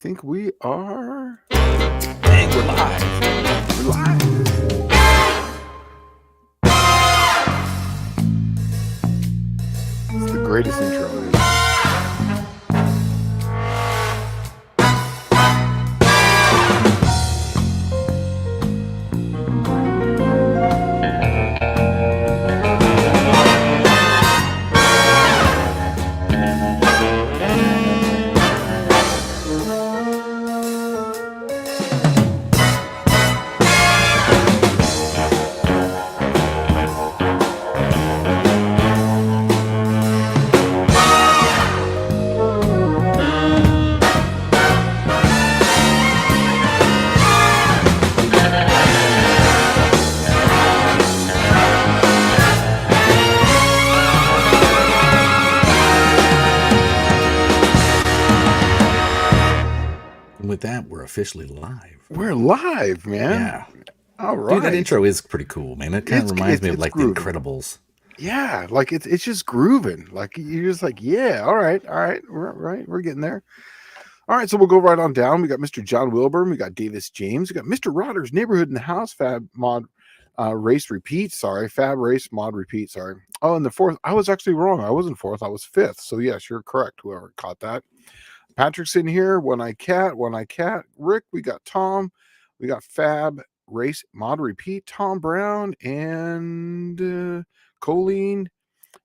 think we are. Dang, we're live. We're live. It's the greatest intro. With that, we're officially live. We're live, man. Yeah. All right. Dude, that intro is pretty cool, man. It kind of reminds me of like groovy. The Incredibles. Yeah, like it's just grooving. Like you're just like, yeah, all right, we're getting there. All right, so we'll go right on down. We got Mr. John Wilburn, we got Davis James, we got Mr. Rodder's Neighborhood in the House, Fab Mod Race Repeat, Fab Race Mod Repeat, Oh, and the fourth, I was actually wrong. I wasn't fourth, I was fifth. So yes, you're correct, whoever caught that. Patrick's in here, One Eye Cat, Rick, we got Tom, we got Fab Race Mod Repeat, Tom Brown, and Colleen,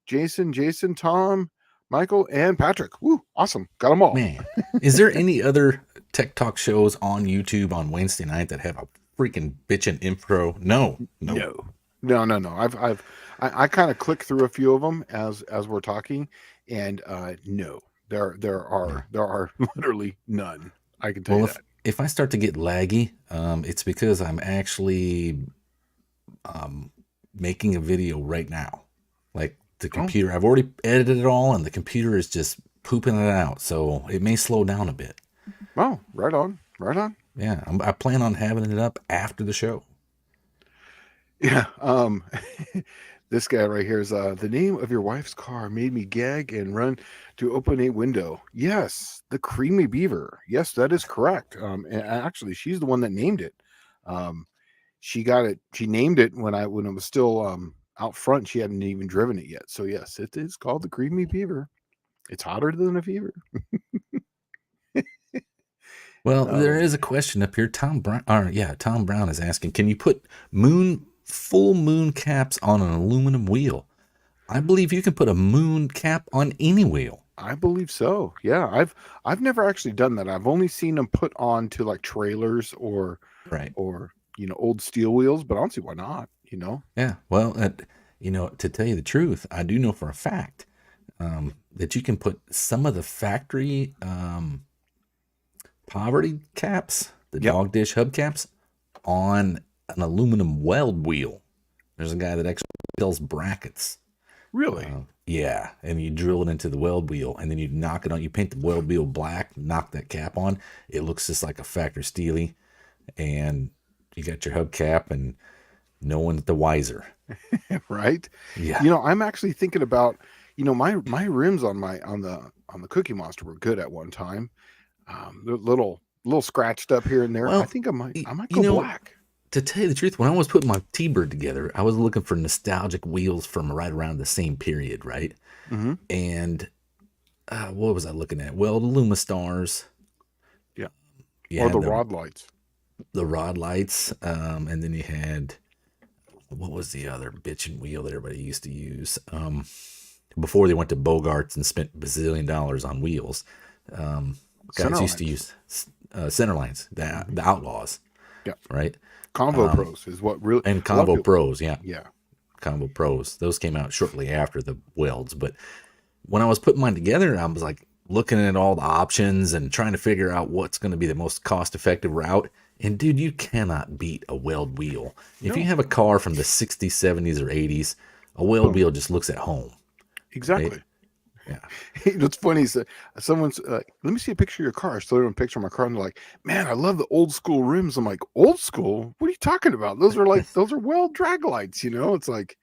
Jason, Tom, Michael, and Patrick. Woo, awesome. Got them all. Man, is there any other Tech Talk shows on YouTube on Wednesday night that have a freaking bitchin' intro? No. I kind of click through a few of them as we're talking, and no. There are literally none. I can tell you that. If I start to get laggy, it's because I'm actually making a video right now. Like the computer, I've already edited it all, and the computer is just pooping it out. So it may slow down a bit. Oh, right on. Yeah, I plan on having it up after the show. Yeah. This guy right here is the name of your wife's car made me gag and run to open a window. Yes, the Creamy Beaver. Yes, that is correct. And actually, she's the one that named it. She got it. She named it when it was still out front. She hadn't even driven it yet. So yes, it is called the Creamy Beaver. It's hotter than a fever. Well, there is a question up here. Tom Brown is asking, can you put full moon caps on an aluminum wheel? I believe you can put a moon cap on any wheel. I believe so. Yeah, I've never actually done that. I've only seen them put on to like trailers or old steel wheels, but I don't see why not. Yeah. Well, to tell you the truth, I do know for a fact that you can put some of the factory poverty caps, the dog dish hubcaps, on an aluminum weld wheel. There's a guy that actually sells brackets. Really? Yeah, and you drill it into the weld wheel, and then you knock it on. You paint the weld wheel black, knock that cap on. It looks just like a factory steely, and you got your hubcap, and no one's the wiser. Right? Yeah. I'm actually thinking about, my rims on the Cookie Monster were good at one time. They're little scratched up here and there. Well, I think I might go black. To tell you the truth, when I was putting my T-Bird together, I was looking for nostalgic wheels from right around the same period, right? Mm-hmm. And what was I looking at? Well, the Lumistars. Yeah. Or the rod lights. The rod lights. And then you had, what was the other bitchin' wheel that everybody used to use? Before they went to Bogarts and spent $bazillion on wheels. Guys used to use Centerlines, the Outlaws. Yeah. Right? Convo Pros is what really... And Convo Pros, yeah. Yeah. Convo Pros. Those came out shortly after the welds. But when I was putting mine together, I was like looking at all the options and trying to figure out what's going to be the most cost-effective route. And dude, you cannot beat a weld wheel. If you have a car from the 60s, 70s, or 80s, a weld wheel just looks at home. Exactly. Right? Yeah. What's funny is that someone's let me see a picture of your car. I showed them a picture of my car, and they're like, "Man, I love the old school rims." I'm like, "Old school? What are you talking about? Those are weld drag lights." It's like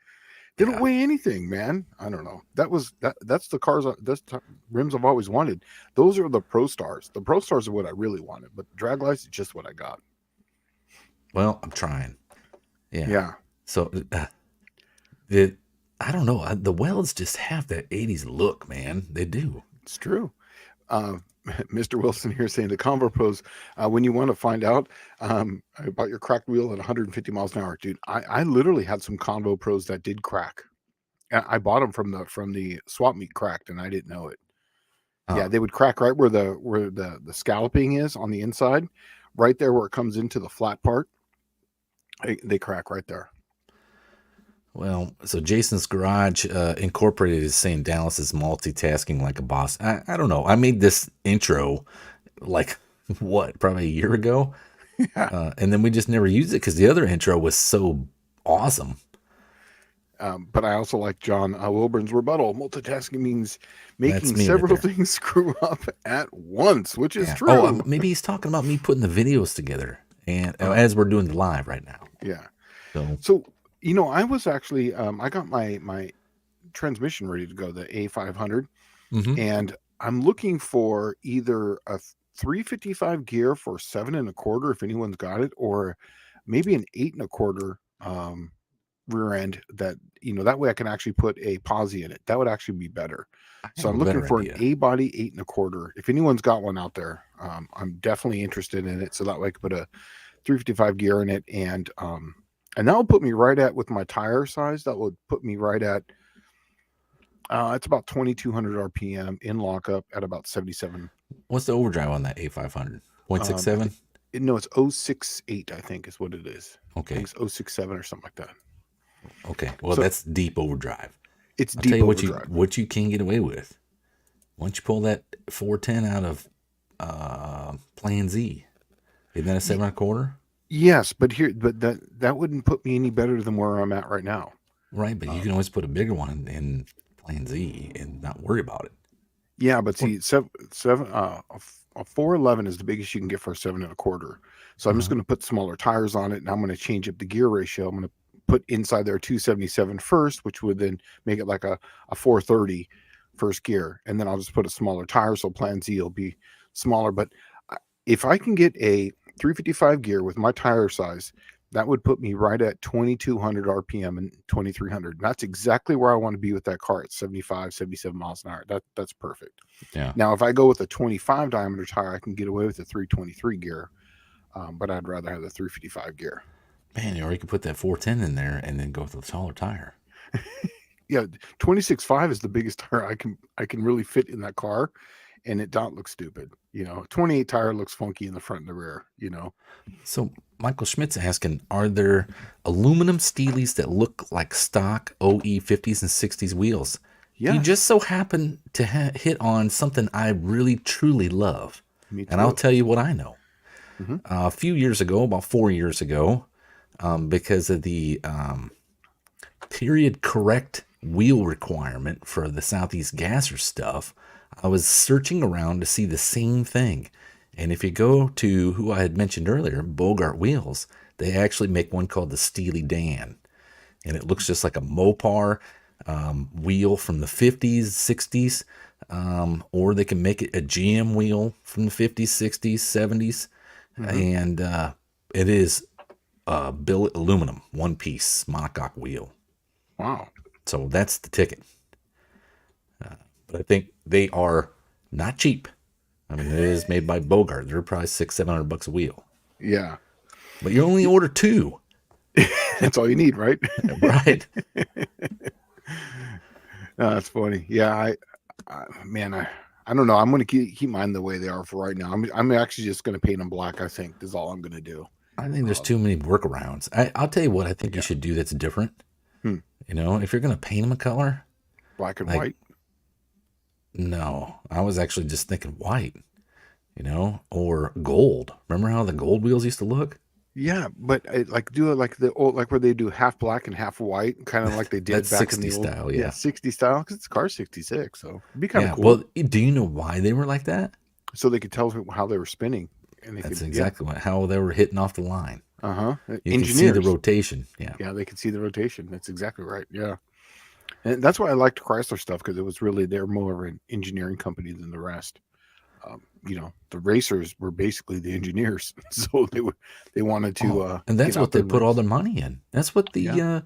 They don't weigh anything, man. I don't know. That's the cars. That's rims I've always wanted. Those are the Pro Stars. The Pro Stars are what I really wanted, but drag lights is just what I got. Well, I'm trying. Yeah. Yeah. So I don't know. The welds just have that 80s look, man. They do. It's true. Mr. Wilson here saying the Convo Pros, when you want to find out about your cracked wheel at 150 miles an hour, dude, I literally had some Convo Pros that did crack. I bought them from the swap meet cracked, and I didn't know it. Yeah, they would crack right where the scalloping is on the inside, right there where it comes into the flat part. They crack right there. Well, so Jason's Garage Incorporated is saying Dallas is multitasking like a boss. I don't know. I made this intro like, what, probably a year ago? Yeah. And then we just never used it because the other intro was so awesome. But I also like John Wilburn's rebuttal. Multitasking means making several things screw up at once, which is true. Oh, maybe he's talking about me putting the videos together and as we're doing the live right now. Yeah. So you know, I was actually I got my transmission ready to go, the A500, and I'm looking for either a 355 gear for 7 1/4 if anyone's got it, or maybe an 8 1/4 rear end that, you know, that way I can actually put a posi in it. That would actually be better. So I'm looking for an A body 8 1/4. If anyone's got one out there, I'm definitely interested in it. So that way I could put a 355 gear in it, and that would put me right at, with my tire size, that would put me right at, it's about 2,200 RPM in lockup at about 77. What's the overdrive on that A500? 0.67? No, it's 068, I think is what it is. Okay. I think it's 067 or something like that. Okay. Well, so, that's deep overdrive. It's I'll deep tell you overdrive. What you can get away with. Once you pull that 410 out of Plan Z, isn't that a 7 1/4? Yes, but that wouldn't put me any better than where I'm at right now. Right, but you can always put a bigger one in Plan Z and not worry about it. Yeah, but see, a 411 is the biggest you can get for a 7 1/4. So I'm just going to put smaller tires on it, and I'm going to change up the gear ratio. I'm going to put inside there 277 first, which would then make it like a 430 first gear, and then I'll just put a smaller tire, so Plan Z will be smaller. But if I can get a 355 gear with my tire size, that would put me right at 2,200 RPM and 2,300. And that's exactly where I want to be with that car at 75, 77 miles an hour. That's perfect. Yeah. Now, if I go with a 25 diameter tire, I can get away with a 323 gear, but I'd rather have the 355 gear. Man, or you could put that 410 in there and then go with a taller tire. Yeah, 26.5 is the biggest tire I can really fit in that car, and it don't look stupid. You know, 28 tire looks funky in the front and the rear, you know. So Michael Schmidt's asking, are there aluminum steelies that look like stock OE 50s and 60s wheels? Yeah. You just so happen to hit on something I really, truly love. Me too. And I'll tell you what I know. A few years ago, about 4 years ago, because of the period correct wheel requirement for the Southeast Gasser stuff, I was searching around to see the same thing. And if you go to who I had mentioned earlier, Bogart Wheels, they actually make one called the Steely Dan. And it looks just like a Mopar wheel from the 50s, 60s, or they can make it a GM wheel from the 50s, 60s, 70s. And it is billet aluminum, one piece monocoque wheel. Wow. So that's the ticket. But I think they are not cheap. I mean, it is made by Bogart. They're probably $600-700 a wheel. Yeah. But you only order 2. That's all you need, right? Right. That's funny. Yeah, I don't know. I'm going to keep mine the way they are for right now. I'm actually just going to paint them black, I think, is all I'm going to do. I think there's too many workarounds. I'll tell you what I think you should do that's different. You know, if you're going to paint them a color. Black and white? No, I was actually just thinking white, you know, or gold. Remember how the gold wheels used to look? Yeah, but do it like the old, like where they do half black and half white, kind of like they did back in the old style, yeah, 60 style, because it's a car 66, so it'd be kind of cool. Well, do you know why they were like that? So they could tell how they were spinning. And that's exactly how they were hitting off the line. You can see the rotation. Yeah, they could see the rotation. That's exactly right. Yeah. And that's why I liked Chrysler stuff, because it was really, they're more of an engineering company than the rest. The racers were basically the engineers, so they wanted to And get that's out what there they and put all race. their money in. That's what Yeah,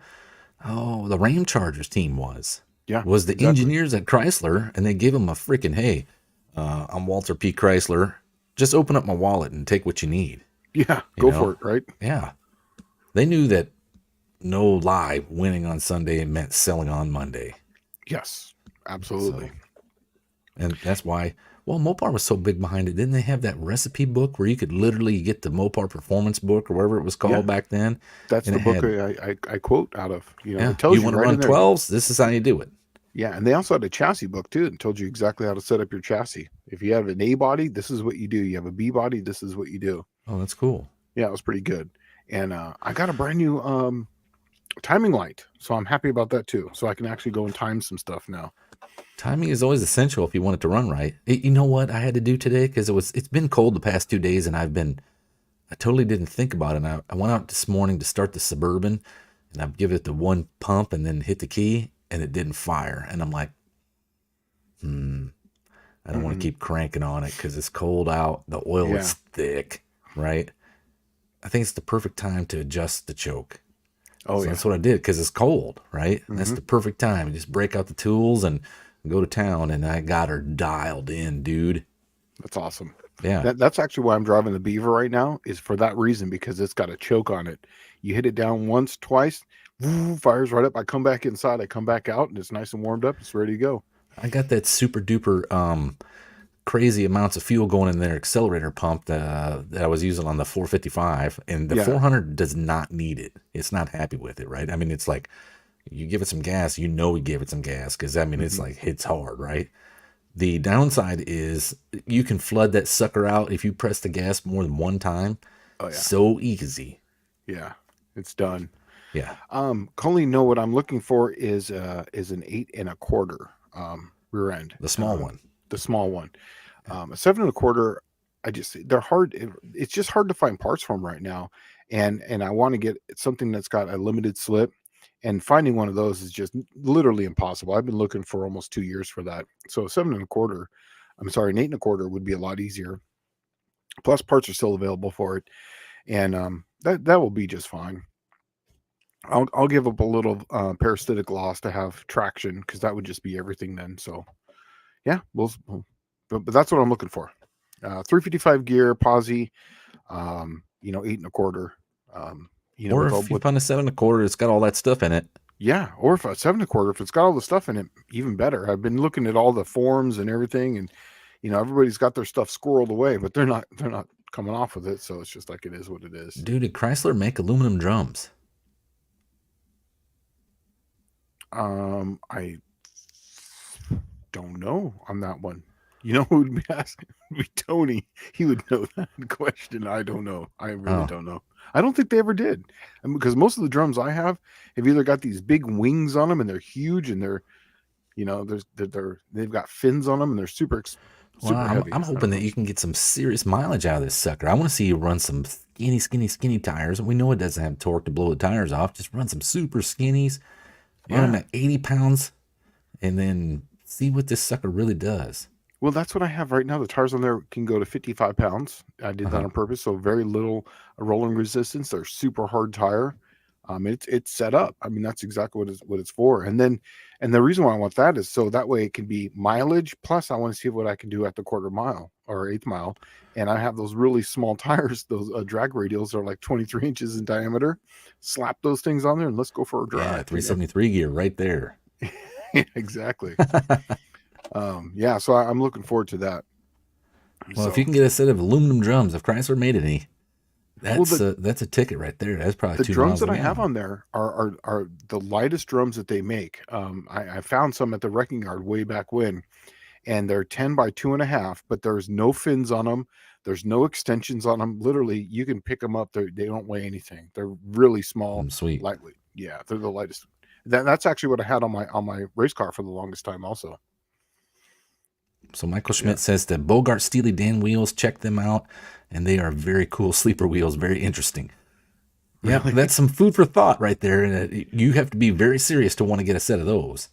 the Ram Chargers team yeah, was the exactly. engineers at Chrysler, and they gave them a freaking, hey, I'm Walter P. Chrysler. Just open up my wallet and take what you need. Yeah, You go know? for it, right? Yeah. They knew that no lie, winning on Sunday meant selling on Monday. Yes, So, absolutely. and that's why, well, Mopar was so big behind it. Didn't they have that recipe book where you could literally get the Mopar Performance book or whatever it was called Yeah, back then? that's And the it book had, I quote out of. yeah, It you tells you want to right run in there. 12s? This is how you do it. Yeah, and they also had a chassis book too, and told you exactly how to set up your chassis. If you have an A body, this is what you do. You have a B body, this is what you do. Oh, that's cool. Yeah, it was pretty good. And I got a brand new timing light, so I'm happy about that too. So I can actually go and time some stuff now. Timing is always essential if you want it to run right. You know what I had to do today? Because it's been cold the past 2 days, and I totally didn't think about it. And I went out this morning to start the Suburban, and I give it the one pump and then hit the key, and it didn't fire. And I'm like, I don't want to keep cranking on it because it's cold out. The oil Yeah. is thick, right? I think it's the perfect time to adjust the choke. Oh So yeah. that's what I did because it's cold, right? And that's the perfect time. You just break out the tools and go to town. And I got her dialed in, dude. That's awesome. Yeah. That's actually why I'm driving the Beaver right now, is for that reason, because it's got a choke on it. You hit it down once, twice, fires right up. I come back inside, I come back out, and it's nice and warmed up. It's ready to go. I got that super duper crazy amounts of fuel going in their accelerator pump that I was using on the 455, and the Yeah. 400 does not need it. It's not happy with it, right? I mean, it's like you give it some gas, you know, we gave it some gas because I mean, it's like hits hard, right? The downside is you can flood that sucker out if you press the gas more than one time. Oh yeah. So easy. Yeah. It's done. Yeah. Colleen, no, what I'm looking for is an 8 1/4 rear end. The small one. The small one. A 7 1/4. They're hard. It's just hard to find parts for them right now, and I want to get something that's got a limited slip. And finding one of those is just literally impossible. I've been looking for almost 2 years for that. So 7 1/4. I'm sorry, an 8 1/4 would be a lot easier. Plus, parts are still available for it, and that will be just fine. I'll give up a little parasitic loss to have traction, because that would just be everything then. So yeah, but that's what I'm looking for. 355 gear, posi, 8 1/4. Or if you find a 7 1/4, it's got all that stuff in it. Yeah, or if a 7 1/4, if it's got all the stuff in it, even better. I've been looking at all the forums and everything, and everybody's got their stuff squirreled away, but they're not coming off with it. So it's just like, it is what it is. Dude, did Chrysler make aluminum drums? I don't know on that one. Who would be asking? It would be Tony. He would know that question. I don't know. I really don't know. I don't think they ever did, because most of the drums I have either got these big wings on them, and they're huge, and they're, they've got fins on them, and they're super heavy. I'm hoping that you can get some serious mileage out of this sucker. I want to see you run some skinny tires. We know it doesn't have torque to blow the tires off. Just run some super skinnies, run them at 80 pounds, and then see what this sucker really does. Well, that's what I have right now. The tires on there can go to 55 pounds. I did that on purpose, so very little rolling resistance. They're super hard tire. It's set up. I mean, that's exactly what it's for. And the reason why I want that is so that way it can be mileage. Plus, I want to see what I can do at the 1/4 mile or 1/8 mile. And I have those really small tires. Those drag radials are like 23 inches in diameter. Slap those things on there and let's go for a drive. Yeah, 373 gear right there. Exactly. So I'm looking forward to that. Well, if you can get a set of aluminum drums, if Chrysler made any, that's a ticket right there. That's probably the 2 drums miles that I an have hour. on there are the lightest drums that they make. I found some at the wrecking yard way back when, and they're 10 by 2.5, but there's no fins on them. There's no extensions on them. Literally, you can pick them up. They don't weigh anything. They're really small, Sweet. lightweight. Yeah, they're the lightest. That's actually what I had on my race car for the longest time also. So Michael Schmidt says that Bogart Steely Dan wheels, check them out, and they are very cool sleeper wheels, very interesting. Yeah, that's some food for thought right there, and you have to be very serious to want to get a set of those.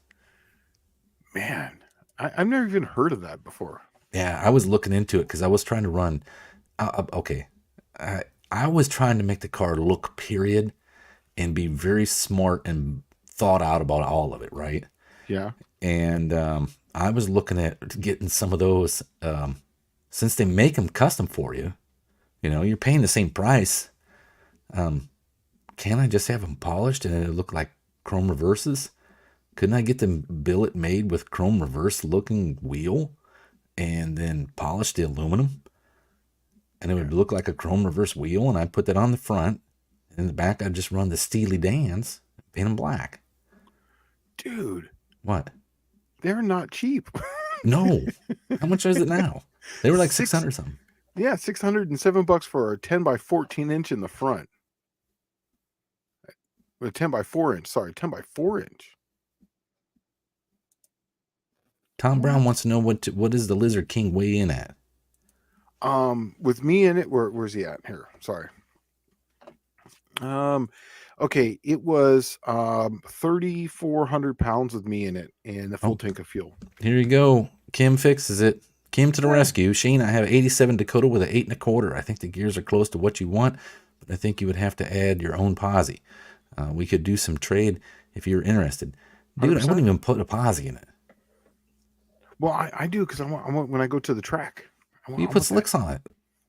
Man, I've never even heard of that before. Yeah, I was looking into it because I was trying to run. Okay, I was trying to make the car look period and be very smart and thought out about all of it, right? Yeah. And I was looking at getting some of those since they make them custom for you. You know, you're paying the same price. Can't I just have them polished and it look like chrome reverses? Couldn't I get them billet made with chrome reverse looking wheel and then polish the aluminum? And it would look like a chrome reverse wheel, and I'd put that on the front. In the back, I'd just run the Steely Dans, paint them black. Dude, What? they're not cheap. No. How much is it now? They were like Six 600 something. Yeah, $607 for a 10 by 14 inch in the front. A 10 by 4 inch. Sorry, 10 by 4 inch. Tom Brown wants to know what does the Lizard King weigh in at? With me in it, where's he at here? Sorry. Okay, it was 3,400 pounds with me in it and a full tank of fuel. Here you go. Kim fixes it. Kim to the rescue. Shane, I have 87 Dakota with an 8 1/4. I think the gears are close to what you want, but I think you would have to add your own posi. We could do some trade if you're interested. Dude, 100%. I wouldn't even put a posi in it. Well, I do because I want when I go to the track. You put slicks on it.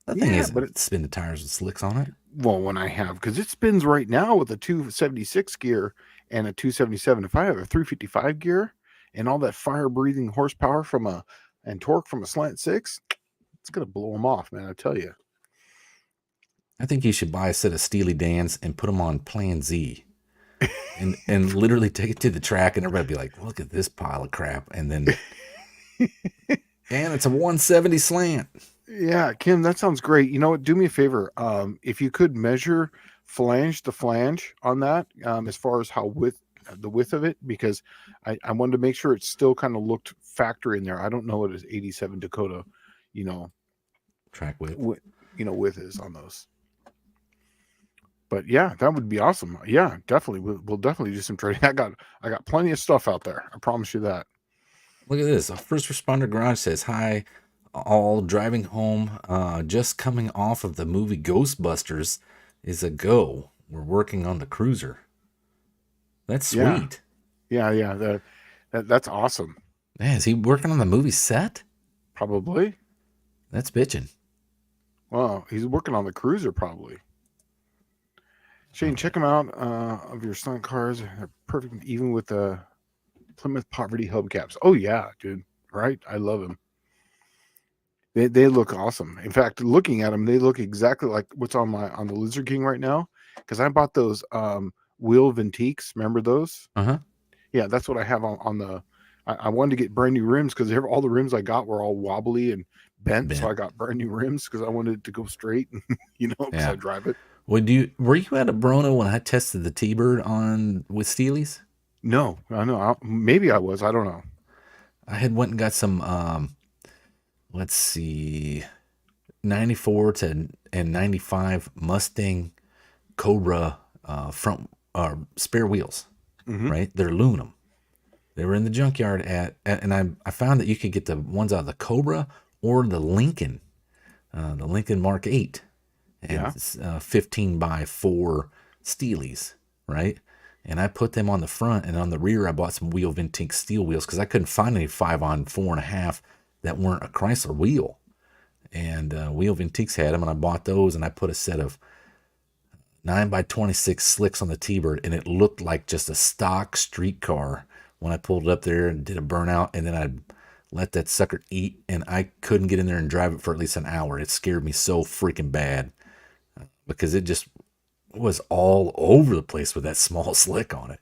That thing isn't spin the tires with slicks on it. Well, when I have, because it spins right now with a 276 gear and a 277. If I have a 355 gear and all that fire breathing horsepower and torque from a Slant 6, it's gonna blow them off, man. I tell you. I think you should buy a set of Steely Dans and put them on Plan Z, and literally take it to the track, and everybody be like, "Look at this pile of crap," and then, and it's a 170 Slant. Yeah, Kim, that sounds great. You know what? Do me a favor. If you could measure flange to flange on that, as far as the width of it, because I wanted to make sure it still kind of looked factory in there. I don't know what his 87 Dakota, track width, width is on those. But yeah, that would be awesome. Yeah, definitely. We'll definitely do some trading. I got plenty of stuff out there. I promise you that. Look at this. A First Responder Garage says, "Hi, all driving home. Just coming off of the movie Ghostbusters is a go. We're working on the cruiser." That's sweet. Yeah. That's awesome. Man, is he working on the movie set? Probably. That's bitching. Well, he's working on the cruiser probably. Shane, check them out of your Stunt cars. They're perfect, even with the Plymouth Poverty hubcaps. Oh yeah, dude. Right? I love them. They look awesome. In fact, looking at them, they look exactly like what's on the Lizard King right now. Because I bought those wheel Ventiques. Remember those? Yeah, that's what I have on the. I wanted to get brand new rims because all the rims I got were all wobbly and bent. So I got brand new rims because I wanted it to go straight. Because I drive it. Were you at a Brono when I tested the T-Bird with Steely's? No, I know. Maybe I was. I don't know. I had went and got some. Let's see, 94 and 95 Mustang Cobra front spare wheels. Right? They're aluminum. They were in the junkyard and I found that you could get the ones out of the Cobra or the Lincoln Mark 8. And it's 15 by 4 Steelies, right? And I put them on the front, and on the rear I bought some wheel Ventique steel wheels because I couldn't find any 5 on 4.5 that weren't a Chrysler wheel. And Wheel Ventiques had them, and I bought those, and I put a set of 9 by 26 slicks on the T-Bird, and it looked like just a stock street car when I pulled it up there and did a burnout, and then I let that sucker eat, and I couldn't get in there and drive it for at least an hour. It scared me so freaking bad because it just was all over the place with that small slick on it.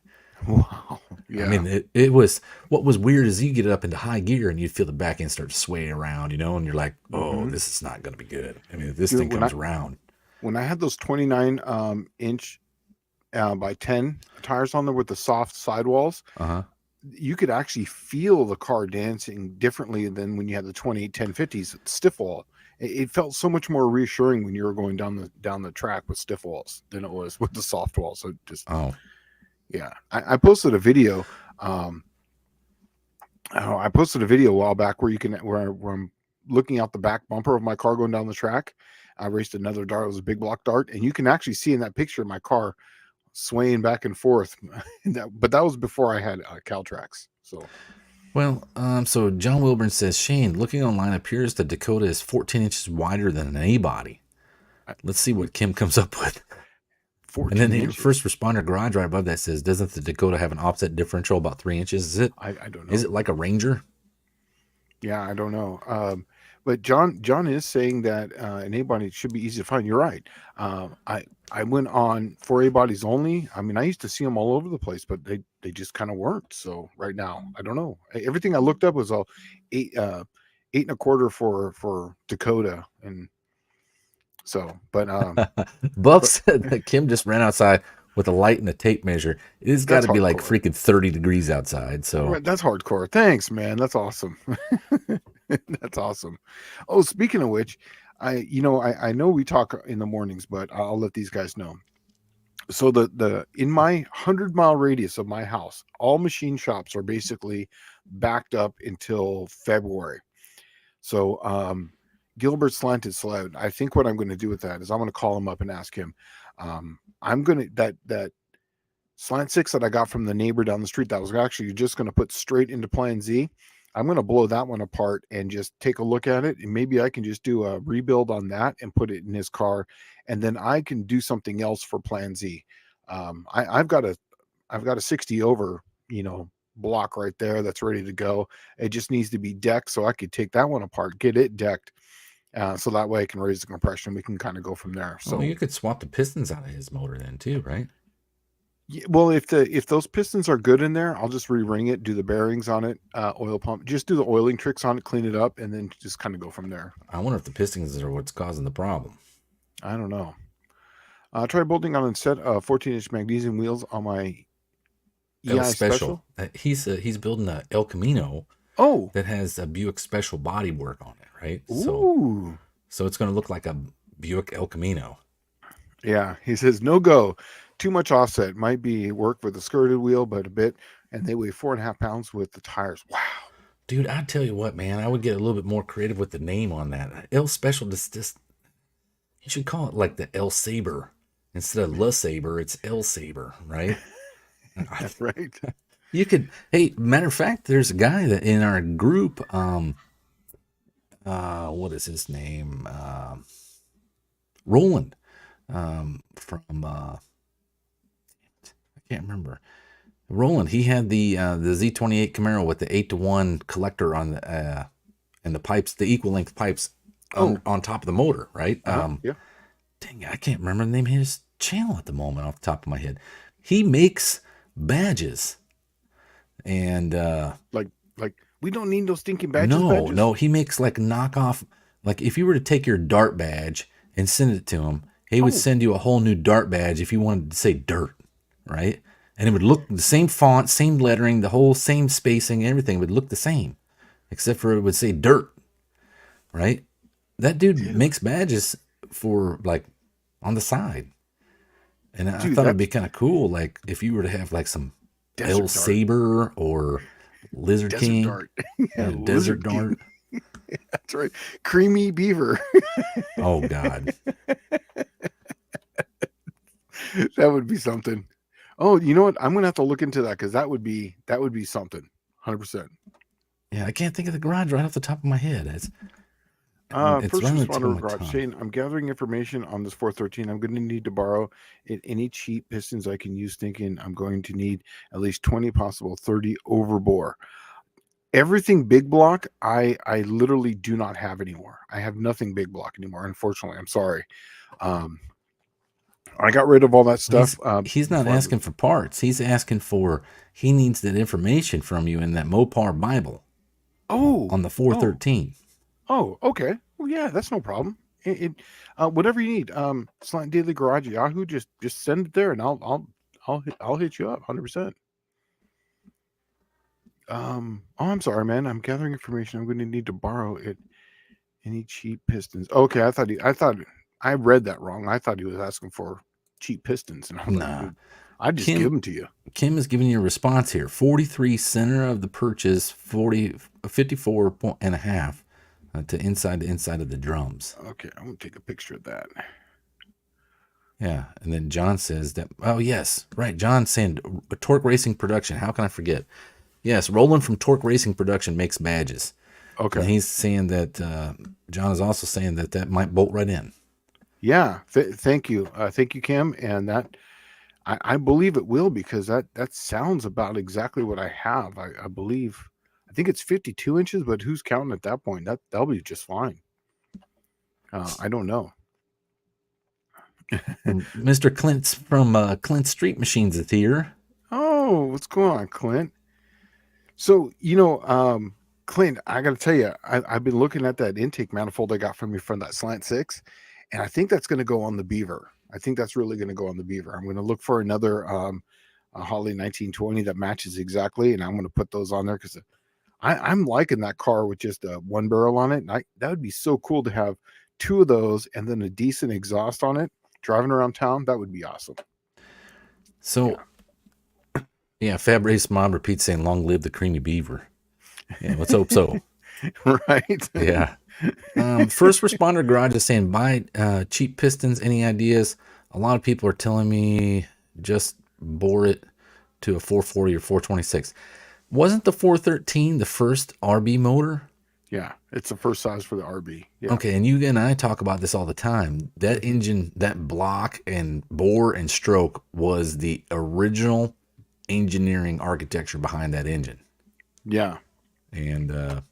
Wow. Yeah. I mean, it was, what was weird is you get it up into high gear and you feel the back end start to sway around, and you're like, oh, this is not going to be good. I mean, if this thing comes around. When I had those 29 inch by 10 tires on there with the soft sidewalls, you could actually feel the car dancing differently than when you had the 28 1050s stiff wall. It felt so much more reassuring when you were going down the track with stiff walls than it was with the soft walls. So just, yeah, I posted a video Oh, I posted a video a while back where where I'm looking out the back bumper of my car going down the track. I raced another dart. It was a big block dart, and you can actually see in that picture my car swaying back and forth. But that was before I had Caltrax. So Well, so John Wilburn says, Shane, looking online appears the Dakota is 14 inches wider than an A body. Let's see what Kim comes up with. 14 And then the inches. first responder garage right above that says, doesn't the Dakota have an offset differential about 3 inches? Is it? I don't know. Is it like a Ranger? Yeah, I don't know. But John is saying that an A body should be easy to find. You're right. I went on for A bodies only. I mean, I used to see them all over the place, but they just kind of weren't. So right now, I don't know. Everything I looked up was all 8.25 for Dakota, and so. But Buff said that Kim just ran outside with a light and a tape measure. It's got to be like freaking 30 degrees outside. So that's hardcore. Thanks, man. That's awesome. That's awesome. Oh, speaking of which, I know we talk in the mornings, but I'll let these guys know. So the in my 100-mile radius of my house, all machine shops are basically backed up until February. So Gilbert Slant is slowed. I think what I'm going to do with that is I'm going to call him up and ask him. I'm going to that Slant 6 that I got from the neighbor down the street that was actually just going to put straight into Plan Z. I'm going to blow that one apart and just take a look at it. And maybe I can just do a rebuild on that and put it in his car. And then I can do something else for Plan Z. I've got a 60 over, block right there that's ready to go. It just needs to be decked. So I could take that one apart, get it decked. So that way I can raise the compression. We can kind of go from there. So you could swap the pistons out of his motor then too, right? Yeah, well, if those pistons are good in there, I'll just re-ring it, do the bearings on it, oil pump, just do the oiling tricks on it, clean it up, and then just kind of go from there. I wonder if the pistons are what's causing the problem. I don't know. Try bolting on a set of 14-inch magnesium wheels on my EI Special. He's building a El Camino. Oh, that has a Buick Special bodywork on it, right? Ooh. So it's going to look like a Buick El Camino. Yeah, he says no go. Too much offset. Might be work with the skirted wheel, but a bit. And they weigh 4.5 pounds with the tires. Wow. Dude, I tell you what, man, I would get a little bit more creative with the name on that. El Special, just you should call it like the El Saber. Instead of Le Saber, it's El Saber, right? That's right. You could, hey, matter of fact, there's a guy that in our group, what is his name? Roland, from, I can't remember. Roland, he had the Z28 Camaro with the 8-to-1 collector on the, and the pipes, the equal length pipes on top of the motor, right? Yeah. Dang, I can't remember the name of his channel at the moment off the top of my head. He makes badges. And like we don't need those stinking badges. No, he makes like knockoff. Like if you were to take your dart badge and send it to him, he would send you a whole new dart badge if you wanted to say dirt, right? And it would look the same font, same lettering, the whole same spacing, everything would look the same, except for it would say dirt, right? That dude makes badges for like on the side, and I thought it'd be kind of cool, like if you were to have like some El Saber or Lizard King, Dart. Desert Dart. That's right. Creamy Beaver. Oh God. That would be something. Oh, you know what? I'm gonna have to look into that because that would be something. 100%. Yeah, I can't think of the garage right off the top of my head. It's first responder garage. Shane, I'm gathering information on this 413. I'm going to need to borrow any cheap pistons I can use. Thinking I'm going to need at least 20, possible 30 overbore. Everything big block, I literally do not have anymore. I have nothing big block anymore. Unfortunately, I'm sorry. I got rid of all that stuff. He's not asking for parts. He's asking for, he needs that information from you in that Mopar Bible. Oh, on the 413. Oh, okay. Well, yeah, that's no problem. Whatever you need. Slant Daily Garage at Yahoo. Just send it there, and I'll hit you up 100%. I'm sorry, man. I'm gathering information. I'm going to need to borrow it. Any cheap pistons? Okay, I thought I read that wrong. I thought he was asking for cheap pistons. And Nah. I just give them to you. Kim is giving you a response here. 43 center of the purchase, 54 and a half to inside of the drums. Okay, I'm gonna take a picture of that. Yeah, and then John says that. Oh yes, right. John's saying Torque Racing Production. How can I forget? Yes, Roland from Torque Racing Production makes badges. Okay, and he's saying that John is also saying that might bolt right in. Yeah, thank you, Kim, and that I believe it will, because that sounds about exactly what I have. I believe, I think it's 52 inches, but who's counting at that point? That'll be just fine. I don't know. Mr. Clint's from Clint Street Machines is here. Oh, what's going on, Clint? So, Clint, I got to tell you, I've been looking at that intake manifold I got from you from that Slant 6, and I think that's going to go on the Beaver. I think that's really going to go on the Beaver. I'm going to look for another a Holly 1920 that matches exactly, and I'm going to put those on there, because I'm liking that car with just one barrel on it. And that would be so cool to have two of those and then a decent exhaust on it driving around town. That would be awesome. So, yeah, Fab Race Mob repeats saying, "Long live the creamy beaver." Yeah, let's hope so. Right? Yeah. First Responder Garage is saying, buy cheap pistons. Any ideas? A lot of people are telling me just bore it to a 440 or 426. Wasn't the 413 the first RB motor? Yeah, it's the first size for the RB. Yeah. Okay, and you and I talk about this all the time. That engine, that block and bore and stroke was the original engineering architecture behind that engine. Yeah. And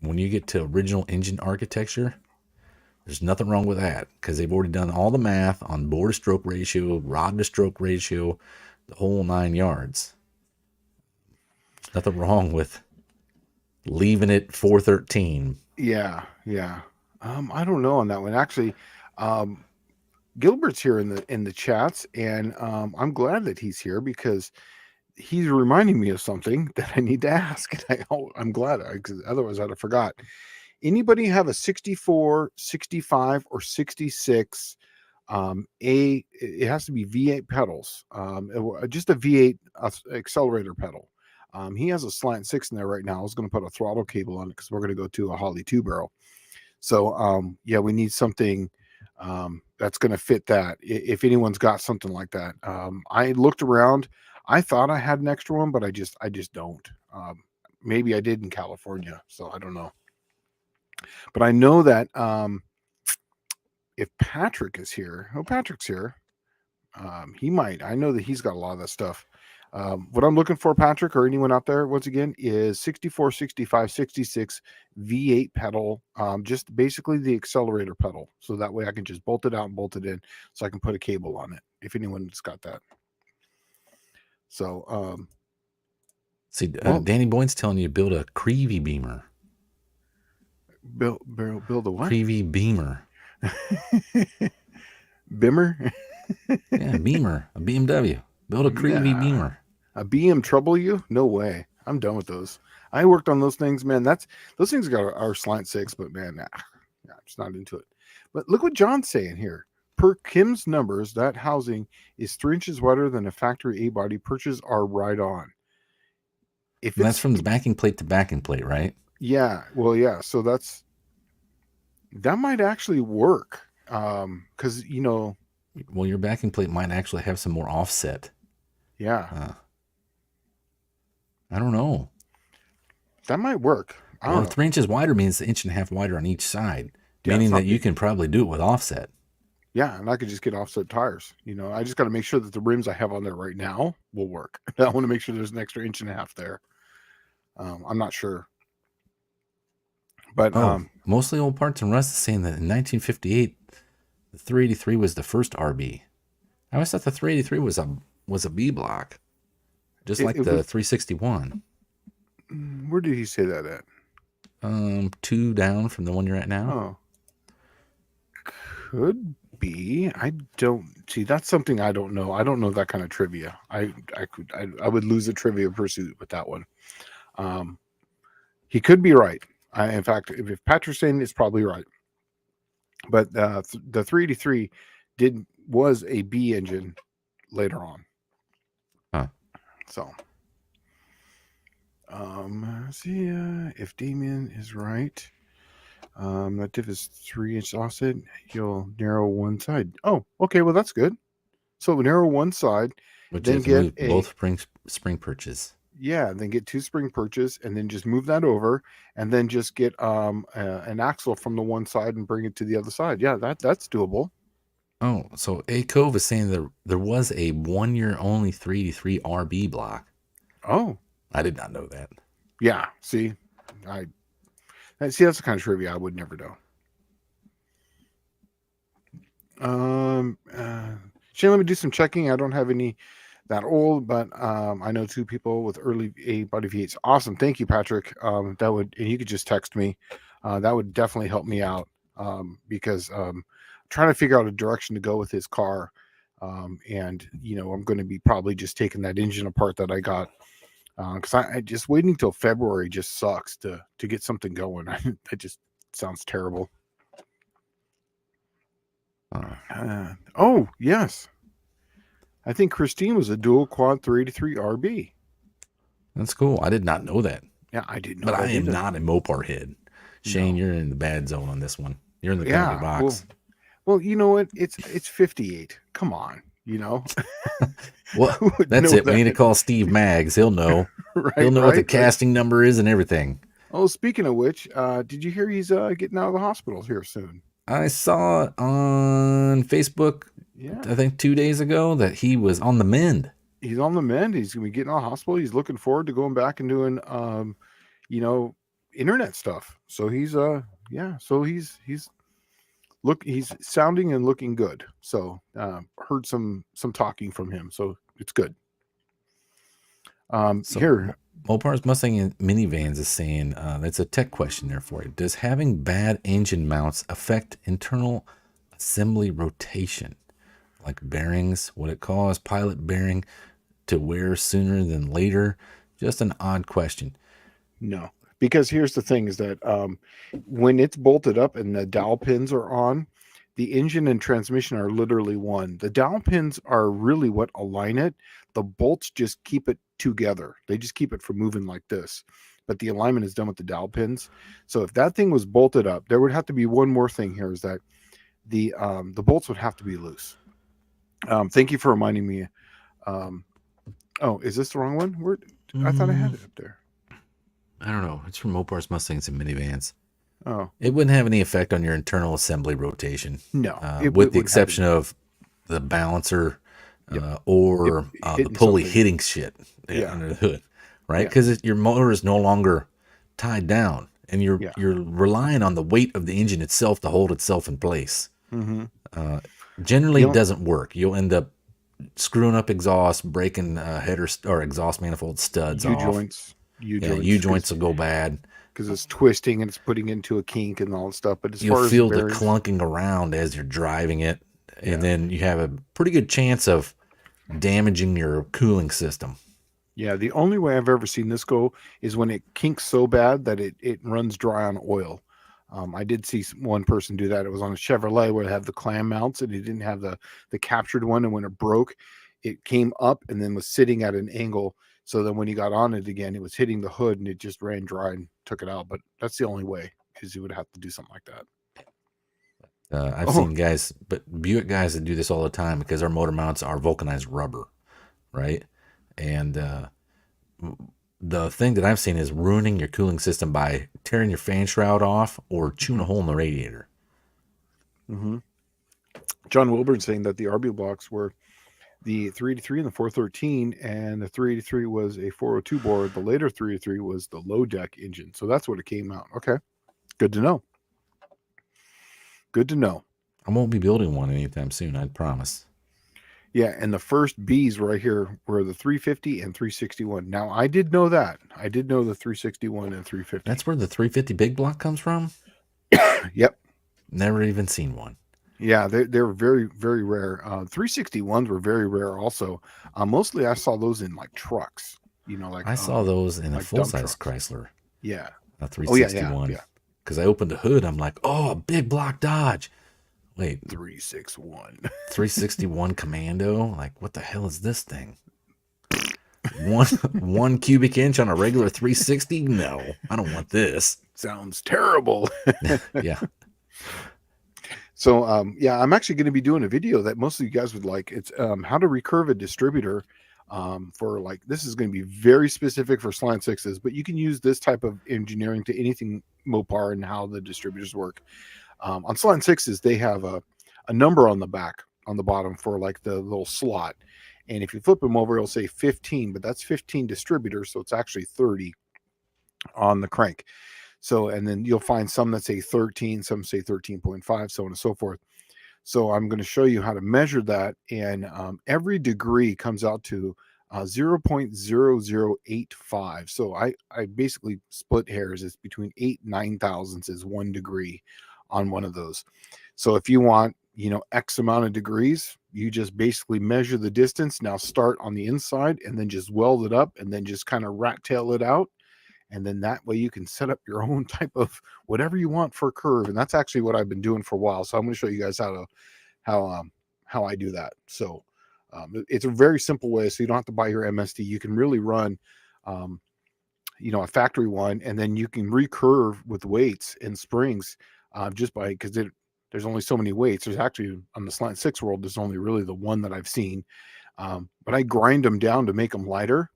when you get to original engine architecture, there's nothing wrong with that, because they've already done all the math on bore to stroke ratio, rod to stroke ratio, the whole 9 yards. There's nothing wrong with leaving it 413. Yeah. I don't know on that one. Actually, Gilbert's here in the chats, and I'm glad that he's here, because he's reminding me of something that I need to ask. And I'm glad, because otherwise I'd have forgot. Anybody have a 64, 65, or 66? It has to be V8 pedals. Just a V8 accelerator pedal. He has a Slant 6 in there right now. I was going to put a throttle cable on it, because we're going to go to a Holly 2 barrel. So yeah, we need something that's going to fit that. If anyone's got something like that, I looked around. I thought I had an extra one, but I just don't. Maybe I did in California, so I don't know. But I know that if Patrick is here, Patrick's here, he might. I know that he's got a lot of that stuff. What I'm looking for, Patrick, or anyone out there, once again, is 64, 65, 66 V8 pedal, just basically the accelerator pedal. So that way I can just bolt it out and bolt it in, so I can put a cable on it, if anyone's got that. So, see, Danny Boyd's telling you to build a Creevy Beamer. Build a what? Creevy Beamer. Bimmer? Yeah, Beamer, a BMW. Build a Creevy Beamer. A BM Trouble You? No way. I'm done with those. I worked on those things, man. Those things got our Slant 6, but man, I'm just not into it. But look what John's saying here. Per Kim's numbers, that housing is 3 inches wider than a factory A body. Purchase are right on. That's from the backing plate to backing plate, right? Yeah. Well, yeah. So that might actually work. Because well, your backing plate might actually have some more offset. Yeah. I don't know. That might work. Well, 3 inches wider means an inch and a half wider on each side, meaning that you can probably do it with offset. Yeah, and I could just get offset tires. I just got to make sure that the rims I have on there right now will work. I want to make sure there's an extra inch and a half there. I'm not sure. But mostly old parts and rust is saying that in 1958, the 383 was the first RB. I always thought the 383 was a B block, just like the 361. Where did he say that at? 2 down from the one you're at now. Oh, could be. I don't see. That's something I don't know. I don't know that kind of trivia. I would lose a trivia pursuit with that one. He could be right. In fact, if Patrick's saying it's probably right. But the 383 was a B engine later on. So, let's see if Damien is right. That diff is 3-inch offset. He'll narrow one side. Oh, okay. Well, that's good. So narrow one side, But you then have to get move both spring perches. then get 2 spring perches, and then just move that over, and then just get an axle from the one side and bring it to the other side. Yeah, that's doable. Oh, so A Cove is saying there was a 1-year only 383 RB block. Oh, I did not know that. yeah. See, that's the kind of trivia I would never know. Shane, let me do some checking. I don't have any that old, but I know 2 people with early A body V8s. Awesome, thank you, Patrick. That would, and you could just text me. That would definitely help me out because trying to figure out a direction to go with his car, and I'm going to be probably just taking that engine apart that I got because I just waiting until February just sucks to get something going. That just sounds terrible. Oh, yes. I think Christine was a dual quad 383 RB. That's cool. I did not know that. Yeah, I didn't know but that I am either. not a Mopar head. Shane, No. you're in the bad zone on this one. You're in the penalty box. Well, you know what? It's 58. Come on, Well, Who would that's know it. We need to that? call Steve Maggs. He'll know. He'll know what the Right. casting number is and everything. Oh, speaking of which, did you hear he's getting out of the hospital here soon? I saw on Facebook, Yeah, I think 2 days ago, that he was on the mend. he's on the mend. He's gonna be getting out of the hospital. He's looking forward to going back and doing internet stuff. So he's so he's sounding and looking good. So heard some talking from him. So it's good. So Here, Mopar's Mustang and Minivans is saying, that's a tech question there for you. Does having bad engine mounts affect internal assembly rotation? Like bearings, would it cause pilot bearing to wear sooner than later? Just an odd question. no, because here's the thing is that when it's bolted up and the dowel pins are on, the engine and transmission are literally one. The dowel pins are really what align it. The bolts just keep it together. They just keep it from moving like this. But the alignment is done with the dowel pins. So if that thing was bolted up, there would have to be one more thing here is that the bolts would have to be loose. Thank you for reminding me. Oh, is this the wrong one? I thought I had it up there. I don't know. It's from Mopar's Mustangs and Minivans. Oh, It wouldn't have any effect on your internal assembly rotation. no. With the exception of the balancer or the pulley hitting shit under the hood, right? Because your motor is no longer tied down, and you're relying on the weight of the engine itself to hold itself in place. Generally, it doesn't work. You'll end up screwing up exhaust, breaking header or exhaust manifold studs off. U-joints will go bad because it's twisting and it's putting into a kink and all that stuff. But as you'll far as feel the clunking around as you're driving it, and then you have a pretty good chance of damaging your cooling system. Yeah, the only way I've ever seen this go is when it kinks so bad that it runs dry on oil. I did see one person do that. It was on a Chevrolet where they have the clam mounts and it didn't have the captured one, and when it broke, it came up and then was sitting at an angle. So then when he got on it again, it was hitting the hood and it just ran dry and took it out. But that's the only way, is you would have to do something like that. I've seen guys, but Buick guys that do this all the time because our motor mounts are vulcanized rubber, right? And the thing that I've seen is ruining your cooling system by tearing your fan shroud off or chewing a hole in the radiator. John Wilburn saying that the RB blocks were the 383 and the 413, and the 383 was a 402 bore. The later 383 was the low deck engine. So that's what it came out. Okay. Good to know. Good to know. I won't be building one anytime soon, I promise. Yeah, and the first Bs right here were the 350 and 361. Now, I did know that. I did know the 361 and 350. That's where the 350 big block comes from? Yep. Never even seen one. Yeah, they're very, very rare. 361s were very rare also. Mostly I saw those in like trucks. I saw those in like a full-size Chrysler. Yeah. A 361. Yeah. Because I opened the hood, I'm like, oh, a big block Dodge. Wait. 361. 361 Commando? Like, what the hell is this thing? one cubic inch on a regular 360. No, I don't want this. Sounds terrible. Yeah. So yeah, I'm actually going to be doing a video that most of you guys would like. It's how to recurve a distributor for like, this is going to be very specific for Slant Sixes, but you can use this type of engineering to anything Mopar and how the distributors work. On Slant Sixes, they have a number on the back, on the bottom for like the little slot. And if you flip them over, it'll say 15, but that's 15 distributors. So it's actually 30 on the crank. So, and then you'll find some that say 13, some say 13.5, so on and so forth. So I'm going to show you how to measure that. And every degree comes out to 0.0085. So I basically split hairs. It's between 8 and 9 thousandths is 1 degree on one of those. So if you want, you know, X amount of degrees, you just basically measure the distance. Now start on the inside and then just weld it up and then just kind of rat tail it out. And then that way you can set up your own type of whatever you want for a curve. And that's actually what I've been doing for a while. So I'm going to show you guys how I do that. So it's a very simple way. So you don't have to buy your MSD. You can really run, you know, a factory one, and then you can recurve with weights and springs just by, because there's only so many weights. There's actually, on the Slant 6 world, there's only really the one that I've seen. But I grind them down to make them lighter.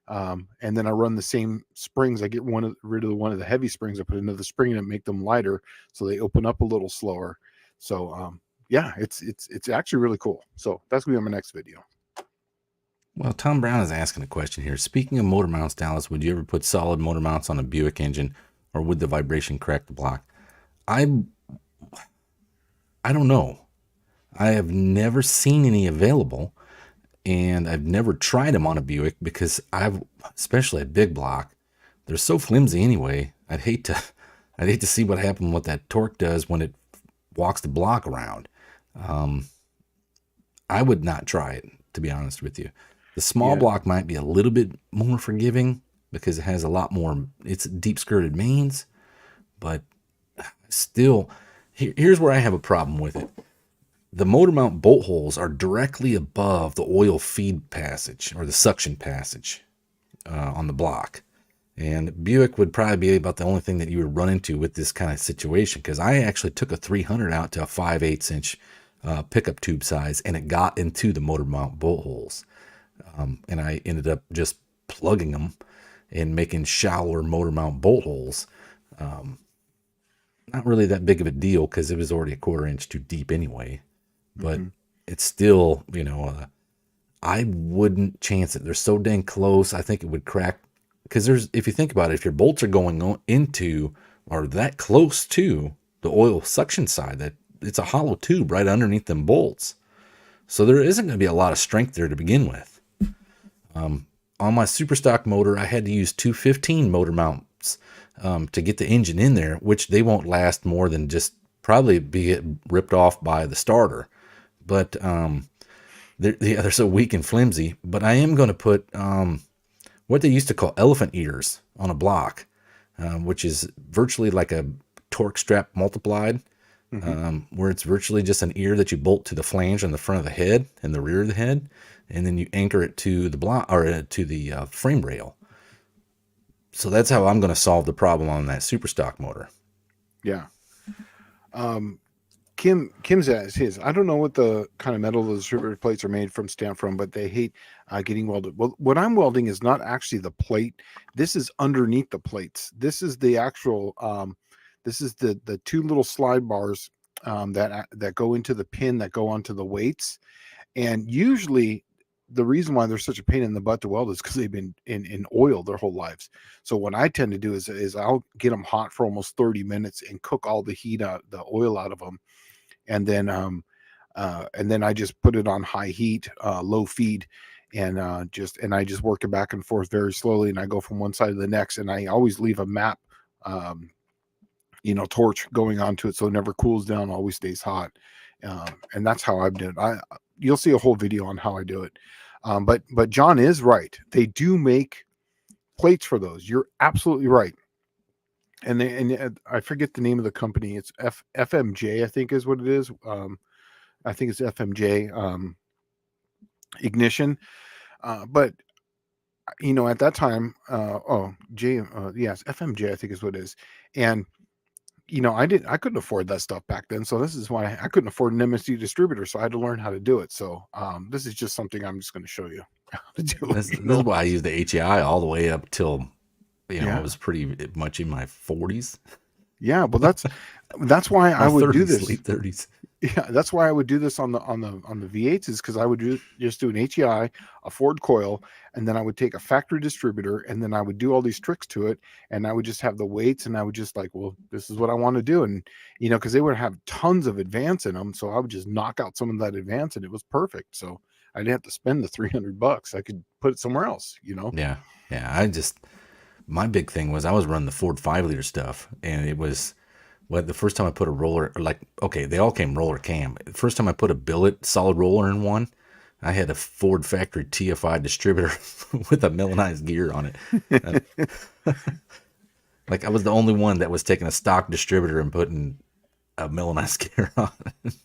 And then I run the same springs. I get rid of one of the heavy springs. I put another spring in and make them lighter, so they open up a little slower. So yeah, it's actually really cool. So that's gonna be on my next video. Well, Tom Brown is asking a question here. Speaking of motor mounts, Dallas, would you ever put solid motor mounts on a Buick engine, or would the vibration crack the block? I don't know. I have never seen any available. And I've never tried them on a Buick because especially a big block, they're so flimsy anyway. I'd hate to see what happened, what that torque does when it walks the block around. I would not try it, to be honest with you. The small block might be a little bit more forgiving because it has a lot more, it's deep skirted mains, but still, here's where I have a problem with it. The motor mount bolt holes are directly above the oil feed passage, or the suction passage on the block. And Buick would probably be about the only thing that you would run into with this kind of situation, because I actually took a 300 out to a 5/8 inch pickup tube size, and it got into the motor mount bolt holes. And I ended up just plugging them and making shallower motor mount bolt holes. Not really that big of a deal because it was already a 1/4 inch too deep anyway. But it's still, you know, I wouldn't chance it. They're so dang close. I think it would crack, because if you think about it, if your bolts are going into, or that close to the oil suction side, that it's a hollow tube right underneath them bolts. So there isn't going to be a lot of strength there to begin with. On my super stock motor, I had to use 215 motor mounts to get the engine in there, which they won't last more than just probably be ripped off by the starter. But they're so weak and flimsy. But I am going to put what they used to call elephant ears on a block, which is virtually like a torque strap multiplied, where it's virtually just an ear that you bolt to the flange on the front of the head and the rear of the head, and then you anchor it to the block, or to the frame rail. So that's how I'm going to solve the problem on that super stock motor. Yeah. Kim's as his. I don't know what the kind of metal the distributor plates are made from, stamped from, but they hate getting welded. Well, what I'm welding is not actually the plate. This is underneath the plates. This is the actual. This is the 2 little slide bars that go into the pin that go onto the weights. And usually, the reason why they're such a pain in the butt to weld is because they've been in oil their whole lives. So what I tend to do is I'll get them hot for almost 30 minutes and cook all the heat out, the oil out of them. And then I just put it on high heat, low feed, and I just work it back and forth very slowly. And I go from one side to the next, and I always leave a map, torch going onto it, so it never cools down, always stays hot. And that's how I've done it. You'll see a whole video on how I do it. But John is right. They do make plates for those. You're absolutely right. And I forget the name of the company. It's FMJ, I think is what it is. I think it's FMJ Ignition. But at that time, yes, FMJ, I think is what it is. And, I couldn't afford that stuff back then. So this is why I couldn't afford an MSD distributor. So I had to learn how to do it. So this is just something I'm just going to show you how to do. This is why I used the HEI all the way up till, I was pretty much in my 40s. Yeah, but that's why I would do this. Late 30s. Yeah, that's why I would do this on the V8s, is because I would just do an HEI, a Ford coil, and then I would take a factory distributor, and then I would do all these tricks to it, and I would just have the weights, and I would just like, well, this is what I want to do, and because they would have tons of advance in them, so I would just knock out some of that advance, and it was perfect. So I didn't have to spend the $300. I could put it somewhere else. Yeah. My big thing was I was running the Ford 5-liter stuff, and it was. Well, the first time I put a roller, they all came roller cam. The first time I put a billet solid roller in one, I had a Ford factory TFI distributor with a melanized gear on it. I was the only one that was taking a stock distributor and putting a melanized gear on it.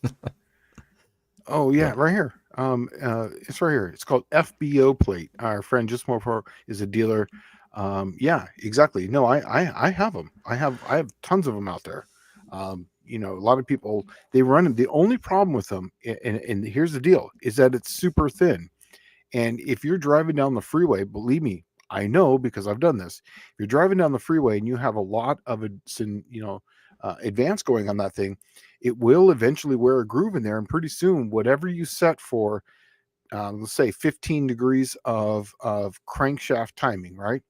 Oh yeah, right here. It's right here. It's called FBO plate. Our friend Just More For is a dealer. Yeah, exactly. No, I have them. I have tons of them out there. A lot of people, they run them. The only problem with them, and here's the deal, is that it's super thin. And if you're driving down the freeway, believe me, I know because I've done this. If you're driving down the freeway and you have a lot of advance going on that thing, it will eventually wear a groove in there. And pretty soon, whatever you set for, let's say 15 degrees of crankshaft timing, right?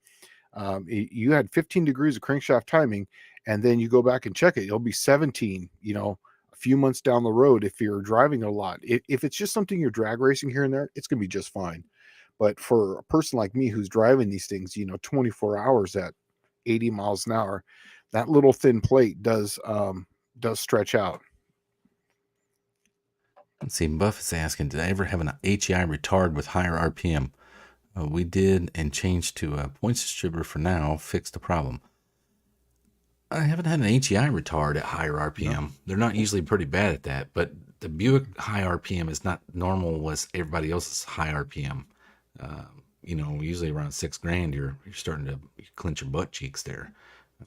You had 15 degrees of crankshaft timing, and then you go back and check it, it'll be 17, a few months down the road if you're driving a lot. If it's just something you're drag racing here and there, it's going to be just fine. But for a person like me who's driving these things, 24 hours at 80 miles an hour, that little thin plate does stretch out. Let's see, Buffett's asking, did I ever have an HEI retard with higher RPM? We did, and changed to a points distributor for now, fixed the problem. I haven't had an HEI retard at higher RPM. No. They're not usually pretty bad at that, but the Buick high RPM is not normal as everybody else's high RPM. Usually around $6,000, you're starting to clench your butt cheeks there.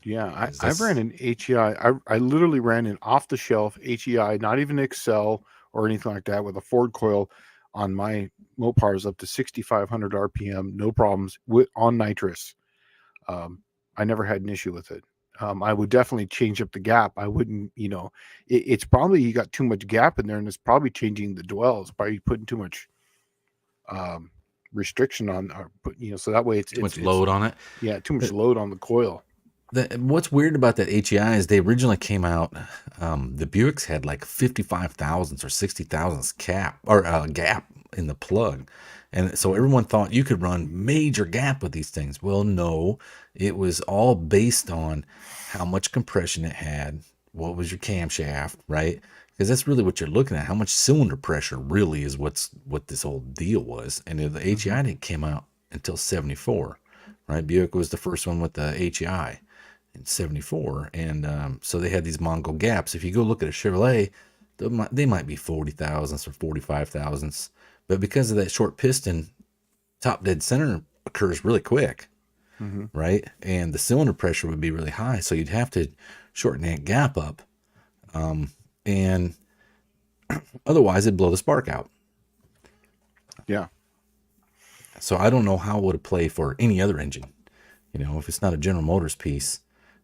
Yeah, I ran an HEI. I literally ran an off-the-shelf HEI, not even Excel or anything like that, with a Ford coil on my Mopars up to 6,500 RPM, no problems on nitrous. I never had an issue with it. I would definitely change up the gap. I wouldn't, it's probably you got too much gap in there, and it's probably changing the dwell. It's probably putting too much restriction on, so that way it's too much load on it. Yeah, too much load on the coil. What's weird about that HEI is they originally came out, the Buicks had like 55 thousandths or 60 thousandths gap in the plug. And so everyone thought you could run major gap with these things. Well, no, it was all based on how much compression it had. What was your camshaft, right? Because that's really what you're looking at. How much cylinder pressure really is what this whole deal was. And the HEI didn't come out until 74, right? Buick was the first one with the HEI in 74. And so they had these Mongol gaps. If you go look at a Chevrolet, they might be 40 thousandths or 45 thousandths. But because of that short piston, top dead center occurs really quick, right? And the cylinder pressure would be really high. So you'd have to shorten that gap up. And otherwise it'd blow the spark out. Yeah. So I don't know how it would play for any other engine. If it's not a General Motors piece,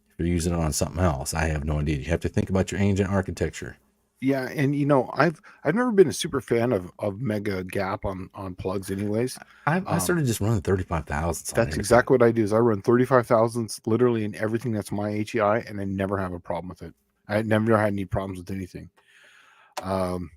if you're using it on something else, I have no idea. You have to think about your engine architecture. Yeah, and I've never been a super fan of mega gap on plugs anyways. I started just running 35 thousandths. That's exactly what I do. Is I run 35 thousandths literally in everything that's my HEI, and I never have a problem with it. I never had any problems with anything. Tom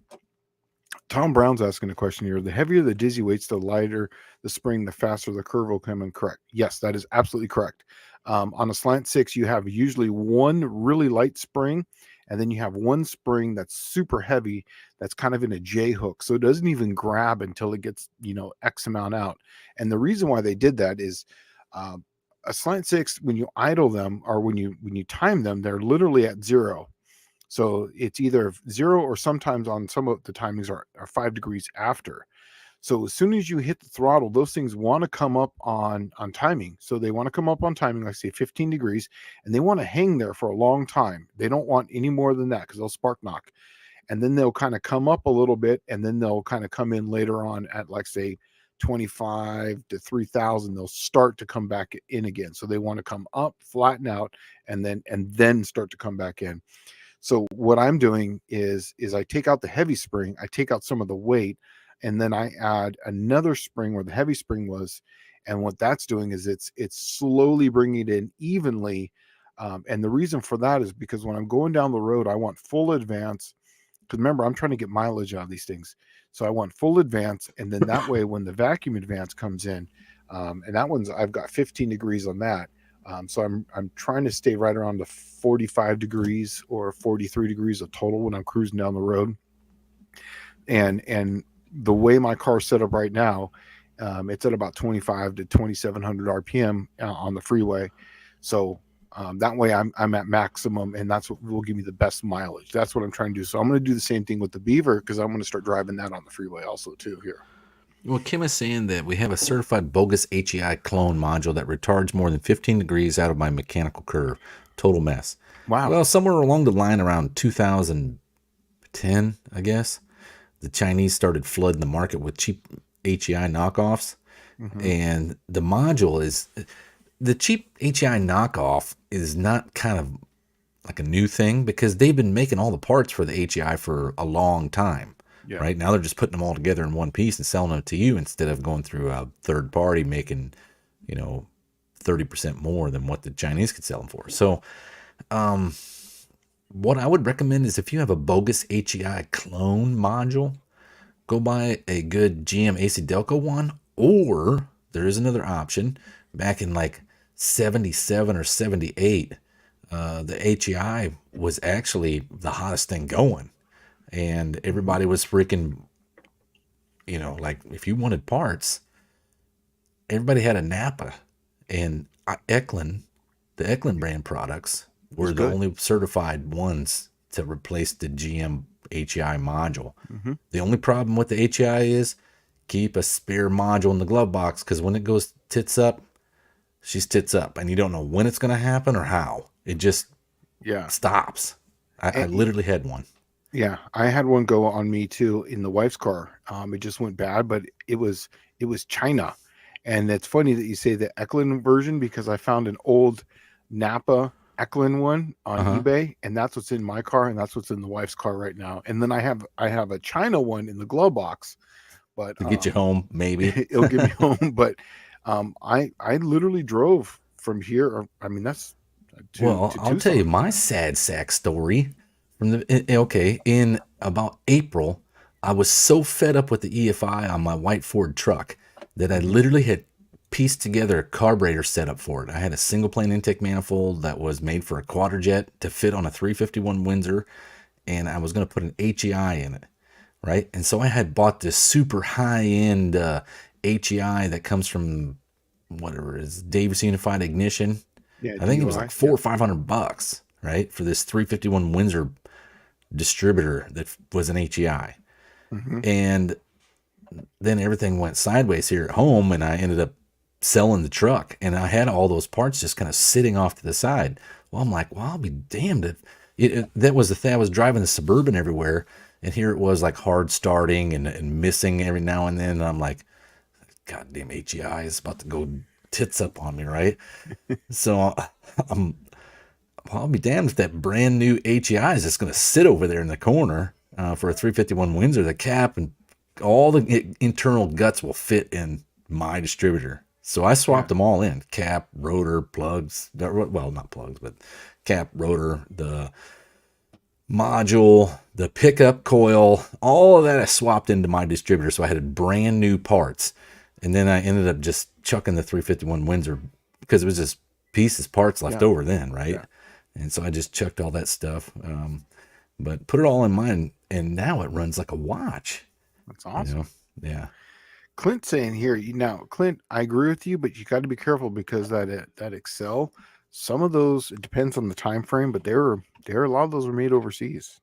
Brown's asking a question here. The heavier the dizzy weights, the lighter the spring, the faster the curve will come in. Correct. Yes, that is absolutely correct. On a Slant 6, you have usually one really light spring, and then you have one spring that's super heavy that's kind of in a J hook. So it doesn't even grab until it gets, X amount out. And the reason why they did that is a Slant 6, when you idle them or when you time them, they're literally at 0. So it's either 0 or sometimes on some of the timings are 5 degrees after. So as soon as you hit the throttle, those things want to come up on timing. So they want to come up on timing, like say 15 degrees, and they want to hang there for a long time. They don't want any more than that because they'll spark knock. And then they'll kind of come up a little bit, and then they'll kind of come in later on at like say 25 to 3,000. They'll start to come back in again. So they want to come up, flatten out, and then start to come back in. So what I'm doing is I take out the heavy spring, I take out some of the weight, and then I add another spring where the heavy spring was. And what that's doing is it's slowly bringing it in evenly. And the reason for that is because when I'm going down the road, I want full advance. Because remember, I'm trying to get mileage out of these things. So I want full advance. And then that way, when the vacuum advance comes in, and that one's, I've got 15 degrees on that. So I'm trying to stay right around the 45 degrees or 43 degrees of total when I'm cruising down the road. And the way my car's set up right now, it's at about 25 to 2,700 RPM on the freeway. So that way I'm at maximum, and that's what will give me the best mileage. That's what I'm trying to do. So I'm going to do the same thing with the Beaver, because I'm going to start driving that on the freeway also too here. Well, Kim is saying that we have a certified bogus HEI clone module that retards more than 15 degrees out of my mechanical curve. Total mess. Wow. Well, somewhere along the line around 2010, I guess, the Chinese started flooding the market with cheap HEI knockoffs. And the module is, the cheap HEI knockoff is not kind of like a new thing, because they've been making all the parts for the HEI for a long time. Yeah. Right now they're just putting them all together in one piece and selling them to you, instead of going through a third party making, 30% more than what the Chinese could sell them for. So what I would recommend is, if you have a bogus HEI clone module, go buy a good GM AC Delco one, or there is another option. Back in like 77 or 78, the HEI was actually the hottest thing going. And everybody was freaking, like if you wanted parts, everybody had a Napa, and Eklund, the Eklund brand products were the only certified ones to replace the GM HEI module. The only problem with the HEI is keep a spare module in the glove box, because when it goes tits up, she's tits up, and you don't know when it's going to happen or how. It just stops. I literally had one. Yeah, I had one go on me too in the wife's car. It just went bad, but it was China. And it's funny that you say the Eklund version, because I found an old Napa Eklund one on eBay, and that's what's in my car, and that's what's in the wife's car right now. And then I have a China one in the glove box, but to get you home, maybe it'll get me home. But I literally drove from here. I mean, that's I'll tell you my sad sack story. In about April, I was so fed up with the EFI on my white Ford truck that I literally had pieced together a carburetor setup for it. I had a single plane intake manifold that was made for a quadrajet to fit on a 351 Windsor, and I was going to put an HEI in it, right? And so I had bought this super high-end HEI that comes from whatever it is, Davis Unified Ignition. Yeah, I think it was like $400 or $500, right, for this 351 Windsor distributor that was an HEI. And then everything went sideways here at home, and I ended up selling the truck, and I had all those parts just kind of sitting off to the side. Well, I'm like, well, I'll be damned if that was the thing. I was driving the Suburban everywhere, and here it was like hard starting and missing every now and then. And I'm like, goddamn HEI is about to go tits up on me, right? So I'll be damned if that brand new HEI is just going to sit over there in the corner for a 351 Windsor. The cap and all the internal guts will fit in my distributor. So I swapped them all in. Cap, rotor, plugs. Well, not plugs, but cap, rotor, the module, the pickup coil, all of that I swapped into my distributor. So I had brand new parts. And then I ended up just chucking the 351 Windsor, because it was just pieces, parts left over then, right? Yeah. And so I just chucked all that stuff, but put it all in mine, and now it runs like a watch. That's awesome. Yeah. Clint's saying here, Clint, I agree with you, but you got to be careful, because that Excel, some of those, it depends on the time frame, but there are a lot of those were made overseas.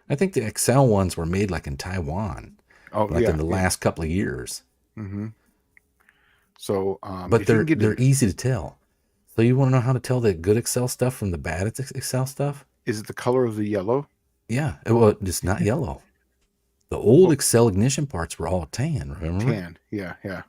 I think the Excel ones were made like in Taiwan. Oh like in yeah, the yeah. last couple of years. Hmm. So But if you can get they're it, easy to tell. So you want to know how to tell the good Excel stuff from the bad Excel stuff? is it the color of the yellow? Yeah, well, it's not yellow. The old Oh, Excel ignition parts were all tan, remember? tan. Yeah, yeah.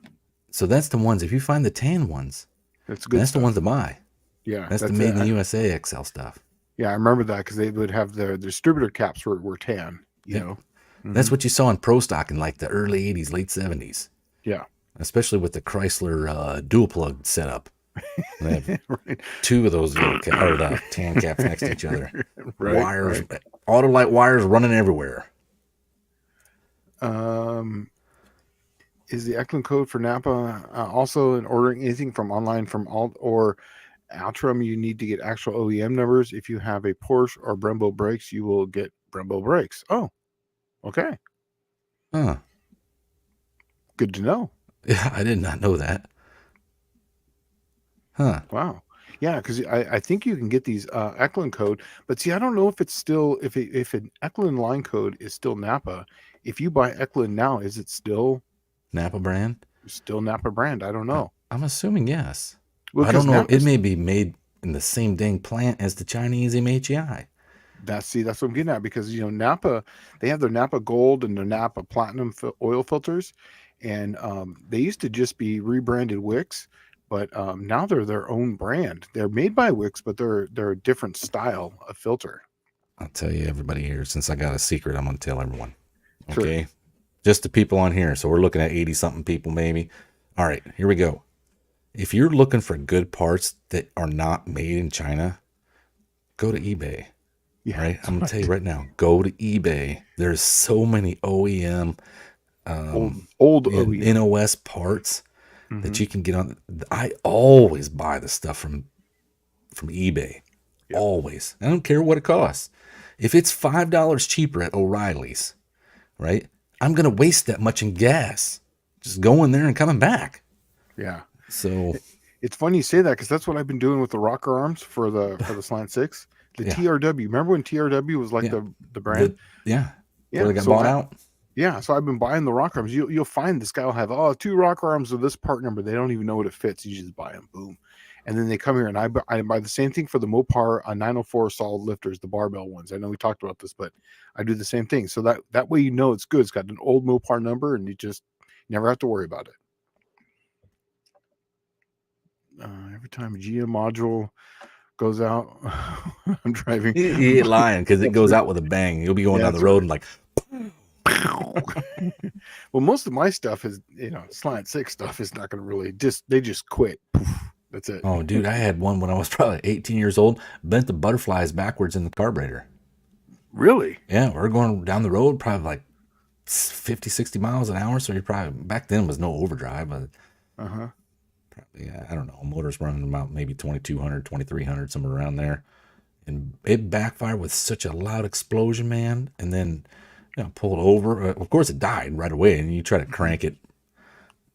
So that's the ones. If you find the tan ones, That's good that's the ones stuff. to buy. Yeah, That's the that's made it. in the USA Excel stuff. Yeah, I remember that because they would have the distributor caps were tan. You Yep. know. Hmm. That's what you saw in Pro Stock in like the early 80s, late 70s, Yeah. especially with the Chrysler dual plug setup. They have Right. two of those little or the tan caps next to each other. Right. Wires, Right. Autolite wires running everywhere. Um, is the Eklund code for Napa also in ordering anything from online from Alt or Altrum? You need to get actual OEM numbers. If you have a Porsche or Brembo brakes, you will get Brembo brakes. Oh, okay. Huh. Good to know. Yeah, I did not know that. Huh. Wow. Yeah, because I think you can get these Eklund code, but see, I don't know if it's still if an Eklund line code is still Napa. If you buy Eklund now, is it Napa brand? still Napa brand? I don't know. I'm assuming yes. Well, I don't because know. It Napa's may be made in the same dang plant as the Chinese MHEI. that's what I'm getting at because Napa, they have their Napa Gold and their Napa Platinum oil filters, and they used to just be rebranded Wicks, but now they're their own brand. They're made by Wicks, but they're a different style of filter. I'll tell you, everybody here, since I got a secret, I'm going to tell everyone. Sure. Okay. Just the people on here. So we're looking at 80 something people, maybe. All right, here we go. If you're looking for good parts that are not made in China, go to eBay. Yeah. All right. I'm going to tell you right now, go to eBay. There's so many OEM, Old OEM. NOS parts that Hmm. you can get on. I always buy the stuff from eBay. Yep. Always. I don't care what it costs. If it's $5 cheaper at O'Reilly's, right? I'm going to waste that much in gas just going there and coming back. Yeah. So, It's funny you say that because that's what I've been doing with the rocker arms for the Slant 6. The yeah. TRW. Remember when TRW was like Yeah. the brand? Yeah. Yeah. Before they got So bought out. yeah, so I've been buying the rocker arms. You'll find this guy will have 2 rocker arms with this part number. They don't even know what it fits. You just buy them, boom, and then they come here and I buy the same thing for the Mopar 904 solid lifters, the barbell ones. I know we talked about this, but I do the same thing. So that way it's good. It's got an old Mopar number, and you just never have to worry about it. Every time a GM module goes out, I'm driving. You ain't lying because it goes out with a bang. You'll be going down the road and like, well, most of my stuff is Slant 6 stuff is not going to really they just quit. That's it. oh, dude, I had one when I was probably 18 years old, bent the butterflies backwards in the carburetor. Really? Yeah, we're going down the road probably like 50, 60 miles an hour. So you're probably, back then was no overdrive, but Uh-huh. probably, yeah, I don't know. Motor's running about maybe 2,200, 2,300, somewhere around there. And it backfired with such a loud explosion, man. And then, pulled over. Of course, it died right away. And you try to crank it.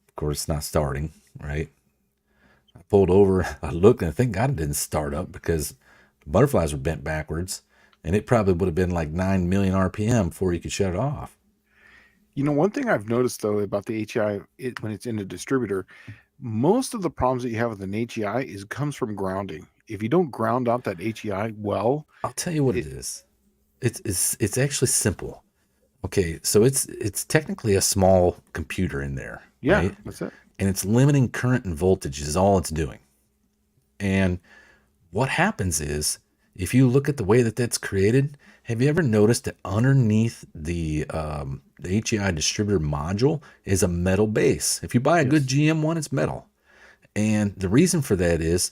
Of course, it's not starting, right? I pulled over. I looked and thank God it didn't start up because the butterflies were bent backwards. And it probably would have been like 9 million RPM before you could shut it off. One thing I've noticed though about the HEI, when it's in a distributor, most of the problems that you have with an HEI comes from grounding. If you don't ground out that HEI well, I'll tell you what it is. It's actually simple. Okay, so it's technically a small computer in there, yeah, right? that's it. And it's limiting current and voltage is all it's doing. And what happens is, if you look at the way that that's created, have you ever noticed that underneath the HEI distributor module is a metal base? If you buy a good GM one, it's metal. And the reason for that is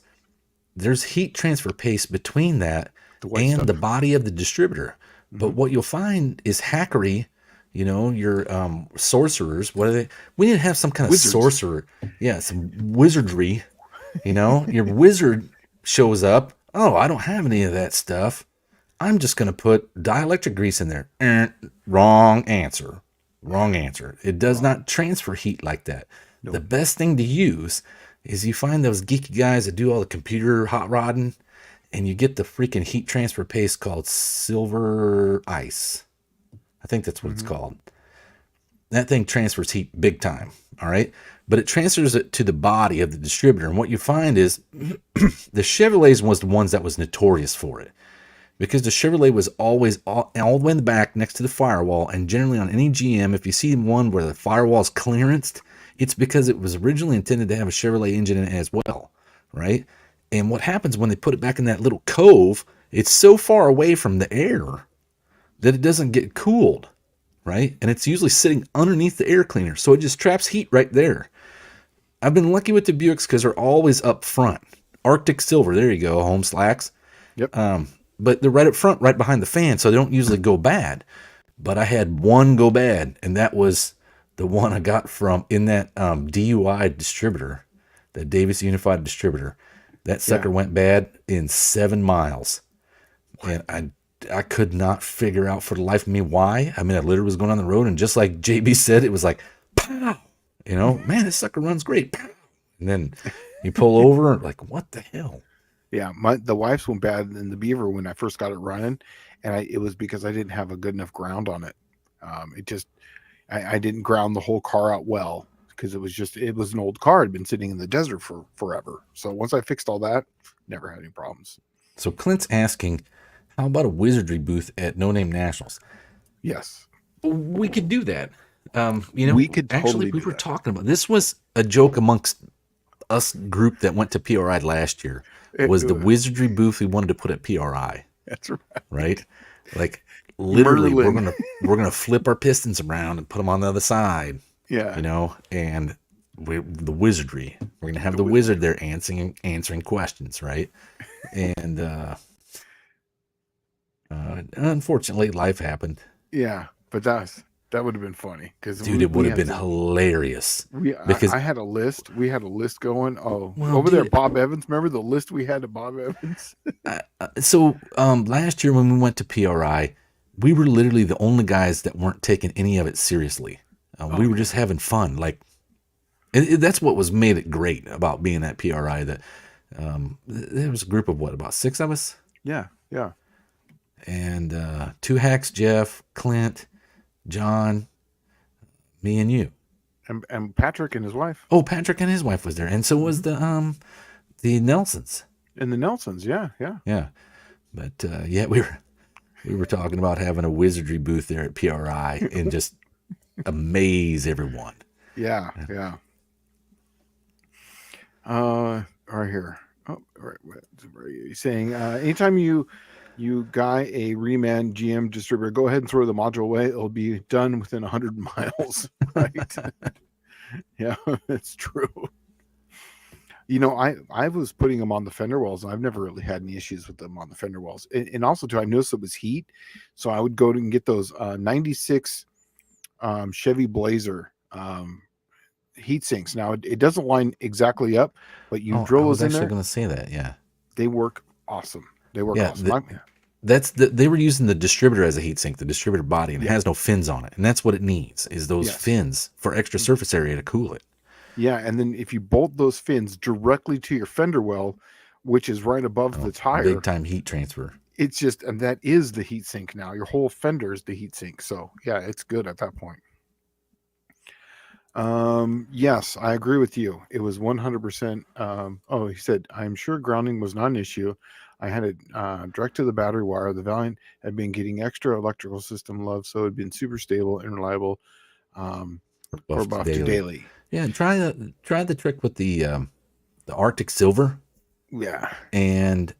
there's heat transfer paste between that and the body of the distributor. But what you'll find is hackery, your sorcerers. What are they? We need to have some kind of sorcerer. Yeah, some wizardry. Your wizard shows up. Oh, I don't have any of that stuff. I'm just going to put dielectric grease in there. Wrong answer. Wrong answer. It does not transfer heat like that. Nope. The best thing to use is you find those geeky guys that do all the computer hot rodding, and you get the freaking heat transfer paste called silver ice. I think that's what it's called. that thing transfers heat big time. All right. But it transfers it to the body of the distributor. And what you find is the Chevrolets was the ones that was notorious for it, because the Chevrolet was always all the way in the back next to the firewall. And generally on any GM, if you see one where the firewall is clearanced, it's because it was originally intended to have a Chevrolet engine in it as well, right? And what happens when they put it back in that little cove, it's so far away from the air that it doesn't get cooled, right? And it's usually sitting underneath the air cleaner, so it just traps heat right there. I've been lucky with the Buicks because they're always up front. Arctic Silver, there you go, home slacks. Yep. But they're right up front, right behind the fan, so they don't usually go bad. But I had one go bad, and that was the one I got from in that DUI distributor, that Davis Unified distributor. That sucker went bad in 7 miles. And I could not figure out for the life of me why. I mean, I literally was going on the road, and just like JB said, it was like, pow! You know, man, this sucker runs great. Pow! And then you pull over, like, what the hell? Yeah, the wife's went bad in the Beaver when I first got it running, and it was because I didn't have a good enough ground on it. I didn't ground the whole car out well, because it was an old car. It had been sitting in the desert for forever. So once I fixed all that, never had any problems. So Clint's asking, how about a wizardry booth at No Name Nationals? Yes, we could do that. We could totally we were talking about this. Was a joke amongst us group that went to PRI last year. Was the wizardry booth we wanted to put at PRI? That's right. Right, like literally, Merlin. we're gonna flip our pistons around and put them on the other side. Yeah, you know, and the wizardry. We're gonna have the wizard there answering questions, right? And unfortunately, life happened. Yeah, but that would have been funny, because dude, it would have been hilarious. Because I had a list. We had a list going. Oh, well, over there, Bob Evans. Remember the list we had of Bob Evans? So last year when we went to PRI, we were literally the only guys that weren't taking any of it seriously. We were just having fun. Like, that's what was made it great about being at PRI. That there was a group of about 6 of us. Yeah. And 2 hacks: Jeff, Clint, John, me, and you. And Patrick and his wife. Oh, Patrick and his wife was there, and so was the Nelsons. And the Nelsons, yeah. But we were talking about having a wizardry booth there at PRI and just amaze everyone. Yeah. Right here. Oh, right. He's saying, anytime you guy a reman GM distributor, go ahead and throw the module away. It'll be done within 100 miles. Right? Yeah, that's true. You know, I was putting them on the fender wells, and I've never really had any issues with them on the fender wells. And also, too, I noticed it was heat, so I would go and get those 96 Chevy Blazer heat sinks. Now, it doesn't line exactly up, but you drill those in there. I was actually going to say that, yeah. They work awesome. Awesome. They were using the distributor as a heat sink, the distributor body, and it has no fins on it. And that's what it needs, is those fins for extra surface area to cool it. Yeah, and then if you bolt those fins directly to your fender well, which is right above the tire, big time heat transfer. It's just, and that is the heat sink now. Your whole fender is the heat sink. So yeah, it's good at that point. Yes, I agree with you. It was 100%. He said, I'm sure grounding was not an issue. I had it direct to the battery wire. The Valiant had been getting extra electrical system love, so it had been super stable and reliable for buff to daily. Yeah, try the trick with the Arctic Silver. Yeah, and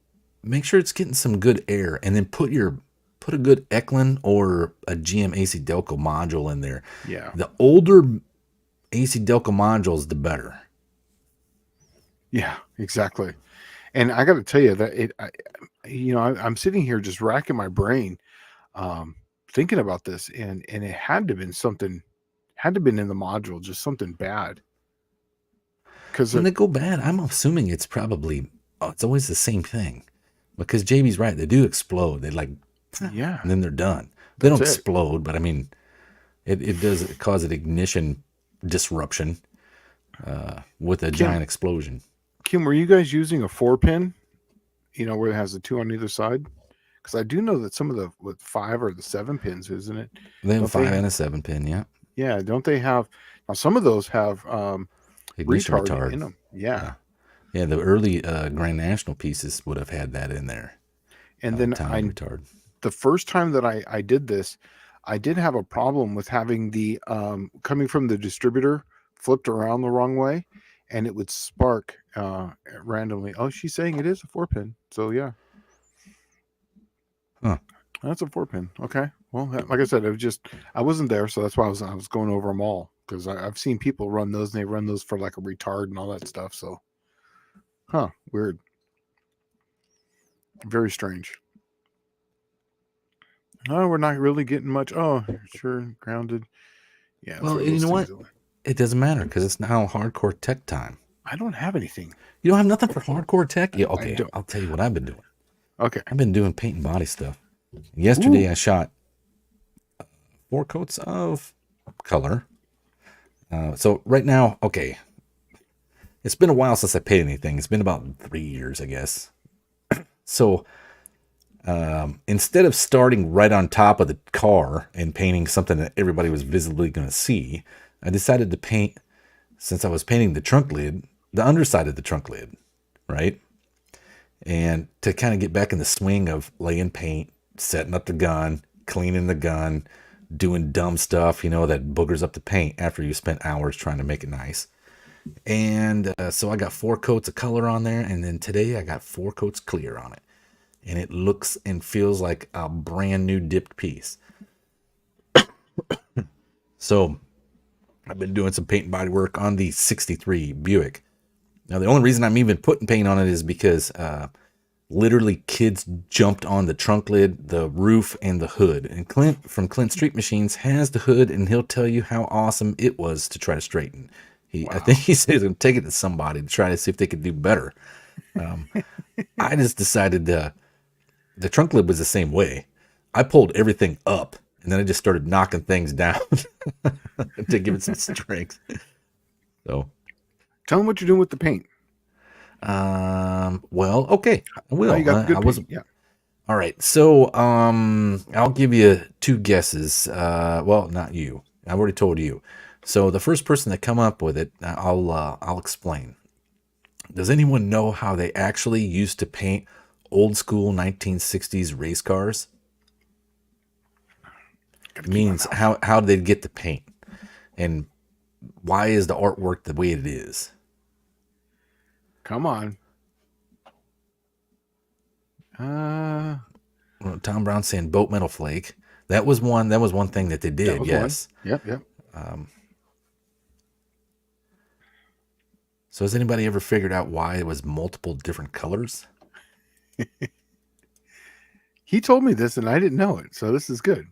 make sure it's getting some good air, and then put a good Eklund or a GM AC Delco module in there. Yeah, the older AC Delco modules, the better. Yeah, exactly. And I got to tell you that I'm sitting here just racking my brain, thinking about this, and it had to have been in the module, just something bad. Because when they go bad, I'm assuming it's probably it's always the same thing, because JB's right, they do explode. They and then they're done. They don't explode, but I mean, it does cause an ignition disruption with a giant explosion. Kim, were you guys using a 4-pin? Where it has the 2 on either side? Because I do know that some of the 5 or the 7 pins, isn't it? They have a 5 and a 7 pin, yeah. Yeah, don't they have now? Some of those have Ignition retard in retard. them. Yeah, Yeah. Yeah, the early Grand National pieces would have had that in there. and then Timing retard. the first time that I did this, I did have a problem with having the coming from the distributor flipped around the wrong way, and it would spark randomly. Oh, she's saying it is a 4-pin. So yeah, Huh. that's a 4-pin. Okay. Well, like I said, it was just I wasn't there, so that's why I was going over them all because I've seen people run those and they run those for like a retard and all that stuff. So, weird, very strange. Oh, we're not really getting much. Oh, sure, grounded. Yeah. Well, Throw you those know what? things away. It doesn't matter because it's now hardcore tech time. I don't have anything. You don't have nothing for hardcore tech? Yeah, I okay. don't. I'll tell you what I've been doing. Okay. I've been doing paint and body stuff. Yesterday, Ooh. I shot 4 coats of color. So right now, okay. It's been a while since I painted anything. It's been about 3 years, I guess. So instead of starting right on top of the car and painting something that everybody was visibly going to see, I decided to paint, since I was painting the trunk lid, the underside of the trunk lid, right? And to kind of get back in the swing of laying paint, setting up the gun, cleaning the gun, doing dumb stuff, that boogers up the paint after you spent hours trying to make it nice. And so I got 4 coats of color on there, and then today I got 4 coats clear on it. And it looks and feels like a brand new dipped piece. So I've been doing some paint and body work on the 63 Buick. Now, the only reason I'm even putting paint on it is because literally kids jumped on the trunk lid, the roof, and the hood. And Clint from Clint Street Machines has the hood, and he'll tell you how awesome it was to try to straighten. I think he said he's going to take it to somebody to try to see if they could do better. I just decided the trunk lid was the same way. I pulled everything up, and then I just started knocking things down to give it some strength. So, tell them what you're doing with the paint. Well, okay, I will. You got the good paint. Yeah. All right, so I'll give you 2 guesses. Well, not you. I've already told you. So the first person that come up with it, I'll explain. Does anyone know how they actually used to paint old school 1960s race cars? It means how did they get the paint, and why is the artwork the way it is? Come on. Tom Brown saying boat metal flake. That was one thing that they did. Yes. One. Yep. So has anybody ever figured out why it was multiple different colors? He told me this and I didn't know it, so this is good.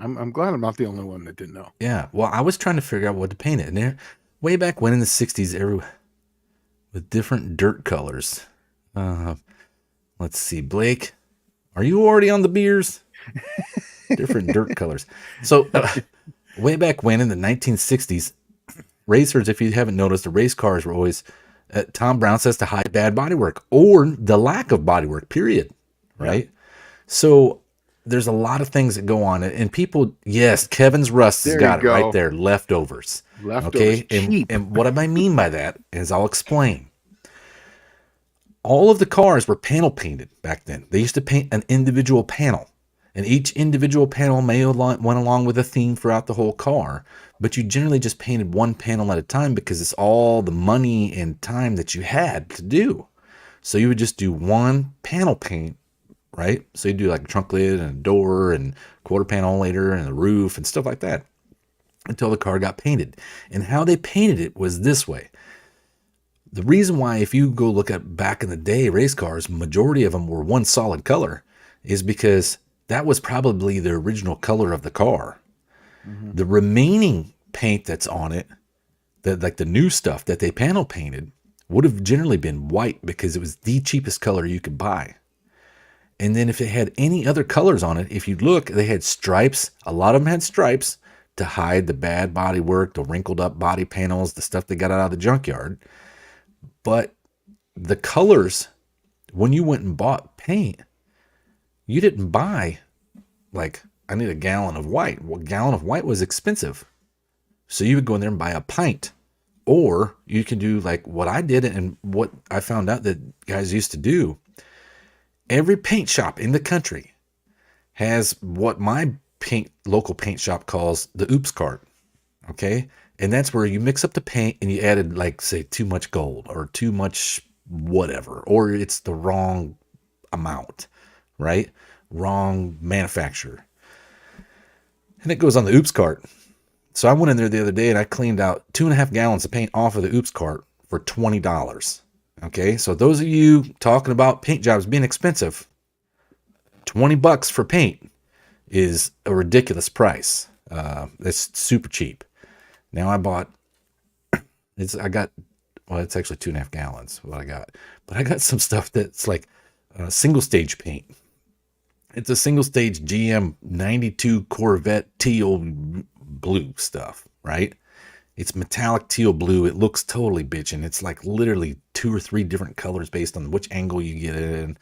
I'm glad I'm not the only one that didn't know. Yeah. Well, I was trying to figure out what to paint it. And there, way back when in the 60s, with different dirt colors. Let's see, Blake, are you already on the beers? Different dirt colors. So way back when in the 1960s, racers, if you haven't noticed, the race cars were always, Tom Brown says, to hide bad bodywork or the lack of bodywork, period. Right? Yeah. So there's a lot of things that go on. And people, yes, Kevin's Rust has got it right there, leftovers. Okay? And what I mean by that is I'll explain. All of the cars were panel painted back then. They used to paint an individual panel. And each individual panel went along with a theme throughout the whole car. But you generally just painted one panel at a time because it's all the money and time that you had to do. So you would just do one panel paint, right? So you do like a trunk lid and a door and quarter panel later and a roof and stuff like that until the car got painted. And how they painted it was this way. The reason why, if you go look at back in the day race cars, majority of them were one solid color is because that was probably the original color of the car. Mm-hmm. The remaining paint that's on it, like the new stuff that they panel painted, would have generally been white because it was the cheapest color you could buy. And then if it had any other colors on it, if you look, they had stripes. A lot of them had stripes to hide the bad body work, the wrinkled up body panels, the stuff they got out of the junkyard. But the colors, when you went and bought paint, you didn't buy like, I need a gallon of white. Well, a gallon of white was expensive. So you would go in there and buy a pint. Or you can do like what I did and what I found out that guys used to do. Every paint shop in the country has what my local paint shop calls the oops cart. Okay. And that's where you mix up the paint and you added, like, say, too much gold or too much whatever, or it's the wrong amount, right? Wrong manufacturer. And it goes on the oops cart. So I went in there the other day and I cleaned out 2.5 gallons of paint off of the oops cart for $20. Okay. So those of you talking about paint jobs being expensive, $20 for paint is a ridiculous price. It's super cheap. Now I bought, it's actually 2.5 gallons what I got, but I got some stuff that's like single stage paint. It's a single stage GM 92 Corvette teal blue stuff, right? It's metallic teal blue. It looks totally bitchin'. It's like literally 2 or 3 different colors based on which angle you get it in.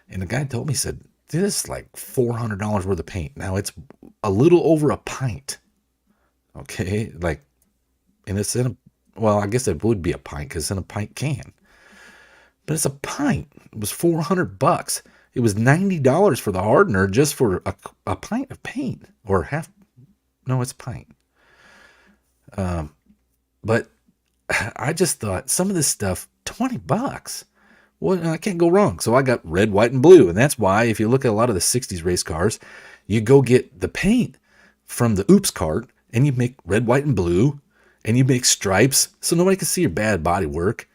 And the guy told me, he said, this is like $400 worth of paint. Now it's a little over a pint. Okay. Like, and it's in I guess it would be a pint because it's in a pint can, but it's a pint. It was $400. It was $90 for the hardener just for a pint of paint, or half. No, it's a pint. But I just thought some of this stuff, $20. Well, I can't go wrong. So I got red, white, and blue. And that's why if you look at a lot of the 60s race cars, you go get the paint from the oops cart and you make red, white, and blue, and you make stripes so nobody can see your bad body work.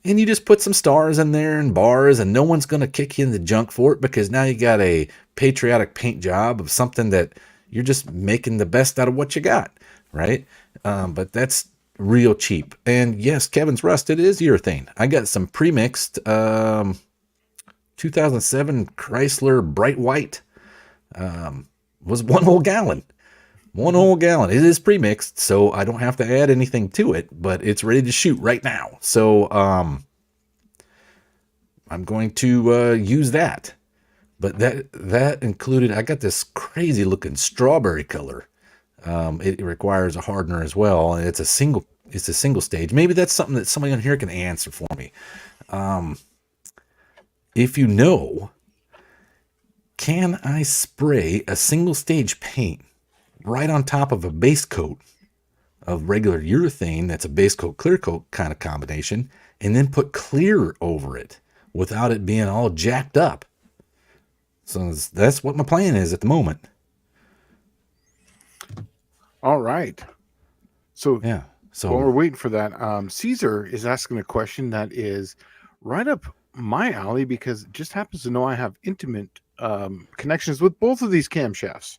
And you just put some stars in there and bars, and no one's going to kick you in the junk for it, because now you got a patriotic paint job of something that you're just making the best out of what you got, right? But that's real cheap. And yes, Kevin's Rust, it is urethane. I got some pre-mixed 2007 Chrysler Bright White. Was 1 whole gallon. 1 whole gallon. It is pre-mixed, so I don't have to add anything to it, but it's ready to shoot right now. So I'm going to use that. But that included, I got this crazy looking strawberry color. It requires a hardener as well, and it's a single stage. Maybe that's something that somebody on here can answer for me. If you know, can I spray a single stage paint right on top of a base coat of regular urethane that's a base coat clear coat kind of combination, and then put clear over it without it being all jacked up? So that's what my plan is at the moment. All right. So yeah. So while we're waiting for that, Caesar is asking a question that is right up my alley, because it just happens to know I have intimate connections with both of these camshafts.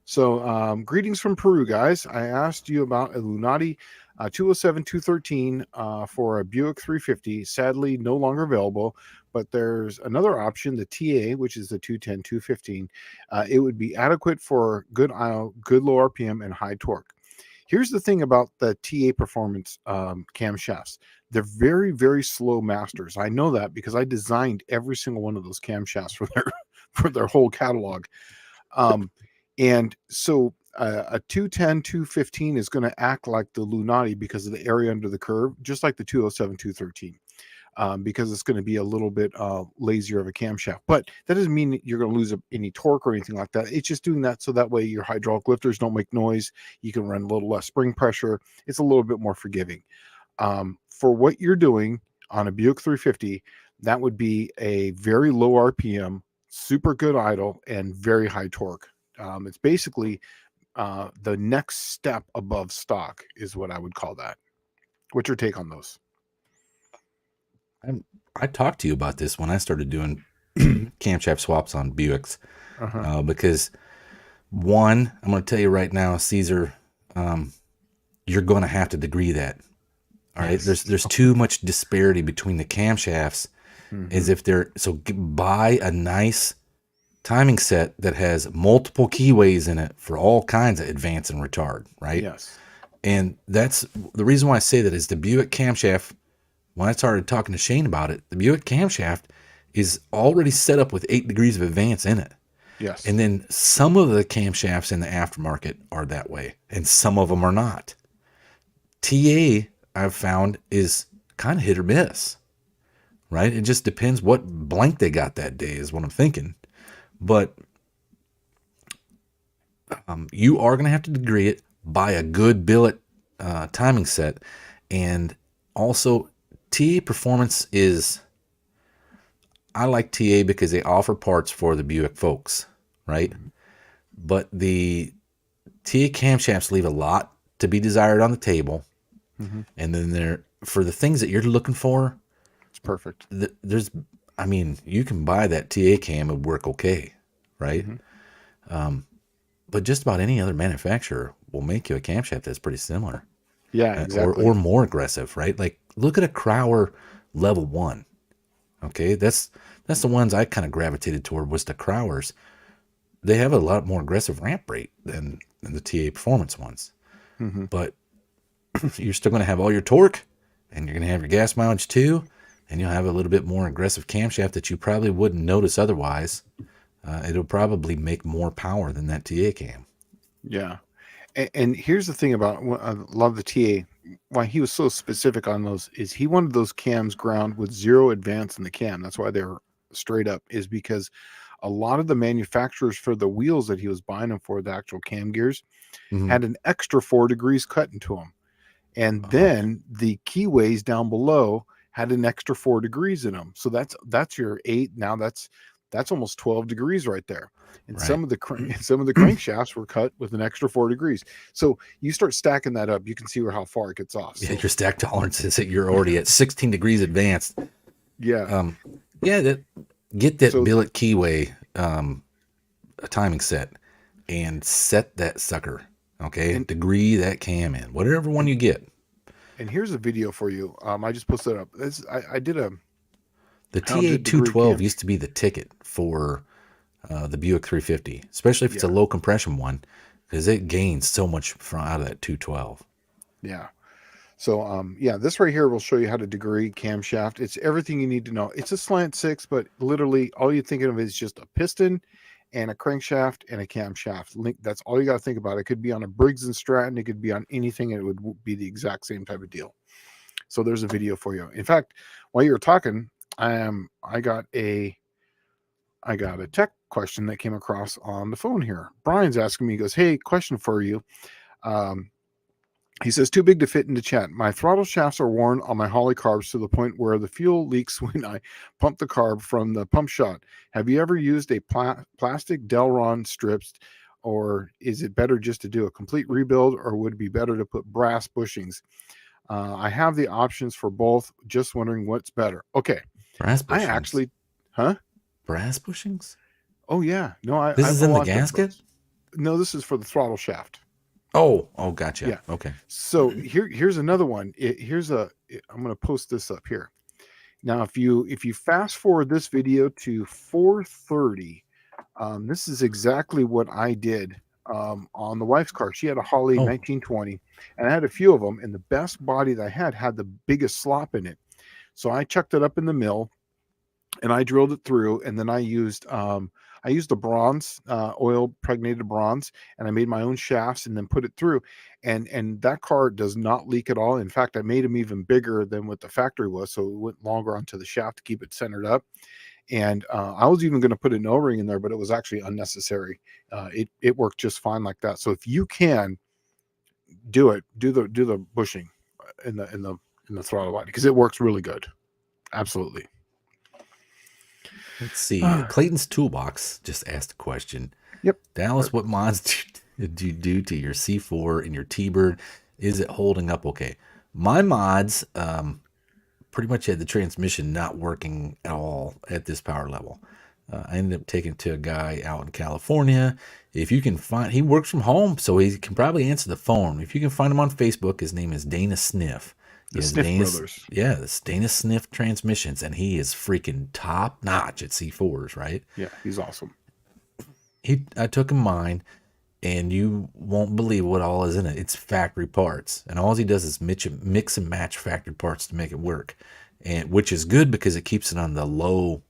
So greetings from Peru, guys. I asked you about a Lunati 207-213 for a Buick 350. Sadly, no longer available, but there's another option, the TA, which is the 210-215. It would be adequate for good aisle, good low RPM, and high torque. Here's the thing about the TA Performance camshafts. They're very, very slow masters. I know that because I designed every single one of those camshafts for their whole catalog. And so a 210-215 is going to act like the Lunati because of the area under the curve, just like the 207-213. Because it's going to be a little bit lazier of a camshaft. But that doesn't mean that you're going to lose any torque or anything like that. It's just doing that so that way your hydraulic lifters don't make noise. You can run a little less spring pressure. It's a little bit more forgiving. For what you're doing on a Buick 350, that would be a very low RPM, super good idle, and very high torque. It's basically the next step above stock is what I would call that. What's your take on those? I talked to you about this when I started doing camshaft swaps on Buicks, because one, I'm going to tell you right now, Caesar, you're going to have to degree that. All right. There's too much disparity between the camshafts, as if buy a nice timing set that has multiple keyways in it for all kinds of advance and retard. Right. Yes. And that's the reason why I say that is the Buick camshaft. When I started talking to Shane about it, the Buick camshaft is already set up with 8 degrees of advance in it. Yes. And then some of the camshafts in the aftermarket are that way, and some of them are not. TA I've found is kind of hit or miss, right? It just depends what blank they got that day is what I'm thinking. But you are going to have to degree it, buy a good billet timing set, and also TA Performance is, I like TA because they offer parts for the Buick folks, right? But the TA camshafts leave a lot to be desired on the table. And then there, for the things that you're looking for, It's perfect. there's, I mean, you can buy that TA cam and work okay, right? But just about any other manufacturer will make you a camshaft that's pretty similar. Yeah, exactly. Or more aggressive, right? Like look at a Crower level 1. Okay, that's the ones I kind of gravitated toward was the Crowers. They have a lot more aggressive ramp rate than the TA Performance ones. But you're still going to have all your torque, and you're going to have your gas mileage too, and you'll have a little bit more aggressive camshaft that you probably wouldn't notice otherwise. It'll probably make more power than that TA cam. Yeah. And here's the thing about I love the TA. Why he was so specific on those is he wanted those cams ground with zero advance in the cam. That's why they're straight up, is because a lot of the manufacturers for the wheels that he was buying them for, the actual cam gears, had an extra 4 degrees cut into them. And then the keyways down below had an extra 4 degrees in them. So that's your 8. Now that's almost 12 degrees right there. And some of the crankshafts were cut with an extra 4 degrees. So you start stacking that up, you can see how far it gets off. So, yeah, your stack tolerance is that you're already at 16 degrees advanced. Yeah. Get that billet keyway a timing set and set that sucker. Okay, and degree that cam in whatever one you get. And here's a video for you. I just posted it up. I did a. The TA 212 used to be the ticket for the Buick 350, especially if it's a low compression one, because it gains so much out of that 212. Yeah. So, this right here will show you how to degree camshaft. It's everything you need to know. It's a slant 6, but literally all you're thinking of is just a piston and a crankshaft and a camshaft. That's all you got to think about. It could be on a Briggs and Stratton. It could be on anything. It would be the exact same type of deal. So there's a video for you. In fact, while you were talking, I got a tech question that came across on the phone here. Brian's asking me, he goes, "Hey, question for you." He says, "Too big to fit into chat. My throttle shafts are worn on my Holly carbs to the point where the fuel leaks when I pump the carb from the pump shot. Have you ever used a plastic Delron strips, or is it better just to do a complete rebuild, or would it be better to put brass bushings? I have the options for both. Just wondering what's better." Okay. Brass bushings? I actually, huh? Brass bushings? Oh, yeah. No, This is in the gasket? No, this is for the throttle shaft. Oh, gotcha. Yeah. Okay. So here's another one. I'm going to post this up here. Now, if you fast forward this video to 4:30, this is exactly what I did on the wife's car. She had a Holly 1920, and I had a few of them, and the best body that I had the biggest slop in it. So I chucked it up in the mill, and I drilled it through, and then I used the bronze, oil pregnated bronze, and I made my own shafts and then put it through. And that car does not leak at all. In fact, I made them even bigger than what the factory was, so it went longer onto the shaft to keep it centered up. And I was even going to put an O-ring in there, but it was actually unnecessary. It worked just fine like that. So if you can do it, do the bushing in the throttle body, because it works really good. Absolutely. Let's see. Clayton's Toolbox just asked a question. Yep. Dallas, what mods did you do to your C4 and your T-Bird? Is it holding up okay? My mods pretty much had the transmission not working at all at this power level. I ended up taking it to a guy out in California. If you can find, he works from home, so he can probably answer the phone. If you can find him on Facebook, his name is Dana Sniff. The Sniff Brothers. Yeah, the Dana Sniff Transmissions, and he is freaking top notch at C4s, right? Yeah, he's awesome. I took him mine, and you won't believe what all is in it. It's factory parts, and all he does is mix and match factory parts to make it work, and which is good because it keeps it on the low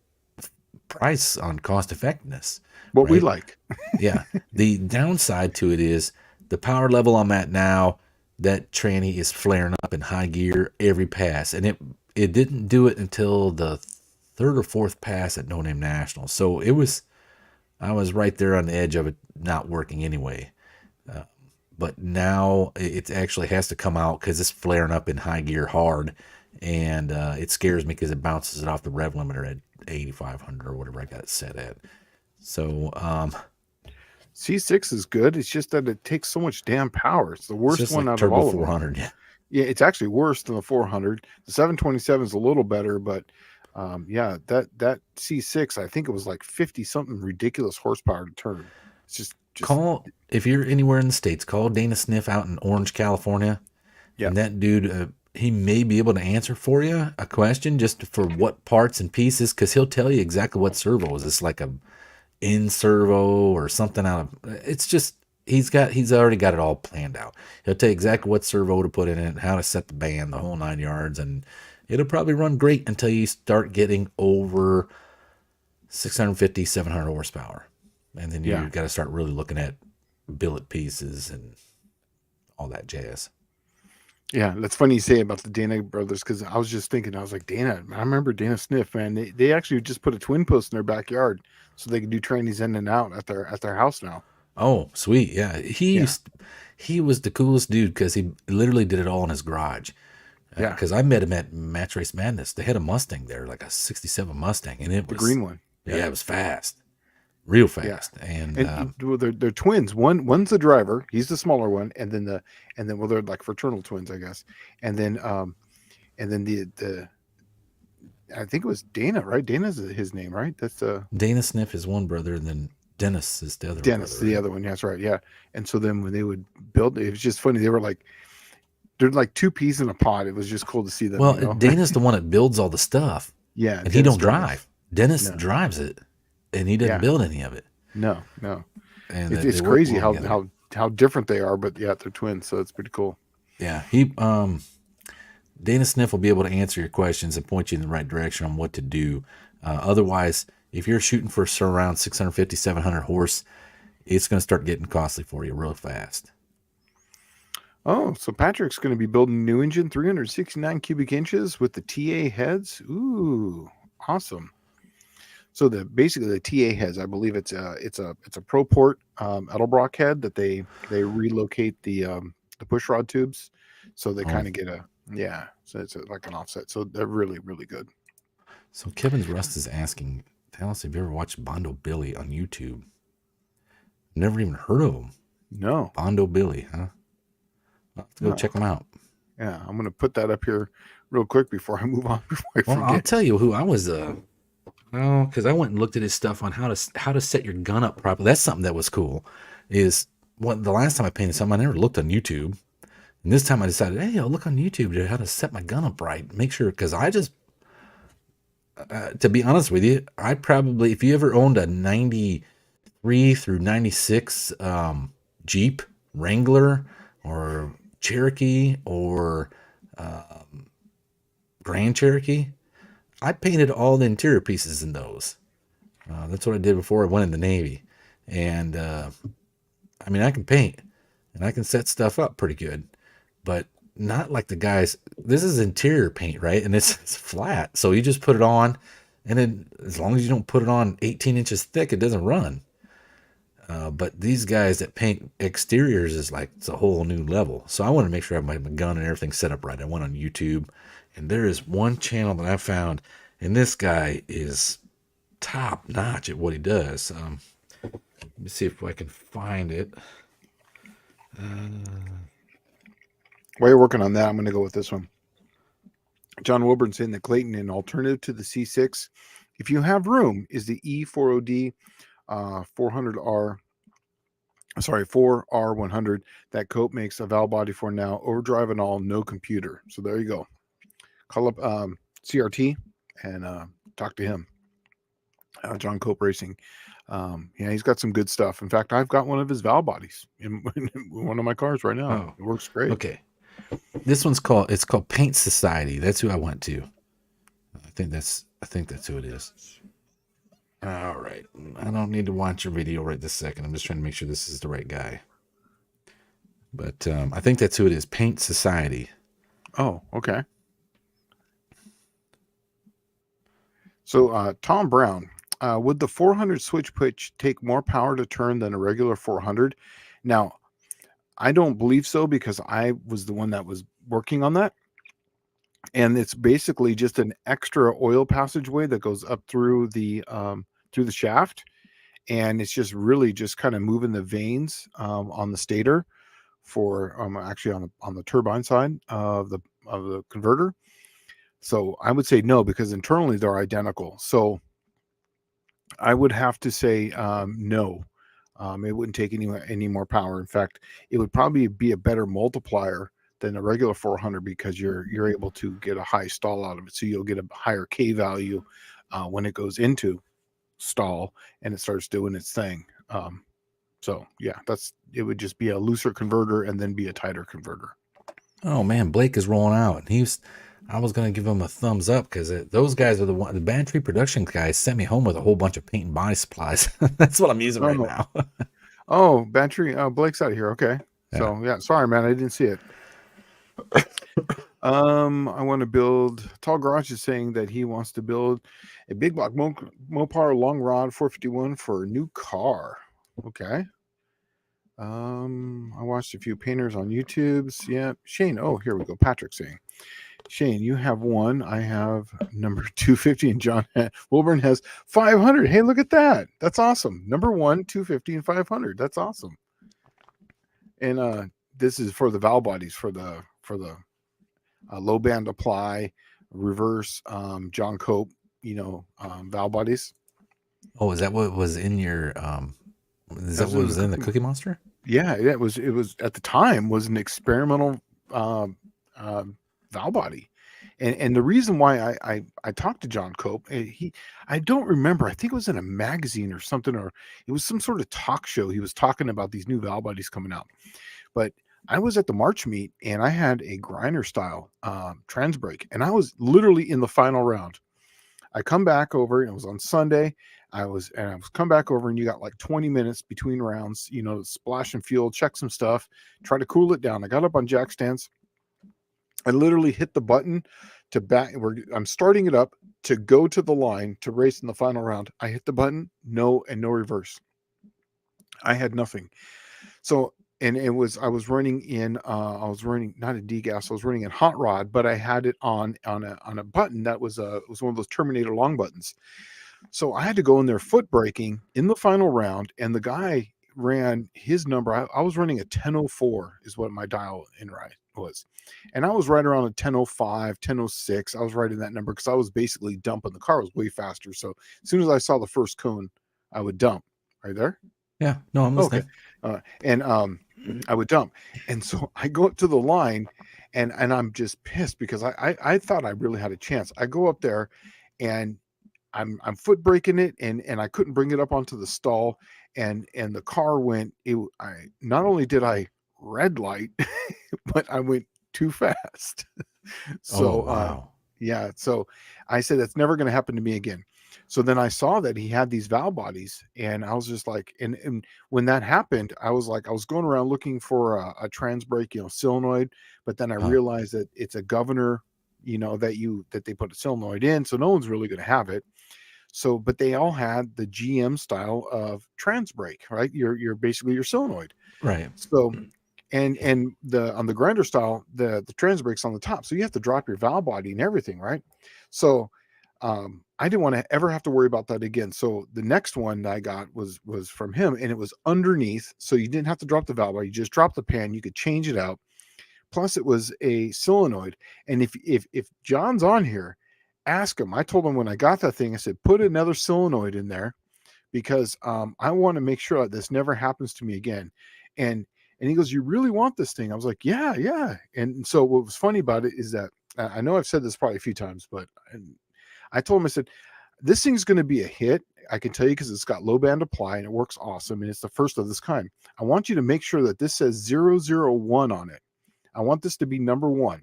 price on cost effectiveness. What we like. Yeah. The downside to it is the power level I'm at now that tranny is flaring up in high gear every pass, and it didn't do it until the third or fourth pass at No Name National. So I was right there on the edge of it not working anyway. But now it actually has to come out because it's flaring up in high gear hard, and it scares me because it bounces it off the rev limiter at 8,500 or whatever I got it set at. So C6 is good. It's just that it takes so much damn power. It's the it's worst just one like out of turbo all of them. 400. Yeah. Yeah, it's actually worse than the 400. The 727 is a little better, but yeah, that C6, I think it was like 50 something ridiculous horsepower to turn. It's just Call, if you're anywhere in the States, call Dana Sniff out in Orange, California. yeah. And that dude, he may be able to answer for you a question just for what parts and pieces, because he'll tell you exactly what servo is. It's like a in servo or something out of. It's just he's already got it all planned out. He'll tell you exactly what servo to put in it, how to set the band, the whole 9 yards, and it'll probably run great until you start getting over 650, 700 horsepower, and then you got to start really looking at billet pieces and all that jazz. Yeah, that's funny you say about the Dana brothers, because I was just thinking, I was like, Dana, I remember Dana Sniff, man. They actually just put a twin post in their backyard so they can do trainees in and out at their house now. Oh, sweet. Yeah. He was the coolest dude because he literally did it all in his garage. Yeah. Because I met him at Match Race Madness. They had a Mustang there, like a 67 Mustang. And it was The green one. Yeah, it was fast. Real fast. Yeah. And well, they're twins. One's the driver, he's the smaller one, and then well, they're like fraternal twins, I guess. And then the I think it was Dana, right? Dana's his name, right? That's Dana Sniff is one brother, and then Dennis is the other Dennis, brother. the other one. Yeah, that's right. Yeah. And so then when they would build it was just funny. They're like two peas in a pod. It was just cool to see them. Well, Dana's the one that builds all the stuff. Yeah. And he don't drive. Dennis No. drives it, and he doesn't build any of it. No. And It's crazy how different they are, but yeah, they're twins, so it's pretty cool. Yeah, Dana Sniff will be able to answer your questions and point you in the right direction on what to do. Otherwise, if you're shooting for around 650, 700 horse, it's going to start getting costly for you real fast. Oh, so Patrick's going to be building a new engine, 369 cubic inches with the TA heads. Ooh, awesome. So basically the TA heads, I believe it's a ProPort Edelbrock head that they relocate the push rod tubes, so they kind of get so it's like an offset. So they're really, really good. So Kevin's Rust is asking, tell us if you ever watched Bondo Billy on YouTube. Never even heard of him. No. Bondo Billy, huh? Let's go check him out. Yeah, I'm gonna put that up here real quick before I move on. Well, I'll tell you who I was. Because I went and looked at his stuff on how to set your gun up properly. That's something that was cool. Is the last time I painted something, I never looked on YouTube, and this time I decided, hey, I'll look on YouTube to how to set my gun up right. Make sure, because I just, to be honest with you, I probably, if you ever owned a 93 through 96 Jeep Wrangler or Cherokee or Grand Cherokee, I painted all the interior pieces in those. That's what I did before I went in the Navy. And I mean, I can paint and I can set stuff up pretty good, but not like the guys. This is interior paint, right? And it's flat. So you just put it on, and then as long as you don't put it on 18 inches thick, it doesn't run. But these guys that paint exteriors is like, it's a whole new level. So I want to make sure I have my gun and everything set up right. I went on YouTube, and there is one channel that I found, and this guy is top notch at what he does. Let me see if I can find it. While you're working on that, I'm going to go with this one. John Wilburn saying that Clayton, an alternative to the C6, if you have room, is the E40D 400R. Sorry, 4R100 that Cope makes a valve body for now. Overdrive and all, no computer. So there you go. Call up CRT and talk to him. John Cope Racing. Yeah, he's got some good stuff. In fact, I've got one of his valve bodies in one of my cars right now. Oh, it works great. Okay. This one's called Paint Society. That's who I went to. I think that's who it is. All right. I don't need to watch your video right this second. I'm just trying to make sure this is the right guy. But I think that's who it is. Paint Society. Oh, okay. So Tom Brown, would the 400 switch pitch take more power to turn than a regular 400? Now, I don't believe so because I was the one that was working on that. And it's basically just an extra oil passageway that goes up through the shaft, and it's just really just kind of moving the vanes on the stator for actually on the turbine side of the converter. So I would say no, because internally they're identical. So I would have to say no. It wouldn't take any more power. In fact, it would probably be a better multiplier than a regular 400 because you're able to get a high stall out of it. So you'll get a higher K value when it goes into stall and it starts doing its thing. So yeah, it would just be a looser converter and then be a tighter converter. Oh man, Blake is rolling out. I was gonna give him a thumbs up because those guys are the battery production guys sent me home with a whole bunch of paint and body supplies. That's what I'm using right now. Oh, battery. Blake's out of here. Okay. Yeah. So yeah, sorry man, I didn't see it. I want to build. Tall Garage is saying that he wants to build a big block Mopar long rod 451 for a new car. Okay. I watched a few painters on YouTube's. Yeah, Shane. Oh, here we go. Patrick saying, Shane, you have one. I have number 250, and John Wilburn has 500. Hey, look at that. That's awesome. Number 1, 250, and 500. That's awesome. And this is for the valve bodies for the low band apply, reverse, John Cope, valve bodies. Oh, is that what was in your is that what was in the Cookie Monster? Yeah, it was at the time was an experimental valve body. And the reason why I talked to John Cope, I don't remember, I think it was in a magazine or something, or it was some sort of talk show. He was talking about these new valve bodies coming out. But I was at the March meet and I had a grinder style trans brake, and I was literally in the final round. I come back over, and it was on Sunday. I was come back over, and you got like 20 minutes between rounds, splash and fuel, check some stuff, try to cool it down. I got up on jack stands. I literally hit the button to back. I'm starting it up to go to the line to race in the final round. I hit the button, no reverse. I had nothing. So, and I was running not a degas. I was running in hot rod, but I had it on a button that was one of those Terminator long buttons. So I had to go in there foot braking in the final round, and the guy ran his number. I was running a 1004 is what my dial in right was. And I was right around a 1005, 1006. I was right in that number because I was basically dumping. The car was way faster. So as soon as I saw the first cone, I would dump. Are you there? Yeah. No, I'm listening. Okay. I would dump. And so I go up to the line and I'm just pissed because I thought I really had a chance. I go up there and I'm foot braking it and I couldn't bring it up onto the stall and the car went, not only did I red light, but I went too fast. So, wow. Yeah. So I said, that's never going to happen to me again. So then I saw that he had these valve bodies, and I was just like, and when that happened, I was going around looking for a trans brake, solenoid, but then I realized that it's a governor, that they put a solenoid in, so no one's really going to have it. So, but they all had the GM style of trans brake, right? You're basically your solenoid, right? So, and on the grinder style, the trans brake's on the top, so you have to drop your valve body and everything, right? So, I didn't want to ever have to worry about that again. So the next one that I got was from him, and it was underneath, so you didn't have to drop the valve body. You just drop the pan, you could change it out. Plus, it was a solenoid. And if John's on here, ask him. I told him when I got that thing, I said, put another solenoid in there because I want to make sure that this never happens to me again. And he goes, you really want this thing? I was like, yeah. And so what was funny about it is that I know I've said this probably a few times, but I told him, I said, this thing's going to be a hit. I can tell you because it's got low band apply and it works awesome. And it's the first of this kind. I want you to make sure that this says 001 on it. I want this to be number 1.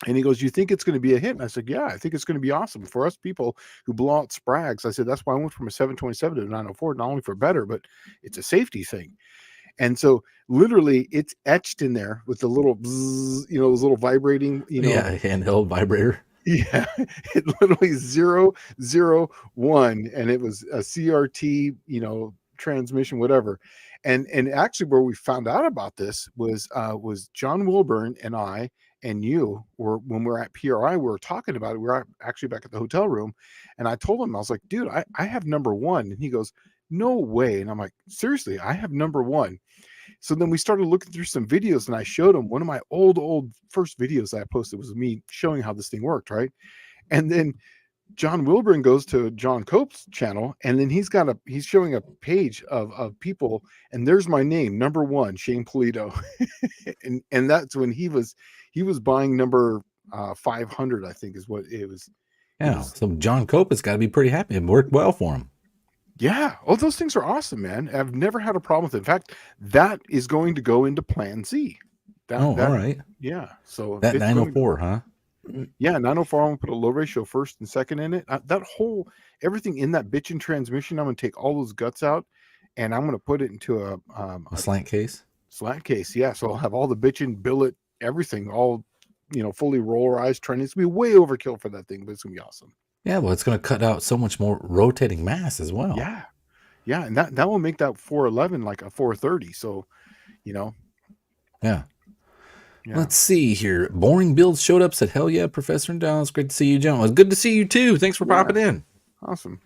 And he goes, you think it's going to be a hit? And I said, yeah, I think it's going to be awesome for us people who blow out sprags. I said, that's why I went from a 727 to a 904, not only for better, but it's a safety thing. And so literally it's etched in there with the little bzzz, those little vibrating, Yeah, handheld vibrator. yeah, it literally 001, and it was a CRT, transmission, whatever. And actually, where we found out about this was John Wilburn and I and you were, when we were at PRI, we were talking about it. We were actually back at the hotel room, and I told him, I was like, dude, I have number one, and he goes, no way, and I'm like, seriously, I have number one. So then we started looking through some videos, and I showed him one of my old first videos that I posted was me showing how this thing worked, right? And then John Wilburn goes to John Cope's channel, and then he's showing a page of people, and there's my name, number one, Shane Polito. and that's when he was buying number 500, I think is what it was. Yeah. So John Cope has got to be pretty happy. It worked well for him. Yeah. Oh, those things are awesome, man. I've never had a problem with it. In fact, that is going to go into Plan Z. All right. Yeah. So that 904, huh? Yeah, 904. I'm gonna put a low ratio first and second in it. That whole everything in that bitchin' transmission, I'm gonna take all those guts out, and I'm gonna put it into a slant case. Slant case, yeah. So I'll have all the bitchin' billet, everything, all fully rollerized. Trying to be way overkill for that thing, but it's gonna be awesome. Yeah, well, it's gonna cut out so much more rotating mass as well. Yeah, and that will make that 411 like a 430. So, Yeah. Let's see here. Boring Builds showed up, said, hell yeah, Professor and Dallas. Great to see you, John. Well, it's good to see you too. Thanks for popping in. Awesome.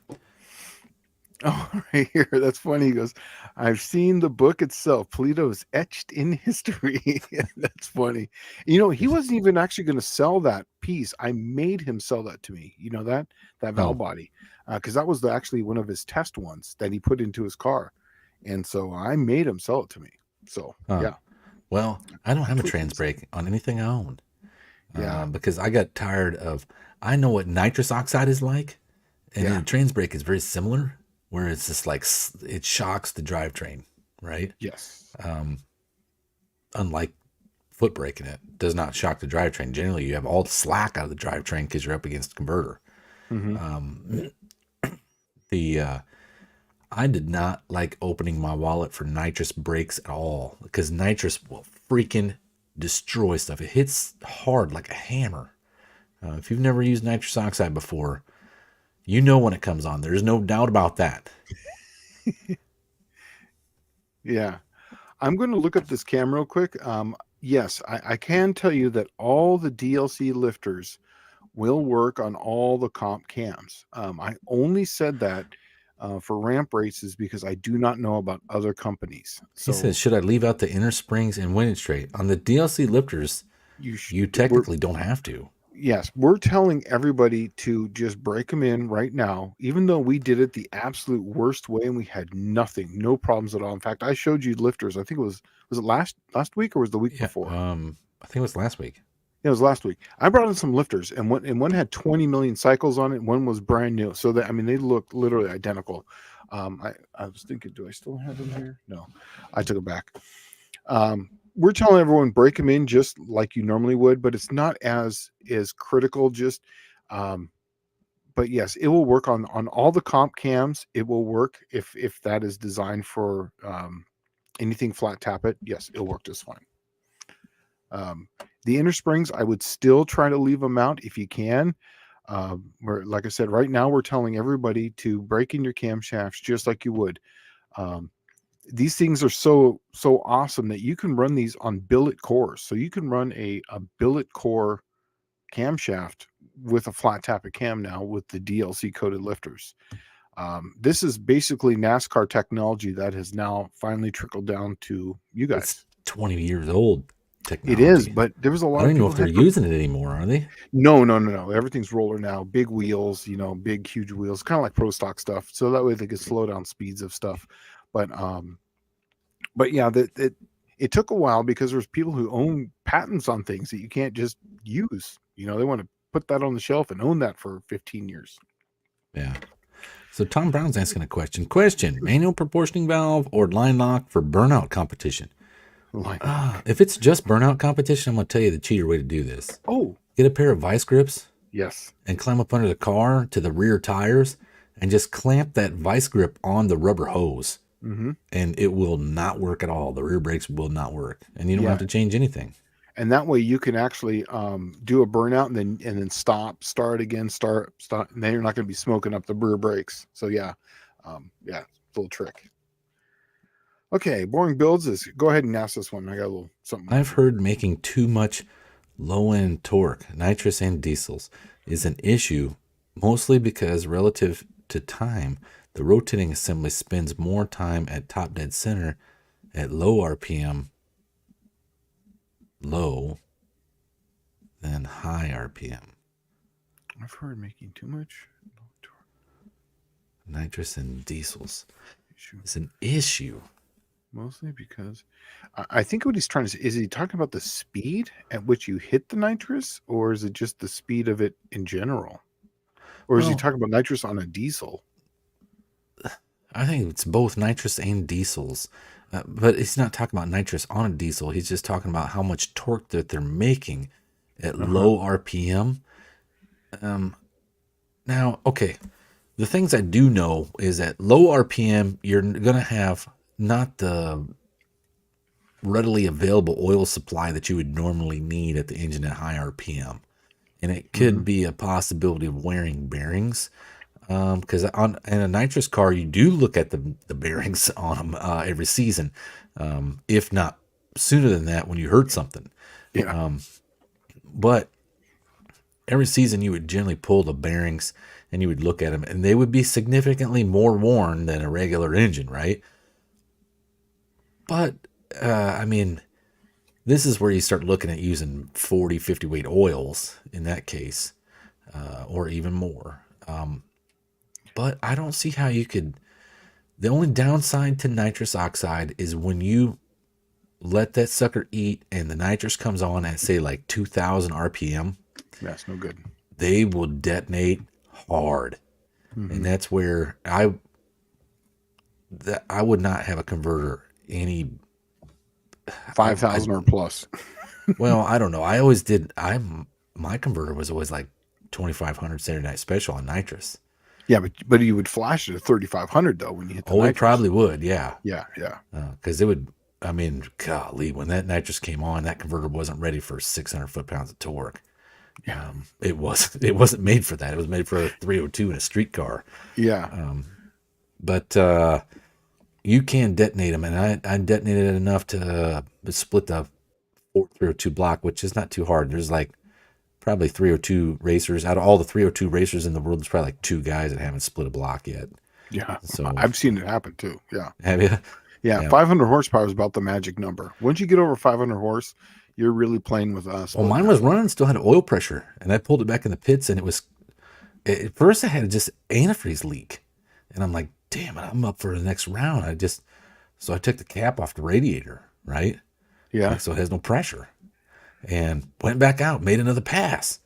Oh, right here. That's funny. He goes, I've seen the book itself. Polito is etched in history. That's funny. He wasn't even actually going to sell that piece. I made him sell that to me. You know that valve body, because that was actually one of his test ones that he put into his car. And so I made him sell it to me. So, yeah. Well, I don't have a trans brake on anything I own. Yeah. Because I got tired of, I know what nitrous oxide is like. And the trans brake is very similar, where it's just like, it shocks the drivetrain, right? Yes. Unlike foot braking, it does not shock the drivetrain. Generally, you have all the slack out of the drivetrain because you're up against the converter. Mm-hmm. I did not like opening my wallet for nitrous brakes at all, because nitrous will freaking destroy stuff. It hits hard like a hammer. If you've never used nitrous oxide before, you know when it comes on. There's no doubt about that. Yeah. I'm going to look up this cam real quick. Yes, I can tell you that all the DLC lifters will work on all the comp cams. I only said that for ramp races because I do not know about other companies. So, he says, should I leave out the inner springs and windage tray? On the DLC lifters, you technically don't have to. Yes, we're telling everybody to just break them in right now, even though we did it the absolute worst way and we had no problems at all. In fact, I showed you lifters. I think it was it last week or was it the week before? I think it was last week. It was last week. I brought in some lifters, and one had 20 million cycles on it. One was brand new. So that, they look literally identical. I was thinking, do I still have them here? No, I took it back. We're telling everyone break them in just like you normally would, but it's not as critical. But yes, it will work on all the comp cams. It will work if that is designed for anything flat tappet. Yes, it'll work just fine. The inner springs, I would still try to leave them out if you can. Like I said, right now we're telling everybody to break in your camshafts just like you would. These things are so awesome that you can run these on billet cores. So you can run a billet core camshaft with a flat tappet cam now with the DLC coated lifters. This is basically NASCAR technology that has now finally trickled down to you guys. It's 20 years old technology. It is, but there was a lot of people. I don't know if they're using it anymore, are they? No. Everything's roller now. Big wheels, big, huge wheels, kind of like pro stock stuff. So that way they could slow down speeds of stuff. But yeah, it took a while because there's people who own patents on things that you can't just use. They want to put that on the shelf and own that for 15 years. Yeah. So Tom Brown's asking a question. Manual proportioning valve or line lock for burnout competition? If it's just burnout competition, I'm going to tell you the cheater way to do this. Oh. Get a pair of vice grips. Yes. And climb up under the car to the rear tires and just clamp that vice grip on the rubber hose. Mm-hmm. and it will not work at all. The rear brakes will not work, and you don't have Yeah. to change anything. And that way you can actually do a burnout and then start again, start, and then you're not going to be smoking up the rear brakes. So yeah, yeah, little trick. Okay, boring builds is go ahead and ask this one. I got a little something. I've heard making too much low-end torque, nitrous and diesels, is an issue, mostly because relative to time, the rotating assembly spends more time at top dead center at low RPM low than high RPM. I've heard making too much Nitrous and diesels issue, is an issue. mostly because I think what he's trying to say is he talking about the speed at which you hit the nitrous, or is it just the speed of it in general, or is he Well, talking about nitrous on a diesel? I think it's both nitrous and diesels, but he's not talking about nitrous on a diesel. He's just talking about how much torque that they're making at low RPM. Now, okay, the things I do know is at low RPM, you're going to have not the readily available oil supply that you would normally need at the engine at high RPM. And it could be a possibility of wearing bearings. Because in a nitrous car, you do look at the bearings on them every season, if not sooner than that when you heard something. Yeah. But every season you would generally pull the bearings and you would look at them, and they would be significantly more worn than a regular engine, right? But, I mean, this is where you start looking at using 40, 50 weight oils in that case, or even more. But I don't see how you could. The only downside to nitrous oxide is when you let that sucker eat and the nitrous comes on at, say, like 2,000 RPM. That's no good. They will detonate hard. And that's where I would not have a converter any 5,000 or plus. well, I don't know. I always did. My converter was always like 2,500 Saturday Night Special on nitrous. Yeah, but you would flash it at 3,500 though when you hit the Oh, nitrous. it probably would. Yeah. Yeah. Because it would. I mean, golly, when that nitrous came on, that converter wasn't ready for 600 foot-pounds of torque. Yeah. It wasn't made for that. It was made for a 302 in a street car. Yeah. But you can detonate them, and I detonated it enough to split the 302 block, which is not too hard. There's like probably 302 racers. Out of all the 302 racers in the world, there's probably like 2 guys that haven't split a block yet. Yeah. So I've seen it happen too. Yeah. have you? Yeah. 500 horsepower is about the magic number. Once you get over 500 horse, you're really playing with us. Well, mine was running, still had oil pressure, and I pulled it back in the pits, and at first I had just antifreeze leak, and I'm like, damn it, I'm up for the next round. So I took the cap off the radiator, right? Yeah. So it has no pressure, and went back out, made another pass,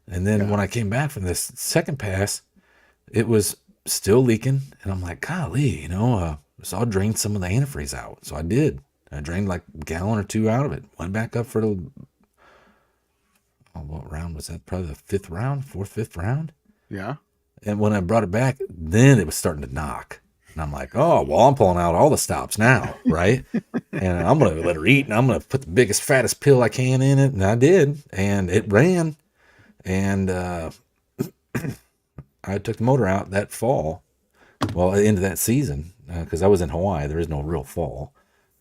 and then when I came back from this second pass, it was still leaking, and I'm like, golly, so I'll drain some of the antifreeze out. So I did. I drained like a gallon or 2 out of it. Went back up for what round was that? Probably the 5th round, 4th, 5th round. Yeah. And when I brought it back, then it was starting to knock. And I'm like, oh, well, I'm pulling out all the stops now, right? And I'm going to let her eat, and I'm going to put the biggest, fattest pill I can in it. And I did. And it ran. And I took the motor out that fall. Well, at the end of that season, because I was in Hawaii. There is no real fall.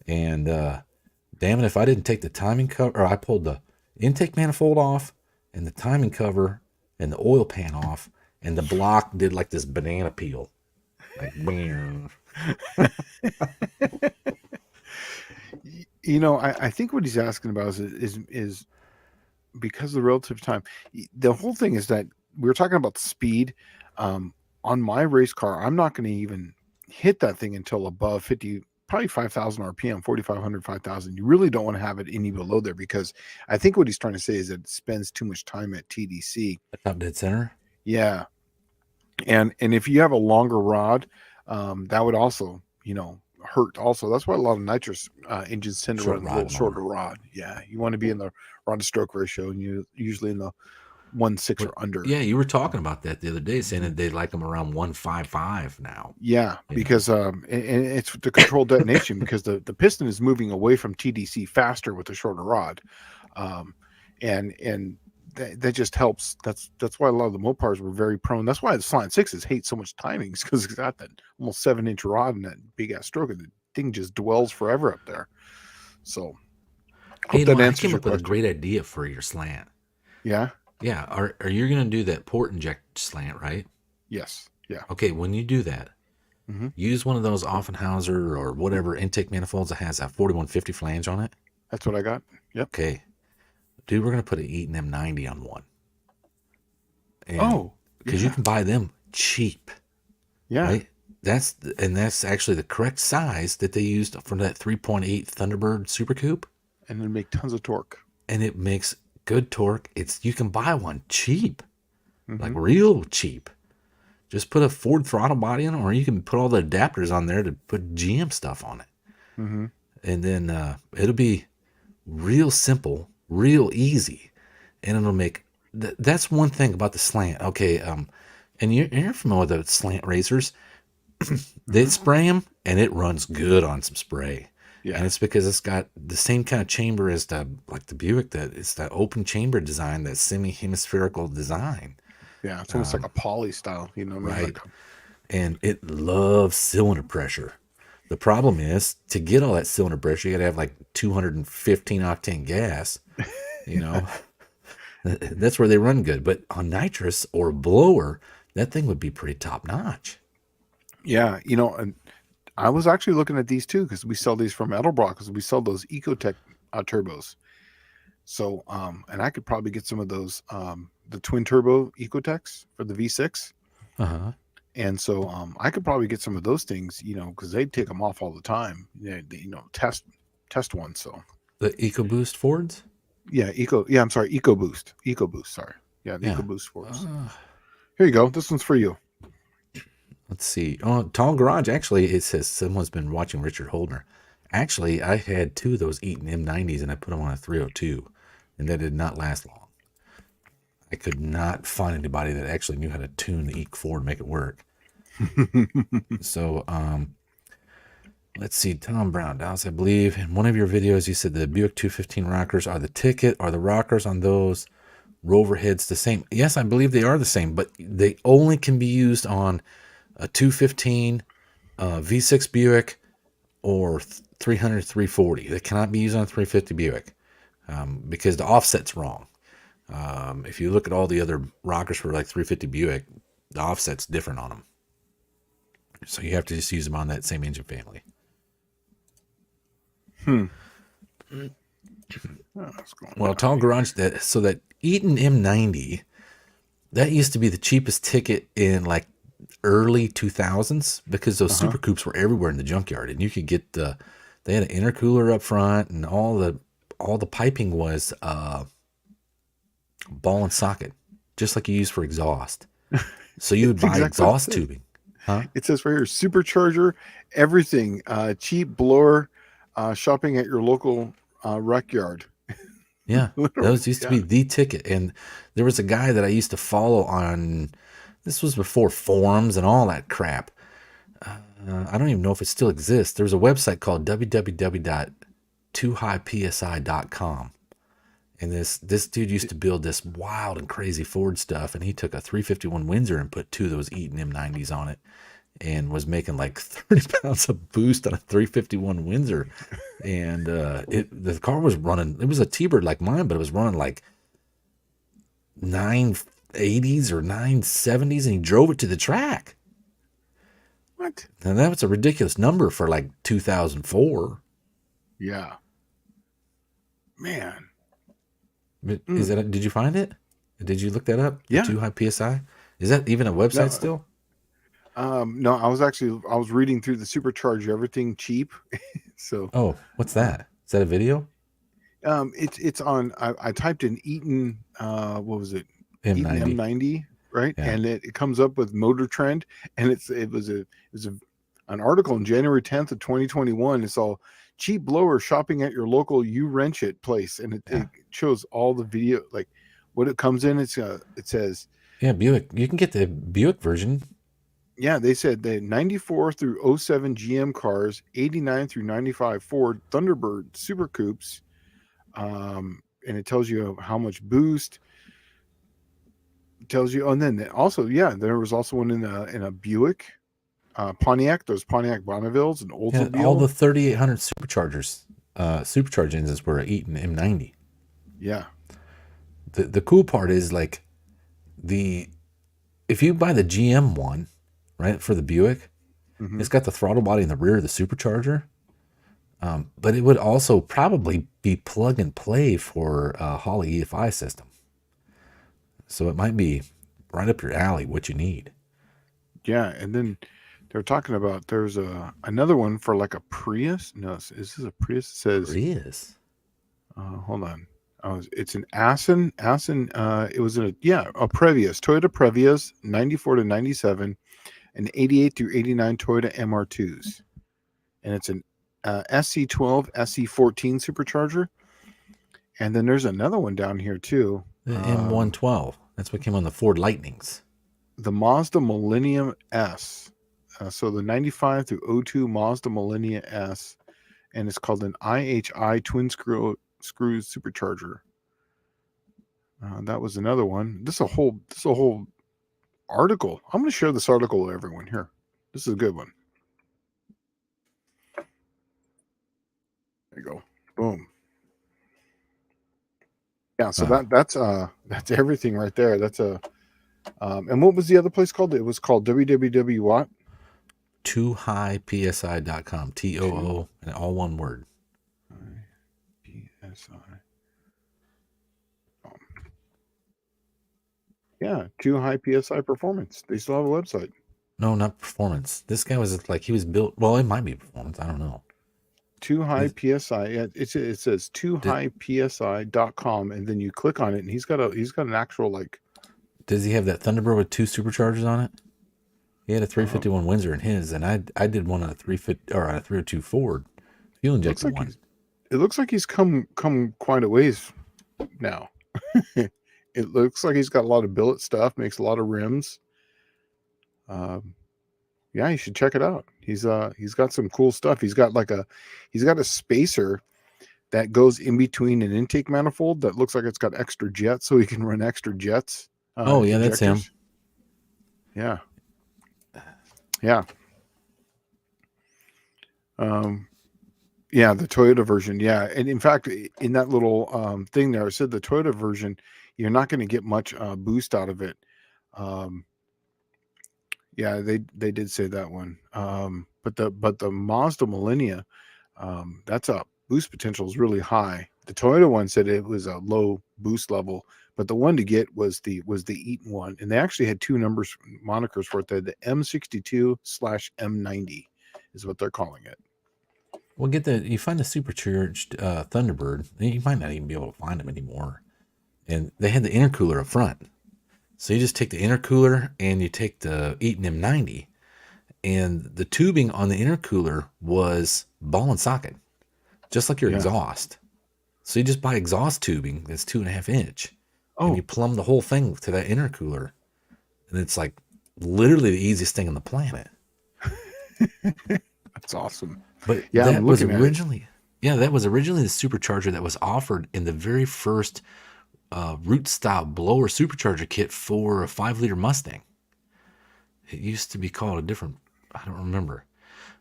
And damn it, if I didn't take the timing cover, or I pulled the intake manifold off and the timing cover and the oil pan off, and the block did like this banana peel. Like, I think what he's asking about is because of the relative time. The whole thing is that we were talking about the speed. On my race car, I'm not going to even hit that thing until above 50, probably 5,000 RPM, 4,500, 5,000. You really don't want to have it any below there, because I think what he's trying to say is that it spends too much time at TDC. top dead center. Yeah. And if you have a longer rod, that would also, hurt also. That's why a lot of nitrous engines tend to run a little shorter rod. Yeah. You want to be in the rod to stroke ratio, and you usually in the 1.6 But or under. yeah, you were talking about that the other day, saying that they like them around 155 now. Yeah, You know, because and it's the control detonation because the piston is moving away from TDC faster with a shorter rod, um, and that just helps. That's why a lot of the Mopars were very prone. That's why the Slant Sixes hate so much timings because it's got that almost 7-inch rod and that big ass stroke, and the thing just dwells forever up there. So, hey, hope that Lon, I answers came your up with a question. great idea for your slant. Yeah. Yeah, are you gonna do that port inject slant, right? Yes. Yeah. Okay, when you do that, Hmm. use one of those Offenhauser or whatever intake manifolds that has a 4150 flange on it. That's what I got. Yep. Okay, dude, we're gonna put an Eaton M90 on one, and Oh. because you Yeah. can buy them cheap, Yeah. right? That's actually the correct size that they used for that 3.8 Thunderbird Super Coupe, And then make tons of torque. and it makes good torque. It's you can buy one cheap, like Hmm. real cheap. Just put a Ford throttle body on it, or you can put all the adapters on there to put GM stuff on it, Hmm. and then it'll be real simple, real easy, and it'll make. That's one thing about the slant. Okay, and you're familiar with the slant racers. They Hmm. spray them, and it runs good on some spray. And Yeah. it's because it's got the same kind of chamber as the Buick. That it's that open chamber design, that semi-hemispherical design, Yeah. It's almost like a poly style. You know what I mean? right? Like, And it loves cylinder pressure. The problem is to get all that cylinder pressure, you got to have like 215 octane gas. You know, that's where they run good. But on nitrous or blower, that thing would be pretty top notch. yeah. And I was actually looking at these too because we sell these from Edelbrock because we sell those Ecotech turbos. So, and I could probably get some of those, the twin turbo Ecotechs for the V6. Uh huh. And so, I could probably get some of those things, because they take them off all the time. Test one. So, The EcoBoost Fords. yeah, yeah, I'm sorry, EcoBoost. Sorry. Yeah, the Yeah. EcoBoost Force. Here you go. This one's for you. Let's see. Oh, Tall Garage. Actually, it says someone's been watching Richard Holdner. Actually, I had two of those Eaton M90s and I put them on a 302, and that did not last long. I could not find anybody that actually knew how to tune the E4 to make it work. So, let's see. Tom Brown, Dallas, I believe in one of your videos you said the Buick 215 rockers are the ticket. Are the rockers on those Rover heads the same? Yes, I believe they are the same, but they only can be used on a 215 V6 Buick or 300 340. They cannot be used on a 350 Buick because the offset's wrong. If you look at all the other rockers for like 350 Buick, the offset's different on them. So you have to just use them on that same engine family. Well, Tall Garage, that Eaton M90, that used to be the cheapest ticket in like early 2000s because those Super Coupes were everywhere in the junkyard, and you could get they had an intercooler up front, and all the piping was ball and socket, just like you use for exhaust. So you would buy Exactly what it exhaust says. tubing. Huh? It says right here, supercharger, everything, cheap blower, shopping at your local rec yard. Yeah, Literally, those used to be the ticket. And there was a guy that I used to follow on, this was before forums and all that crap. I don't even know if it still exists. There was a website called www.toohighpsi.com. And this dude used to build this wild and crazy Ford stuff. And he took a 351 Windsor and put two of those Eaton M90s on it and was making like 30 pounds of boost on a 351 Windsor. And the car was running, it was a T-Bird like mine, but it was running like 980s or 970s, and he drove it to the track. What? And that was a ridiculous number for like 2004. Yeah. Man. Is that? Did you find it? Did you look that up? Yeah. Too High PSI. Is that even a website still? No, I was reading through the Supercharger everything cheap. So. Oh, what's that? Is that a video? It's on. I typed in Eaton. What was it? M90. Eaton M90, right? Yeah. And it comes up with Motor Trend, and it was an article on January 10th of 2021. It's all cheap blower shopping at your local You Wrench It place, and it shows all the video, like what it comes in. It says, Yeah, Buick. You can get the Buick version. yeah, they said the 94 through 07 GM cars, 89 through 95 Ford Thunderbird Super Coupes, and it tells you how much boost. It tells you, and then also, yeah, there was also one in a Buick, Pontiac, those Pontiac Bonnevilles, and Yeah, all Oldsmobile. the 3800 Superchargers, Supercharge engines were Eaton M90. Yeah, The cool part is like if you buy the GM one, right, for the Buick, it's got the throttle body in the rear of the Supercharger. But it would also probably be plug and play for a Holley EFI system. So it might be right up your alley, what you need. yeah, and then they're talking about there's another one for like a Prius. No, is this a Prius? It says, Prius. hold on. It's an Assen. It was a Previous, Toyota Previous, 94 to 97, and 88 through 89 Toyota MR2s, and it's an SC12, SC14 supercharger. And then there's another one down here too. The M112. That's what came on the Ford Lightnings. The Mazda Millennium S. So the 95 through 02 Mazda Millennium S, and it's called an IHI twin screw supercharger. That was another one. This is a whole article. I'm going to share this article with everyone here. This is a good one. There you go. Boom. Yeah, so that's everything right there. That's and what was the other place called? It was called www what? TooHighPSI.com. TOO, and all one word. PSI. Yeah, Too High PSI Performance. They still have a website. No, not performance. This guy was like, he was built. Well, it might be performance. I don't know. Too High PSI. It says toohighpsi.com, and then you click on it, and he's got an actual like. Does he have that Thunderbird with 2 superchargers on it? He had a 351 Windsor in his, and I did one on a 350 or on a 302 Ford fuel injected one. It looks like he's come quite a ways now. It looks like he's got a lot of billet stuff, makes a lot of rims. Yeah, you should check it out. He's got some cool stuff. He's got a spacer that goes in between an intake manifold that looks like it's got extra jets, so he can run extra jets. Oh yeah, injectors. That's him. Yeah. Yeah. Yeah, the Toyota version. Yeah. And in fact, in that little thing there, I said the Toyota version, you're not going to get much boost out of it. Yeah, they did say that one. But the Mazda Millennia, that's a boost potential is really high. The Toyota one said it was a low boost level, but the one to get was the Eaton one, and they actually had two monikers for it. The M62/M90 is what they're calling it. Well, you find the supercharged Thunderbird, you might not even be able to find them anymore. And they had the intercooler up front. So you just take the intercooler and you take the Eaton M90, and the tubing on the intercooler was ball and socket, just like your exhaust. So you just buy exhaust tubing that's 2.5 inch. And you plumb the whole thing to that intercooler. And it's like literally the easiest thing on the planet. That's awesome. But yeah, that was originally the supercharger that was offered in the very first root style blower supercharger kit for a 5-liter Mustang. It used to be called a different, I don't remember,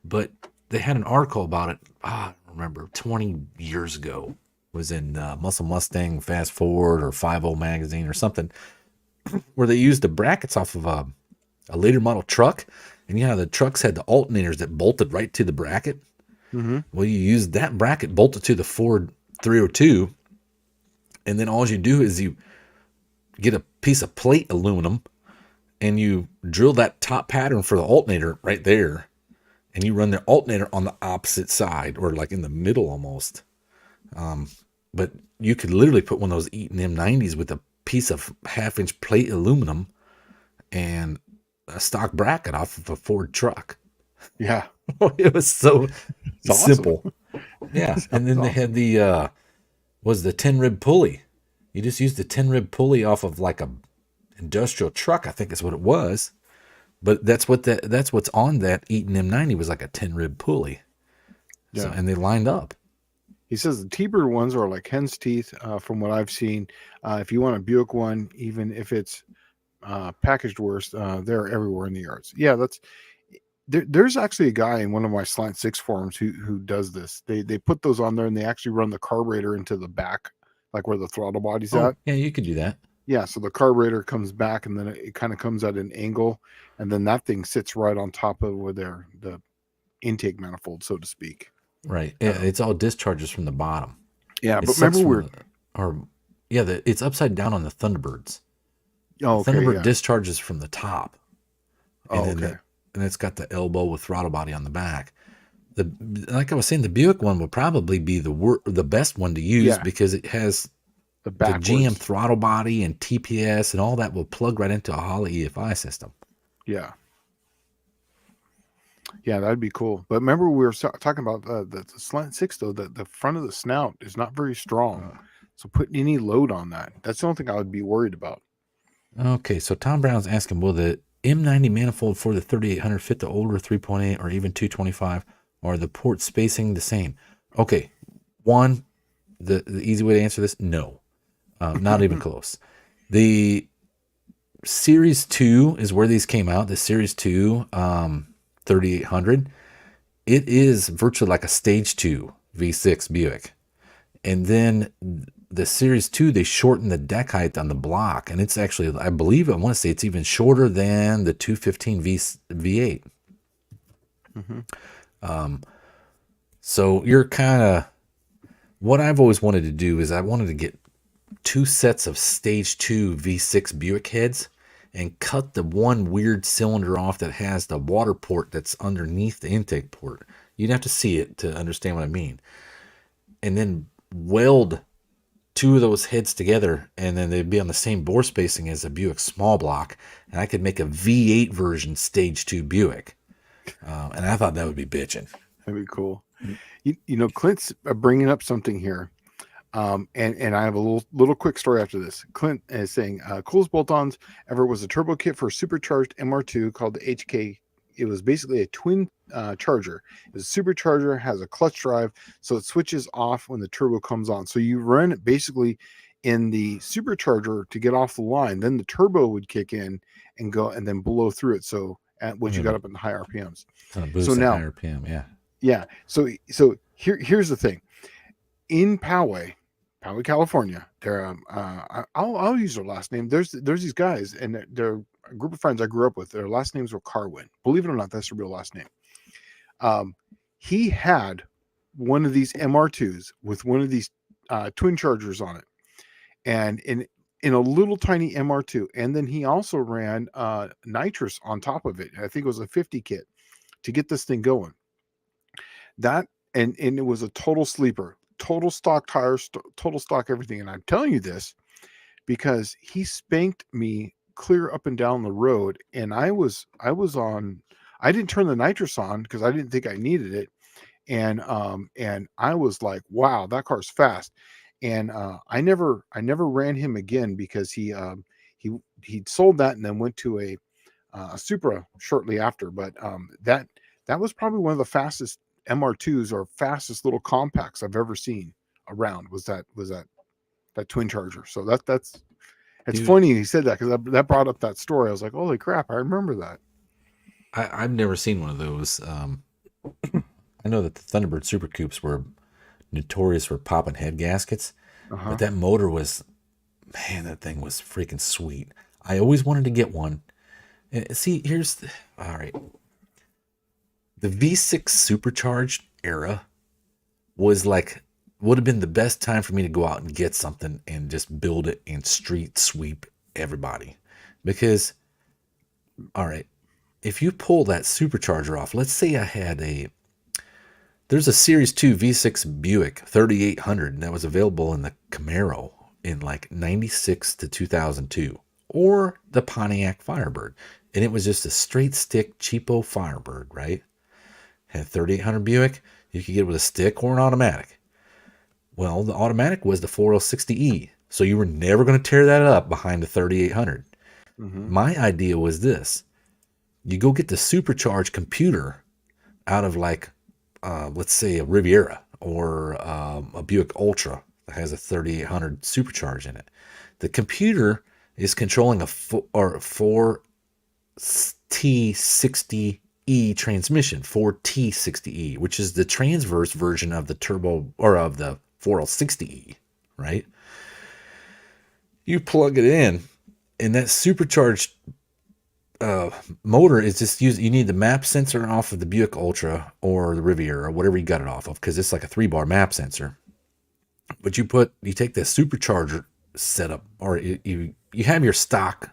but they had an article about it. I don't remember, 20 years ago. It was in Muscle Mustang Fast Forward or 5.0 magazine or something, where they used the brackets off of a later model truck. And the trucks had the alternators that bolted right to the bracket. Mm-hmm. Well, you use that bracket bolted to the Ford 302. And then all you do is you get a piece of plate aluminum and you drill that top pattern for the alternator right there. And you run the alternator on the opposite side, or like in the middle almost. But you could literally put one of those Eaton M90s with a piece of 1/2 inch plate aluminum and a stock bracket off of a Ford truck. Yeah. It was so simple. Awesome. Yeah. And then they had the 10 rib pulley. You just used the 10 rib pulley off of like a industrial truck, I think is what it was. But that's what's on that Eaton M90 was like a 10 rib pulley. So, Yeah. and they lined up. He says the T-Bird ones are like hen's teeth, from what I've seen. If you want a Buick one, even if it's packaged worse, they're everywhere in the yards. Yeah, there's actually a guy in one of my Slant 6 forums who does this. They put those on there and they actually run the carburetor into the back, like where the throttle body's at. Yeah, you could do that. Yeah, so the carburetor comes back and then it kind of comes at an angle, and then that thing sits right on top of where the intake manifold, so to speak. Right. Yeah, it's all discharges from the bottom. Yeah, It but sucks remember it's upside down on the Thunderbirds. oh, okay, Thunderbird yeah. discharges from the top. And Oh, then okay. and it's got the elbow with throttle body on the back. Like I was saying, the Buick one will probably be the best one to use because it has The the backwards. GM throttle body and TPS and all that will plug right into a Holley EFI system. Yeah. Yeah, that'd be cool. But remember, we were talking about the Slant 6, though. The front of the snout is not very strong. So putting any load on that, that's the only thing I would be worried about. Okay, so Tom Brown's asking, will the M90 manifold for the 3800 fit the older 3.8 or even 225, or are the port spacing the same? Okay, one, the easy way to answer this, no. Not even close. The Series 2 is where these came out. The Series 2 3800. It is virtually like a Stage 2 V6 Buick. And then the Series 2, they shortened the deck height on the block. And it's actually, I believe, I want to say it's even shorter than the 215 V8. So you're kind of, what I've always wanted to do is I wanted to get 2 sets of Stage 2 V6 Buick heads and cut the one weird cylinder off that has the water port that's underneath the intake port. You'd have to see it to understand what I mean. And then weld 2 of those heads together, and then they'd be on the same bore spacing as a Buick small block, and I could make a V8 version Stage 2 Buick. And I thought that would be bitching. That'd be cool. You know, Clint's bringing up something here. And I have a little quick story after this. Clint is saying, coolest bolt-ons ever was a turbo kit for a supercharged MR2 called the HK. It was basically a twin charger. It's a supercharger, has a clutch drive, so it switches off when the turbo comes on. So you run it basically in the supercharger to get off the line. Then the turbo would kick in and go and then blow through it. So once you got up in the high RPMs. So now high RPM, yeah. Yeah. So here's the thing. In Poway, California, there I'll use their last name. There's these guys, and they're a group of friends I grew up with. Their last names were Carwin. Believe it or not, that's their real last name. He had one of these MR2s with one of these twin chargers on it, and in a little tiny MR2, and then he also ran nitrous on top of it. I think it was a 50 kit to get this thing going. That and it was a total sleeper. Total stock tires, total stock everything. And I'm telling you this because he spanked me clear up and down the road. And I didn't turn the nitrous on because I didn't think I needed it. And I was like, wow, that car's fast. And I never ran him again because he sold that and then went to a Supra shortly after. But that was probably one of the fastest MR2s or fastest little compacts I've ever seen around was that twin charger. So it's funny he said that because that brought up that story. I was like, holy crap, I remember that. I've never seen one of those. I know that the Thunderbird Super Coupes were notorious for popping head gaskets, but that motor was, man, that thing was freaking sweet. I always wanted to get one. And see, all right. The V6 supercharged era would have been the best time for me to go out and get something and just build it and street sweep everybody. Because, all right, if you pull that supercharger off, let's say I had there's a Series 2 V6 Buick 3800 that was available in the Camaro in like 96 to 2002, or the Pontiac Firebird. And it was just a straight stick cheapo Firebird, right? Had 3800 Buick, you could get it with a stick or an automatic. Well, the automatic was the 4060E. So you were never going to tear that up behind the 3800. Mm-hmm. My idea was this. You go get the supercharged computer out of like, let's say a Riviera or a Buick Ultra that has a 3800 supercharge in it. The computer is controlling a 4T60E transmission, 4T60E, which is the transverse version of the turbo or of the 4L60E, right? You plug it in, and that supercharged motor is just used. You need the map sensor off of the Buick Ultra or the Riviera or whatever you got it off of, because it's like a 3-bar map sensor. But you take the supercharger setup, or you have your stock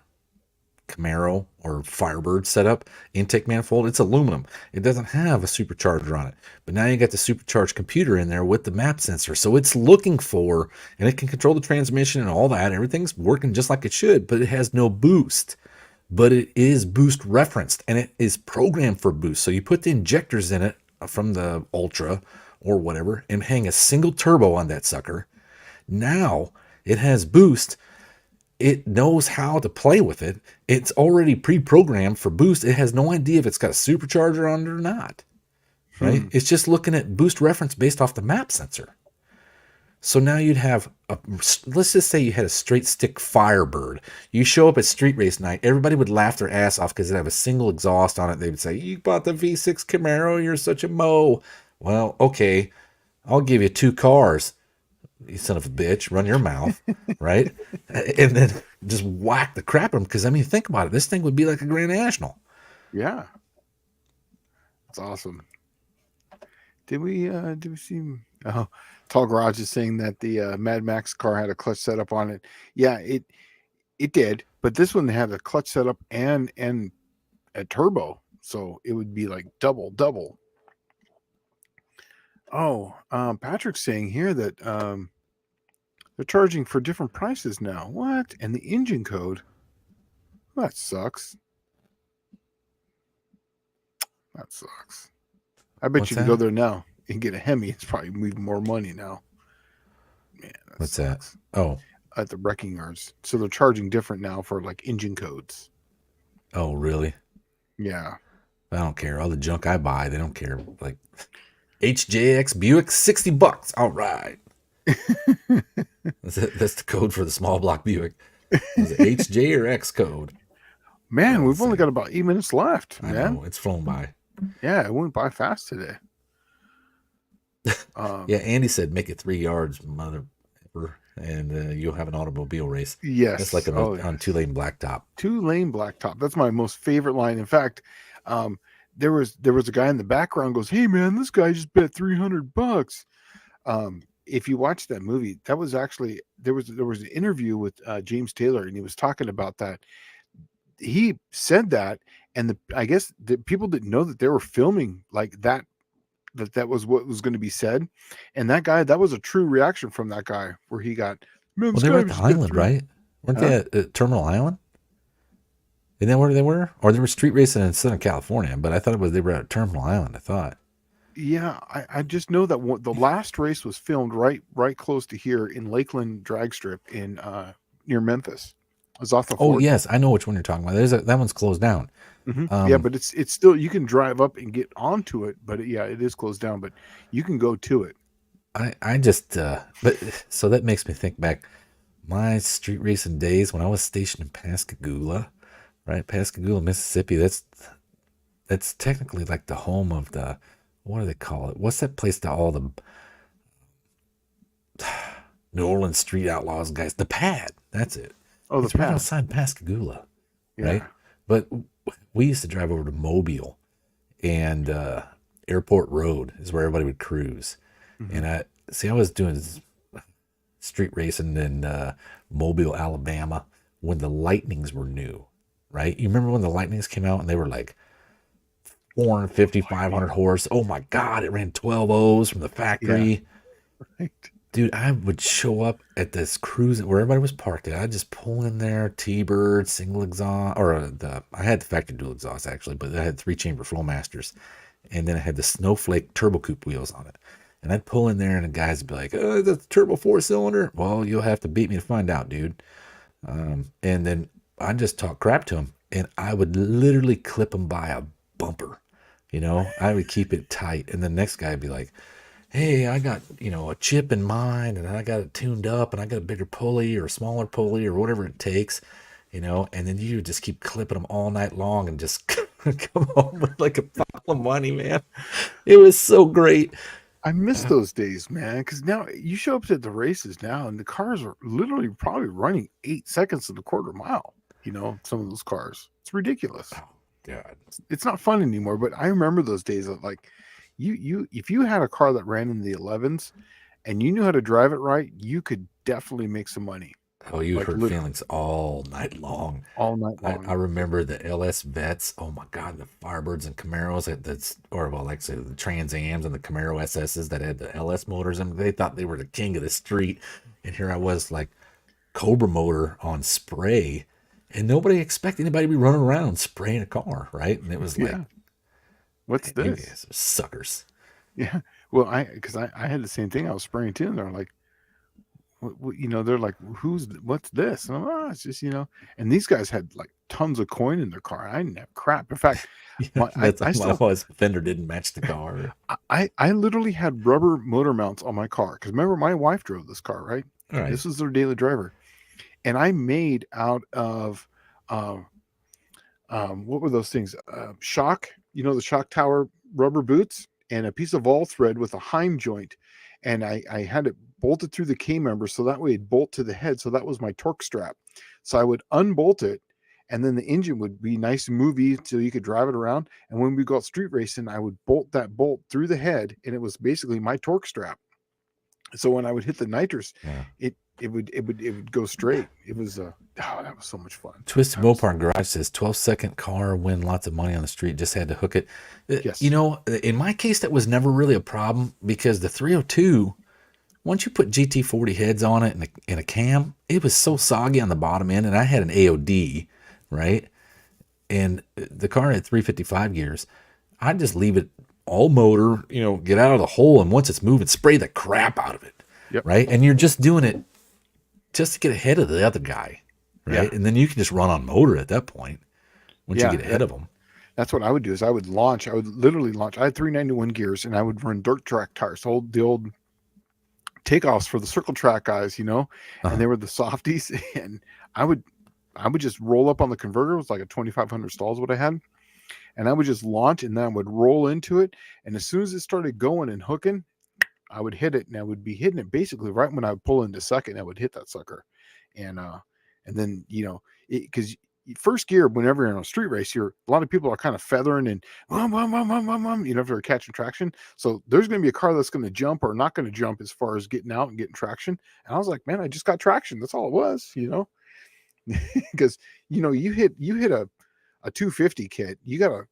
Camaro or Firebird setup intake manifold. It's aluminum. It doesn't have a supercharger on it. But now you got the supercharged computer in there with the map sensor. So it's looking for, and it can control the transmission and all that. Everything's working just like it should, but it has no boost. But it is boost referenced, and it is programmed for boost. So you put the injectors in it from the Ultra or whatever and hang a single turbo on that sucker. Now it has boost. It knows how to play with it. It's already pre-programmed for boost. It has no idea if it's got a supercharger on it or not, right? It's just looking at boost reference based off the map sensor. So now you'd have, let's just say you had a straight stick Firebird. You show up at street race night, everybody would laugh their ass off because it'd have a single exhaust on it. They would say, you bought the V6 Camaro, you're such a mo. Well, okay, I'll give you 2 cars. You son of a bitch, run your mouth, right? And then just whack the crap at them. Because, I mean, think about it. This thing would be like a Grand National. Yeah. That's awesome. Did we see... Oh, Tall Garage is saying that the Mad Max car had a clutch setup on it. Yeah, it did. But this one had a clutch setup and a turbo. So it would be like double. Oh, Patrick's saying here that they're charging for different prices now. What? And the engine code? That sucks. That sucks. I bet you can go there now and get a Hemi. It's probably even more money now. Man, What's sucks. that? Oh. At the wrecking yards. So they're charging different now for like engine codes. Oh, really? Yeah. I don't care. All the junk I buy, they don't care. Like HJX Buick, $60. All right. That's the code for the small block Buick. Is it HJ or X code? Man, we've only got about 8 minutes left. I know, it's flown by. Yeah, it went by fast today. Yeah, Andy said make it 3 yards, mother, and you'll have an automobile race. Yes, that's like on 2-lane blacktop. 2-lane blacktop. That's my most favorite line. In fact, there was a guy in the background goes, "Hey man, this guy just bet $300." If you watch that movie, that was actually there was an interview with James Taylor, and he was talking about that. He said that, and I guess the people didn't know that they were filming like that. That was what was going to be said, and that was a true reaction from that guy where he got. Well, they were at the island, right? Weren't they at Terminal Island? Isn't that where they were? Or they were street racing in Southern California, but I thought they were at Terminal Island. I thought. Yeah, I just know that the last race was filmed right close to here in Lakeland Drag Strip in near Memphis. It was off the. Oh yes, I know which one you're talking about. That one's closed down. Mm-hmm. Yeah, but it's still, you can drive up and get onto it, but it is closed down. But you can go to it. I just but so that makes me think back my street racing days when I was stationed in Pascagoula, right? Pascagoula, Mississippi. That's technically like the home of the, what do they call it? What's that place that all the New Orleans street outlaws guys? The Pad. That's it. Oh, the Pad. Right Pad outside Pascagoula, yeah. Right? But we used to drive over to Mobile, and Airport Road is where everybody would cruise. Mm-hmm. And I was doing street racing in Mobile, Alabama, when the Lightnings were new, right? You remember when the Lightnings came out and they were like 450, 500 horse? Oh my God, it ran 12 O's from the factory. Yeah. Right. Dude, I would show up at this cruise where everybody was parked at. I'd just pull in there, T-Bird, single exhaust, or I had the factory dual exhaust actually, but I had 3-chamber Flowmasters. And then I had the Snowflake turbo coupe wheels on it. And I'd pull in there and the guys would be like, oh, that's a turbo 4-cylinder. Well, you'll have to beat me to find out, dude. And then I'd just talk crap to them, and I would literally clip them by a bumper. I would keep it tight. And the next guy would be like, hey, I got, a chip in mine, and I got it tuned up, and I got a bigger pulley or a smaller pulley or whatever it takes, and then you just keep clipping them all night long and just come home with like a pile of money, man. It was so great. I miss those days, man, because now you show up at the races now, and the cars are literally probably running 8 seconds to the quarter mile. Some of those cars. It's ridiculous. Oh, God. It's not fun anymore, but I remember those days of like, if you had a car that ran in the 11s and you knew how to drive it right, you could definitely make some money. Oh, you hurt feelings all night long. All night long. I remember the LS Vets. Oh my God, the Firebirds and Camaros. Like I said, the Trans Ams and the Camaro SSs that had the LS motors. I mean, they thought they were the king of the street, and here I was like Cobra motor on spray, and nobody expected anybody to be running around spraying a car, right? And it was like, what's this? Guys, suckers. Yeah. Well, because I had the same thing. I was spraying too, and they're like, they're like, what's this? And I'm, it's just, and these guys had like tons of coin in their car. I didn't have crap. In fact, my fender didn't match the car. I literally had rubber motor mounts on my car. Cause remember my wife drove this car, right? Right. This was their daily driver. And I made out of, what were those things? Shock, the shock tower rubber boots and a piece of all thread with a Heim joint. And I had it bolted through the K-member so that way it'd bolt to the head. So that was my torque strap. So I would unbolt it, and then the engine would be nice and movie so you could drive it around. And when we go out street racing, I would bolt that bolt through the head, and it was basically my torque strap. So when I would hit the nitrous, it would go straight. It was that was so much fun. Twisted Mopar Garage says 12-second car, win lots of money on the street, just had to hook it. Yes. In my case, that was never really a problem because the 302, once you put GT40 heads on it and a cam, it was so soggy on the bottom end, and I had an AOD, right? And the car had 355 gears. I'd just leave it all motor, get out of the hole, and once it's moving, spray the crap out of it, right? And you're just doing it just to get ahead of the other guy, right? And then you can just run on motor at that point once you get ahead of them. That's what I would do is I would literally launch. I had 391 gears, and I would run dirt track tires, the old takeoffs for the circle track guys, and they were the softies. And I would just roll up on the converter. It was like a 2,500 stalls what I had. And I would just launch, and then I would roll into it. And as soon as it started going and hooking, I would hit it, and I would be hitting it basically right when I would pull into second. I would hit that sucker, and then because first gear, whenever you're in a street race, a lot of people are kind of feathering and if they're catching traction. So there's going to be a car that's going to jump or not going to jump as far as getting out and getting traction. And I was like, man, I just got traction. That's all it was, because you hit a 250 kit. You gotta.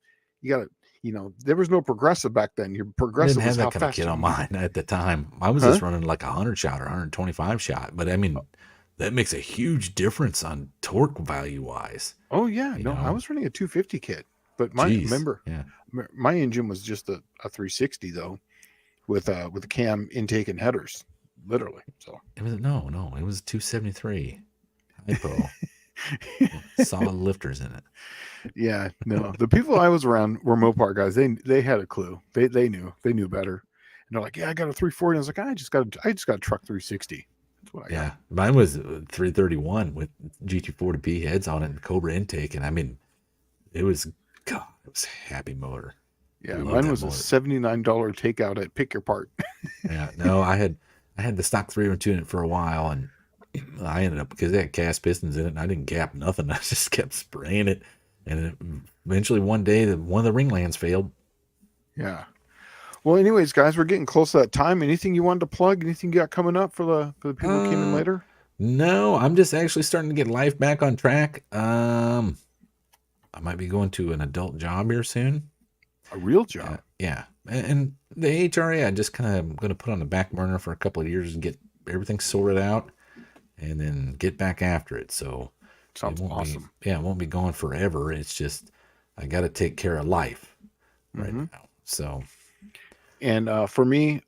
There was no progressive back then. Your progressive I didn't have was that how kind of fast kit on mine at the time. I was just running like 100 shot or 125 shot. But I mean, that makes a huge difference on torque value wise. Oh yeah, I was running a 250 kit, but my engine was just a 360 though, with a cam intake and headers, literally. So it was it was 273 hypo. Solid lifters in it. Yeah, no. The people I was around were Mopar guys. They had a clue. They knew better. And they're like, yeah, I got a 340. I was like, I just got a truck 360. That's what I got. Mine was 331 with GT40P heads on it and Cobra intake, and I mean, it was a happy motor. Yeah, mine was a $79 takeout at Pick Your Part. I had the stock 302 in it for a while, and I ended up, because they had cast pistons in it, and I didn't gap nothing. I just kept spraying it, and eventually one day one of the ring lands failed. Yeah. Well, anyways, guys, we're getting close to that time. Anything you wanted to plug? Anything you got coming up for the people who came in later? No, I'm just actually starting to get life back on track. I might be going to an adult job here soon. A real job? Yeah. And the HRA, I just kind of going to put on the back burner for a couple of years and get everything sorted out, and then get back after it. So sounds awesome. It won't be going forever. It's just I got to take care of life right now. So And for me,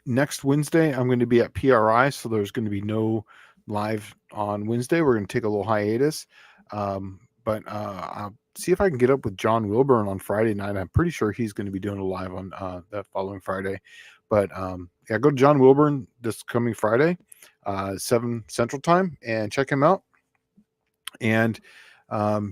next Wednesday, I'm going to be at PRI, so there's going to be no live on Wednesday. We're going to take a little hiatus. But I'll see if I can get up with John Wilburn on Friday night. I'm pretty sure he's going to be doing a live on that following Friday. But yeah, go to John Wilburn this coming Friday, 7 Central Time, and check him out. And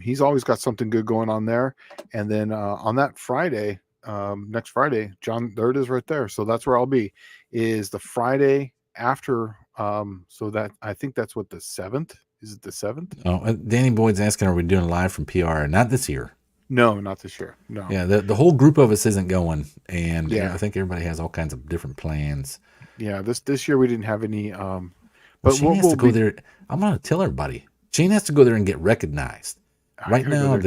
he's always got something good going on there. And then on that Friday, next Friday, John, there it is right there. So that's where I'll be, is the Friday after. So that, I think that's what, the 7th. Is it the 7th? Oh, Danny Boyd's asking, are we doing live from PR? Not this year. No, not this year. No. Yeah, the whole group of us isn't going, and Yeah. I think everybody has all kinds of different plans. Yeah, this year we didn't have any. But Well, Shane has to go there. I'm gonna tell everybody. Shane has to go there and get recognized. Right now,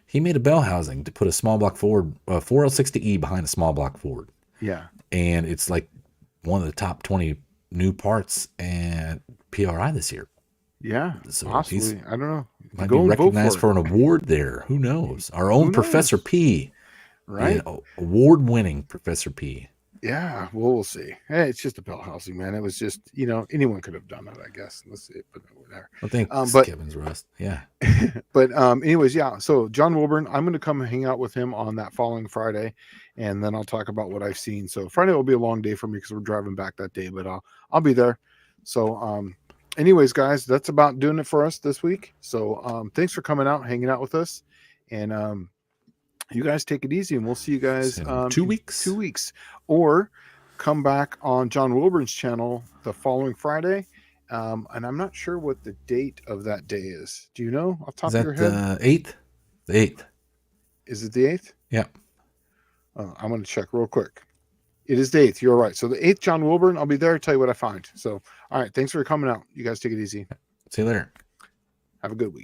he made a bell housing to put a small block Ford, 4L60E behind a small block Ford. Yeah, and it's like one of the top 20 new parts at PRI this year. Yeah, so possibly. I don't know. Might be recognized for an award there. Who knows? Our own Professor P. Right? Award-winning Professor P. Yeah, well, we'll see. Hey, it's just a bell housing, man. It was just, anyone could have done it, I guess. Let's see. But over there. I think Kevin's Rust. Yeah. But anyways, yeah. So John Wilburn, I'm going to come hang out with him on that following Friday, and then I'll talk about what I've seen. So Friday will be a long day for me because we're driving back that day, but I'll be there. So anyways, guys, that's about doing it for us this week. So thanks for coming out, hanging out with us, and you guys take it easy, and we'll see you guys 2 weeks. 2 weeks, or come back on John Wilburn's channel the following Friday. And I'm not sure what the date of that day is. Do you know off the top of your head? The 8th? The 8th. Is it the 8th? Yeah. I'm going to check real quick. It is the 8th. You're right. So the 8th, John Wilburn, I'll be there to tell you what I find. So, all right. Thanks for coming out. You guys take it easy. See you later. Have a good week.